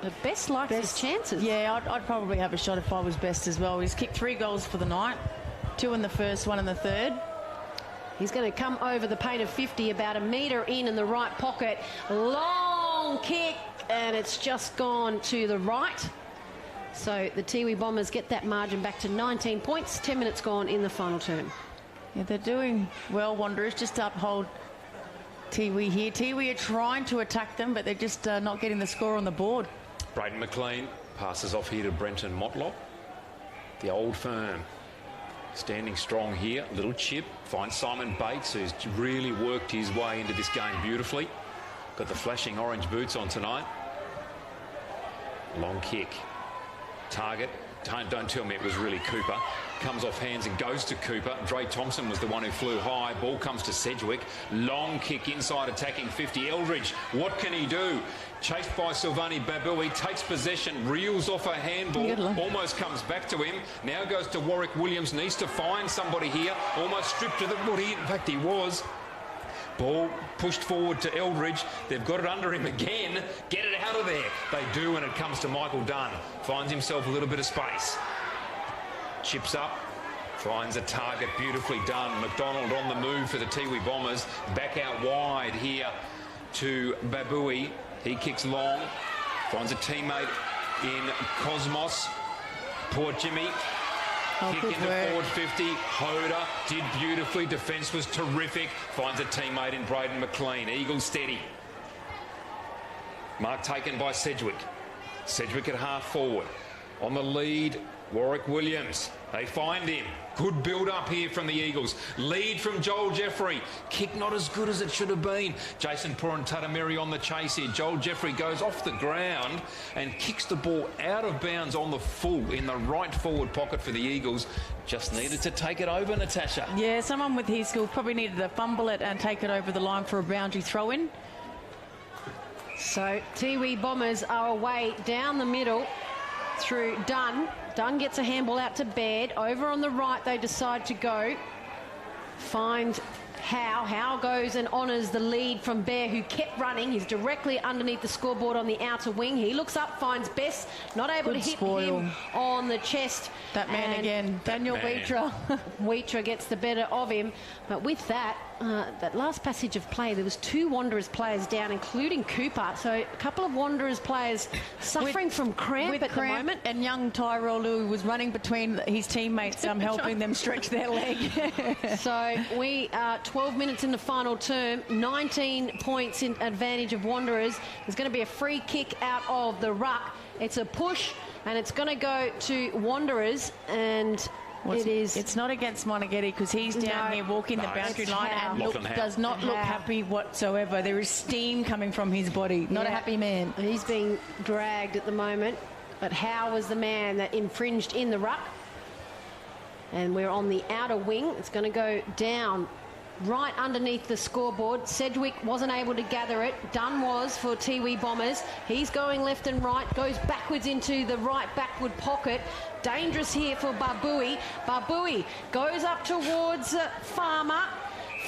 But Best likes his chances. Yeah, I'd probably have a shot if I was Best as well. He's kicked 3 goals for the night. 2 in the first, 1 in the third. He's going to come over the paint of 50, about a metre in the right pocket. Long kick, and it's just gone to the right. So the Tiwi Bombers get that margin back to 19 points. 10 minutes gone in the final term. Yeah, they're doing well, Wanderers, just to uphold Tiwi here. Tiwi are trying to attack them, but they're just not getting the score on the board. Braden McLean passes off here to Brenton Motlop. The old firm standing strong here. Little chip. Finds Simon Bates, who's really worked his way into this game beautifully. Got the flashing orange boots on tonight. Long kick. Target. Don't tell me it was really Cooper. Comes off hands and goes to Cooper. Dre Thompson was the one who flew high. Ball comes to Sedgwick. Long kick inside, attacking 50. Eldridge, what can he do? Chased by Silvani Babui, takes possession, reels off a handball, almost comes back to him. Now goes to Warwick Williams, needs to find somebody here. Almost stripped to the footy. In fact, he was. Ball pushed forward to Eldridge. They've got it under him again. Get it out of there. They do, and it comes to Michael Dunn. Finds himself a little bit of space. Chips up. Finds a target. Beautifully done. McDonald on the move for the Tiwi Bombers. Back out wide here to Babui. He kicks long. Finds a teammate in Cosmos. Poor Jimmy. Kick into forward 50. Hoda did beautifully. Defence was terrific. Finds a teammate in Braden McLean. Eagles steady. Mark taken by Sedgwick. Sedgwick at half forward. On the lead, Warwick Williams. They find him. Good build-up here from the Eagles. Lead from Joel Jeffrey. Kick not as good as it should have been. Jason Purantatameri on the chase here. Joel Jeffrey goes off the ground and kicks the ball out of bounds on the full in the right forward pocket for the Eagles. Just needed to take it over, Natasha. Yeah, someone with his skills probably needed to fumble it and take it over the line for a boundary throw-in. So Tiwi Bombers are away down the middle through Dunn. Dunn gets a handball out to Baird. Over on the right, they decide to go. Find Howe. Howe goes and honours the lead from Bear, who kept running. He's directly underneath the scoreboard on the outer wing. He looks up, finds Bess, not able to hit him on the chest. That man again, Daniel Wheatra. Wheatra gets the better of him. But with that, that last passage of play, there was 2 Wanderers players down, including Cooper. So a couple of Wanderers players suffering from cramp at the moment. And young Tyrell Lou was running between his teammates, helping them stretch their leg. So we are 12 minutes in the final term, 19 points in advantage of Wanderers. There's going to be a free kick out of the ruck. It's a push, and it's going to go to Wanderers, and it's not against Monaghetti, because he's down here walking the boundary line and does not look happy whatsoever. There is steam coming from his body. Not a happy man. He's being dragged at the moment, but Howe was the man that infringed in the ruck. And we're on the outer wing. It's going to go down right underneath the scoreboard. Sedgwick wasn't able to gather it. Dunn was for Tiwi Bombers. He's going left and right, goes backwards into the right backward pocket. Dangerous here for Babui. Babui goes up towards Farmer.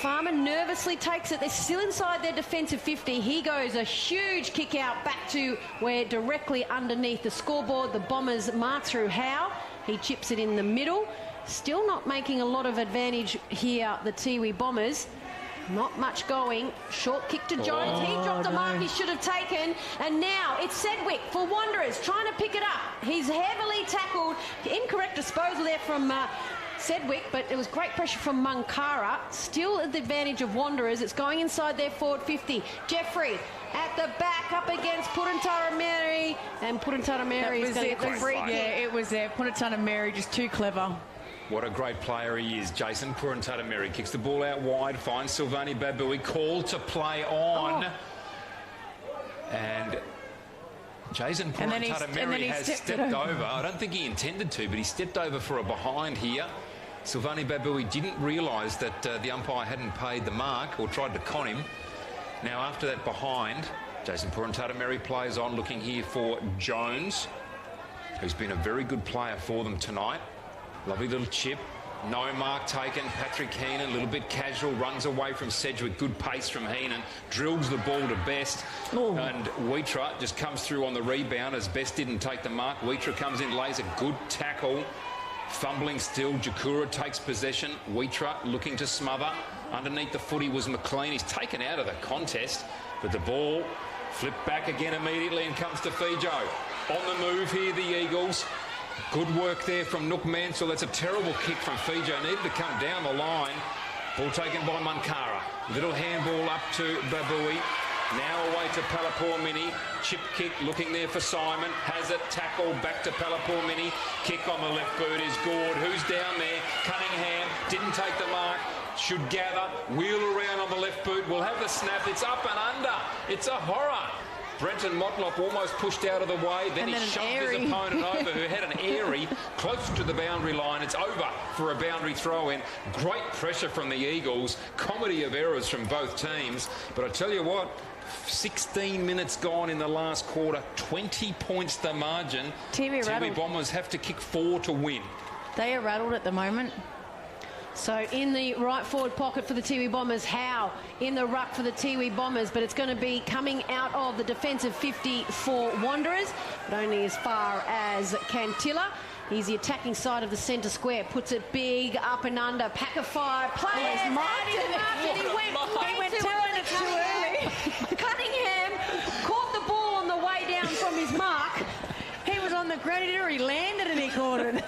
Farmer nervously takes it. They're still inside their defensive 50. He goes a huge kick out back to where directly underneath the scoreboard. The Bombers mark through Howe. He chips it in the middle. Still not making a lot of advantage here, the Tiwi Bombers. Not much going. Short kick to Jones. He dropped a mark he should have taken. And now it's Sedgwick for Wanderers, trying to pick it up. He's heavily tackled. Incorrect disposal there from Sedgwick, but it was great pressure from Munkara. Still at the advantage of Wanderers. It's going inside their forward 50. Jeffrey at the back up against Purantatameri. And Purantatameri is going to get the free kick. Yeah, it was there. Purantatameri just too clever. What a great player he is. Jason Purantatameri kicks the ball out wide, finds Silvani Babui, called to play on. And Jason Purantatameri has stepped over. I don't think he intended to, but he stepped over for a behind here. Silvani Babui didn't realise that the umpire hadn't paid the mark or tried to con him. Now, after that behind, Jason Purantatameri plays on, looking here for Jones, who's been a very good player for them tonight. Lovely little chip. No mark taken. Patrick Heenan, a little bit casual, runs away from Sedgwick. Good pace from Heenan. Drills the ball to Best. And Wheatra just comes through on the rebound as Best didn't take the mark. Wheatra comes in, lays a good tackle. Fumbling still. Jakura takes possession. Wheatra looking to smother. Underneath the footy was McLean. He's taken out of the contest. But the ball flipped back again immediately and comes to Fijo. On the move here, the Eagles. Good work there from Nook Mansell. That's a terrible kick from Fijo. Needed to come down the line. Ball taken by Munkara. Little handball up to Babui. Now away to Palapur Mini. Chip kick looking there for Simon. Has it. Tackle back to Palapur Mini. Kick on the left boot is Gord. Who's down there? Cunningham. Didn't take the mark. Should gather. Wheel around on the left boot. We'll have the snap. It's up and under. It's a horror. Brenton Motlop almost pushed out of the way. Then he shoved his opponent over, who had an airy close to the boundary line. It's over for a boundary throw-in. Great pressure from the Eagles. Comedy of errors from both teams. But I tell you what, 16 minutes gone in the last quarter. 20 points the margin. Tiwi Bombers have to kick 4 to win. They are rattled at the moment. So in the right forward pocket for the Tiwi Bombers, Howe in the ruck for the Tiwi Bombers, but it's going to be coming out of the defensive 50 for Wanderers, but only as far as Cantilla. He's the attacking side of the centre square, puts it big up and under, pack of 5 players. He went 2 minutes too early. Cunningham caught the ball on the way down from his mark. He was on the ground, he already landed and he caught it.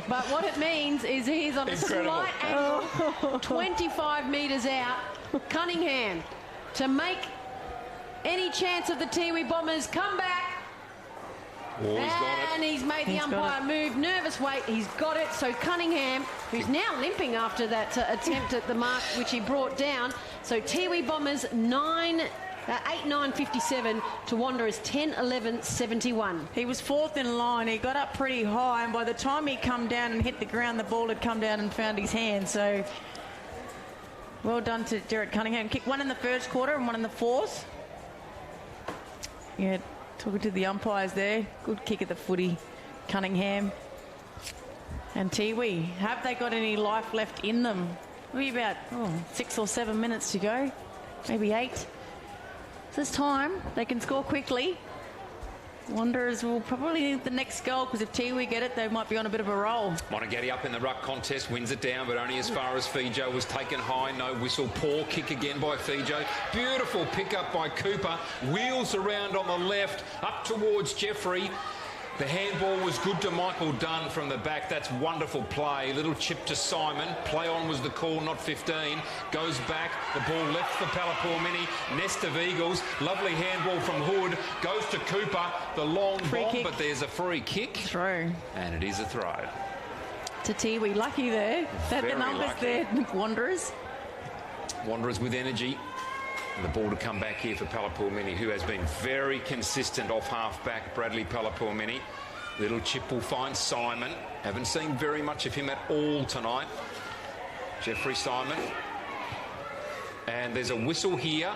But what it means is he's on a slight angle, 25 metres out. Cunningham to make any chance of the Tiwi Bombers come back. And he's made the umpire move. Nervous wait. He's got it. So Cunningham, who's now limping after that attempt at the mark, which he brought down. So Tiwi Bombers 8-9-57 to Wanderers 10-11-71. He was 4th in line. He got up pretty high, and by the time he come down and hit the ground, the ball had come down and found his hand. So well done to Jared Cunningham. Kicked 1 in the first quarter and 1 in the 4th. Yeah, talking to the umpires there. Good kick at the footy, Cunningham. And Tiwi, have they got any life left in them? Maybe about 6 or 7 minutes to go, maybe 8. This time they can score quickly. Wanderers will probably need the next goal, because if Tiwi get it, they might be on a bit of a roll. Monagatti up in the ruck contest, wins it down, but only as far as Fijo. Was taken high, no whistle. Poor kick again by Fijo. Beautiful pick up by Cooper. Wheels around on the left, up towards Jeffrey. The handball was good to Michael Dunn from the back. That's wonderful play. Little chip to Simon. Play on was the call, not 15. Goes back. The ball left for Palapurmini. Nest of Eagles. Lovely handball from Hood. Goes to Cooper. The long bomb, but there's a free kick. Throw. And it is a throw. To Tiwi. Lucky there. That the numbers lucky there. Wanderers. Wanderers with energy. And the ball to come back here for Palapurmini, who has been very consistent off half-back, Bradley Palapurmini. Little chip will find Simon. Haven't seen very much of him at all tonight. Jeffrey Simon. And there's a whistle here.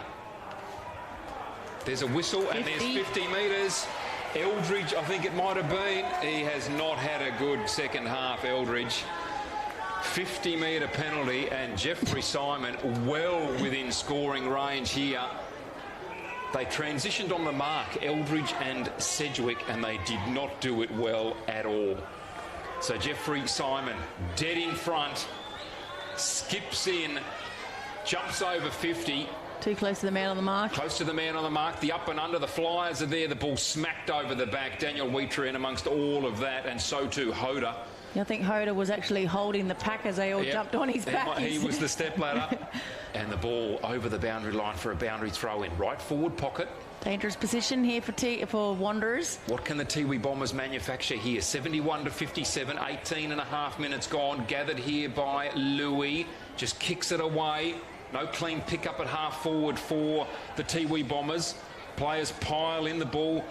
There's a whistle, 50. And there's 50 metres. Eldridge, I think it might have been. He has not had a good second half, Eldridge. 50-metre penalty, and Jeffrey Simon well within scoring range here. They transitioned on the mark, Eldridge and Sedgwick, and they did not do it well at all. So Jeffrey Simon, dead in front, skips in, jumps over 50. Too close to the man on the mark. Close to the man on the mark. The up and under, the Flyers are there. The ball smacked over the back. Daniel Wheater in amongst all of that, and so too Hoda. I think Hoda was actually holding the pack as they all jumped on his back. He was the step ladder. And the ball over the boundary line for a boundary throw in. Right forward pocket. Dangerous position here for Wanderers. What can the Tiwi Bombers manufacture here? 71-57, 18 and a half minutes gone. Gathered here by Louis. Just kicks it away. No clean pick up at half forward for the Tiwi Bombers. Players pile in the ball.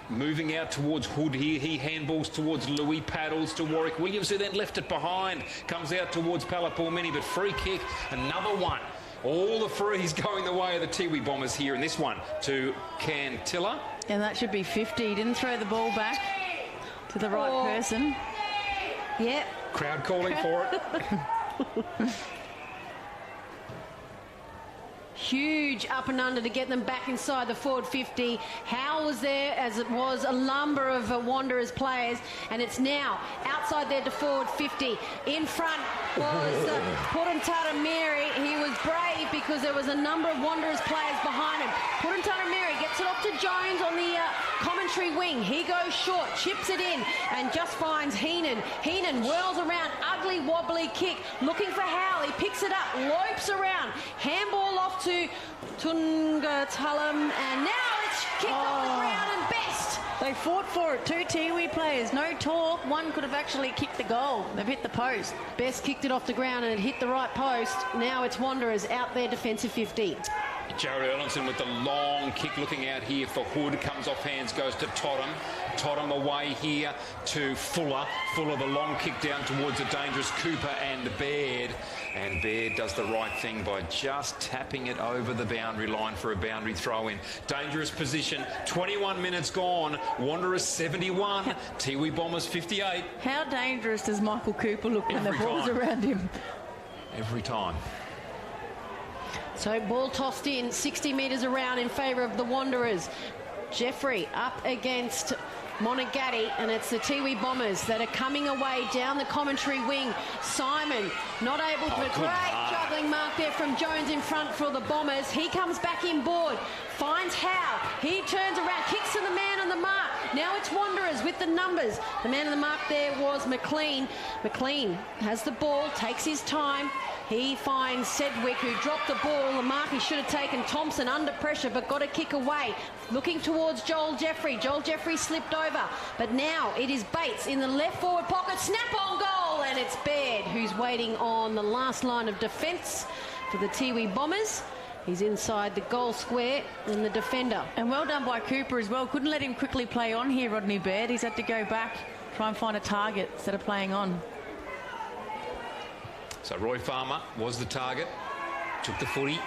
Moving out towards Hood here. He handballs towards Louis, paddles to Warwick Williams, who then left it behind. Comes out towards Palapurmini, but free kick, another one. All the frees going the way of the Tiwi Bombers here in this one to Cantilla. And that should be 50. He didn't throw the ball back to the right person. Yep. Crowd calling for it. Huge up and under to get them back inside the forward 50. Howe was there, as it was a lumber of Wanderers players, and it's now outside their forward 50. In front was Purantara Mary. He was brave because there was a number of Wanderers players behind him. Purantara Mary gets it off to Jones on the commentary wing. He goes short, chips it in, and just finds Heenan. Heenan whirls around, ugly wobbly kick, looking for Howe. He picks it up, lopes around, handball off to Tunga Tullam, and now it's kicked off the ground and Best. They fought for it. 2 Tiwi players, no talk. One could have actually kicked the goal. They've hit the post. Best kicked it off the ground and it hit the right post. Now it's Wanderers out there defensive 50. Jared Erlinson with the long kick looking out here for Hood. Comes off hands, goes to Totham. Totham away here to Fuller. Fuller the long kick down towards a dangerous Cooper and Baird. And Baird does the right thing by just tapping it over the boundary line for a boundary throw in. Dangerous position. 21 minutes gone. Wanderers 71. Tiwi Bombers 58. How dangerous does Michael Cooper look when the Every ball's time. around him? Every time. So ball tossed in 60 metres around in favour of the Wanderers. Jeffrey up against Monagatti, and it's the Tiwi Bombers that are coming away down the commentary wing. Simon not able to, great juggling mark there from Jones in front for the Bombers. He comes back inboard, finds Howe, he turns around, kicks to the man on the mark. Now it's Wanderers with the numbers. The man on the mark there was McLean. McLean has the ball, takes his time. He finds Sedgwick, who dropped the ball. The mark he should have taken. Thompson under pressure, but got a kick away. Looking towards Joel Jeffrey. Joel Jeffrey slipped over. But now it is Bates in the left forward pocket. Snap on goal, and it's Baird, who's waiting on the last line of defence for the Tiwi Bombers. He's inside the goal square and the defender. And well done by Cooper as well. Couldn't let him quickly play on here, Rodney Baird. He's had to go back, try and find a target instead of playing on. So Roy Farmer was the target, took the footy,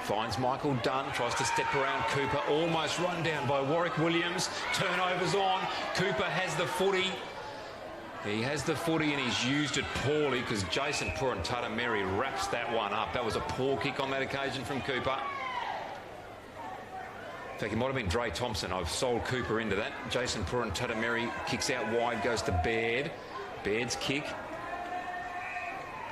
finds Michael Dunn, tries to step around Cooper, almost run down by Warwick Williams. Turnovers on, Cooper has the footy. He has the footy and he's used it poorly because Jason Purantatameri wraps that one up. That was a poor kick on that occasion from Cooper. In fact, it might have been Dre Thompson. I've sold Cooper into that. Jason Purantatameri kicks out wide, goes to Baird. Baird's kick.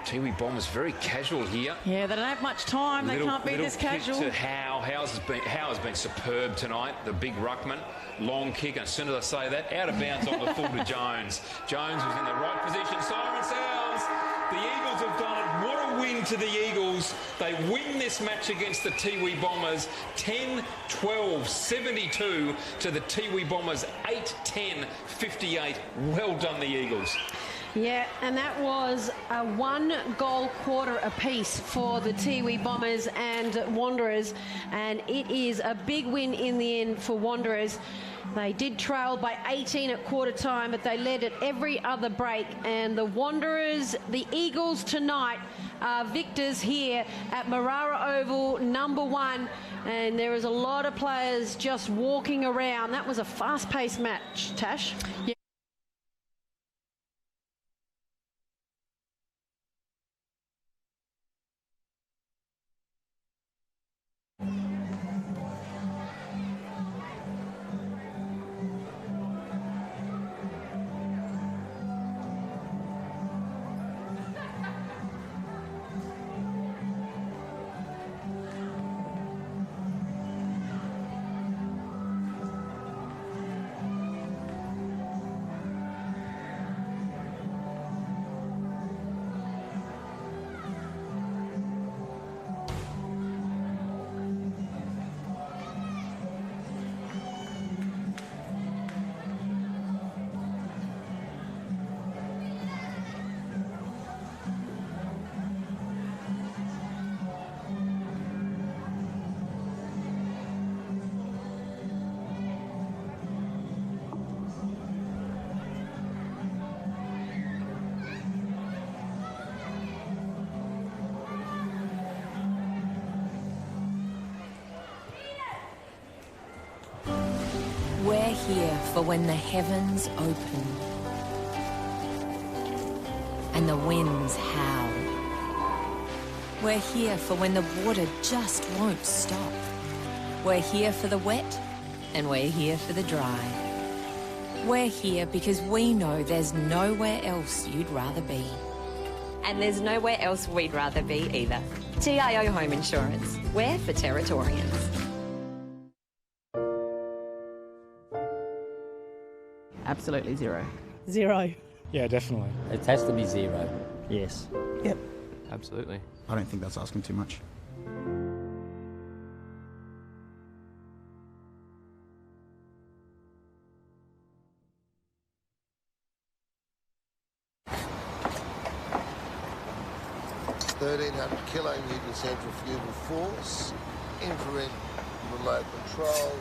Tiwi Bombers very casual here. Yeah, they don't have much time. They can't be this casual. To Howe. Howe has been superb tonight, the big ruckman. Long kick, and as soon as I say that, out of bounds on the full to Jones. Jones was in the right position. Siren sounds. The Eagles have done it. What a win to the Eagles. They win this match against the Tiwi Bombers 10-12-72 to the Tiwi Bombers 8-10-58. Well done, the Eagles. Yeah, and that was a 1-goal quarter apiece for the Tiwi Bombers and Wanderers, and it is a big win in the end for Wanderers. They did trail by 18 at quarter time, but they led at every other break, and the Wanderers, the Eagles tonight, are victors here at Marara Oval, number 1, and there is a lot of players just walking around. That was a fast-paced match, Tash. Yeah. We're here for when the heavens open and the winds howl. We're here for when the water just won't stop. We're here for the wet and we're here for the dry. We're here because we know there's nowhere else you'd rather be. And there's nowhere else we'd rather be either. TIO Home Insurance. We're for Territorians. Absolutely zero. Zero. Yeah, definitely. It has to be zero. Yes. Yep. Absolutely. I don't think that's asking too much. $1,300 kilonewton centrifugal force, infrared remote control.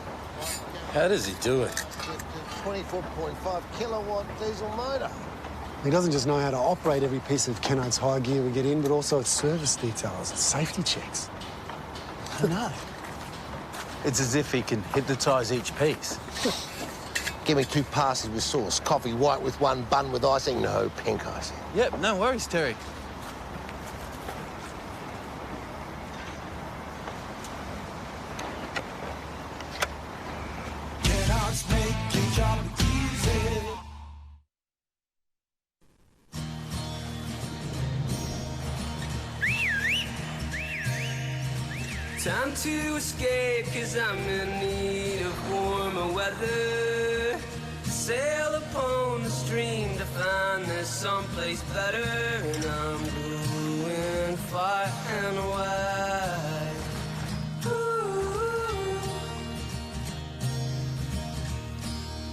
How does he do it? 24.5 kilowatt diesel motor. He doesn't just know how to operate every piece of Kennard's high gear we get in, but also its service details, its safety checks. I don't know. It's as if he can hypnotise each piece. Give me 2 passes with sauce, coffee white with 1 bun with icing, no pink icing. Yep, no worries, Terry. Time to escape, cause I'm in need of warmer weather. Sail upon the stream to find there's someplace better. And I'm going far and wide.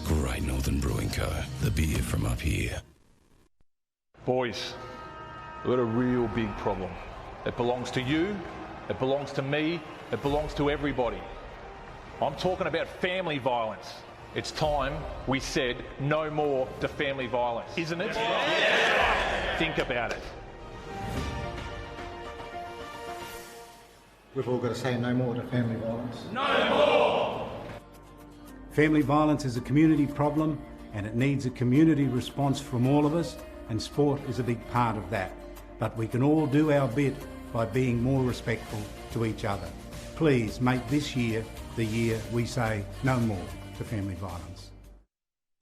Great Northern Brewing Co., the beer from up here. Boys, we've got a real big problem. It belongs to you, it belongs to me, it belongs to everybody. I'm talking about family violence. It's time we said no more to family violence, isn't it? Yeah. Think about it. We've all got to say no more to family violence. No more! Family violence is a community problem and it needs a community response from all of us, and sport is a big part of that. But we can all do our bit by being more respectful to each other. Please make this year the year we say no more to family violence.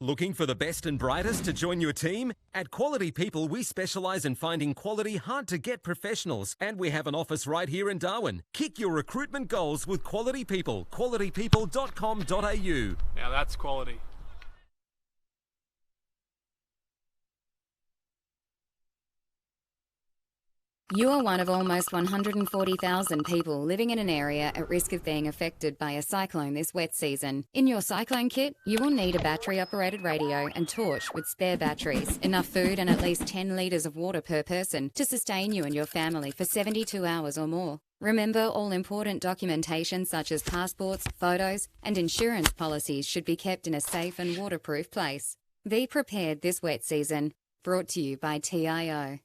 Looking for the best and brightest to join your team? At Quality People, we specialise in finding quality, hard-to-get professionals, and we have an office right here in Darwin. Kick your recruitment goals with Quality People. qualitypeople.com.au. Now that's quality. You are one of almost 140,000 people living in an area at risk of being affected by a cyclone this wet season. In your cyclone kit, you will need a battery-operated radio and torch with spare batteries, enough food and at least 10 litres of water per person to sustain you and your family for 72 hours or more. Remember, all important documentation such as passports, photos and insurance policies should be kept in a safe and waterproof place. Be prepared this wet season. Brought to you by TIO.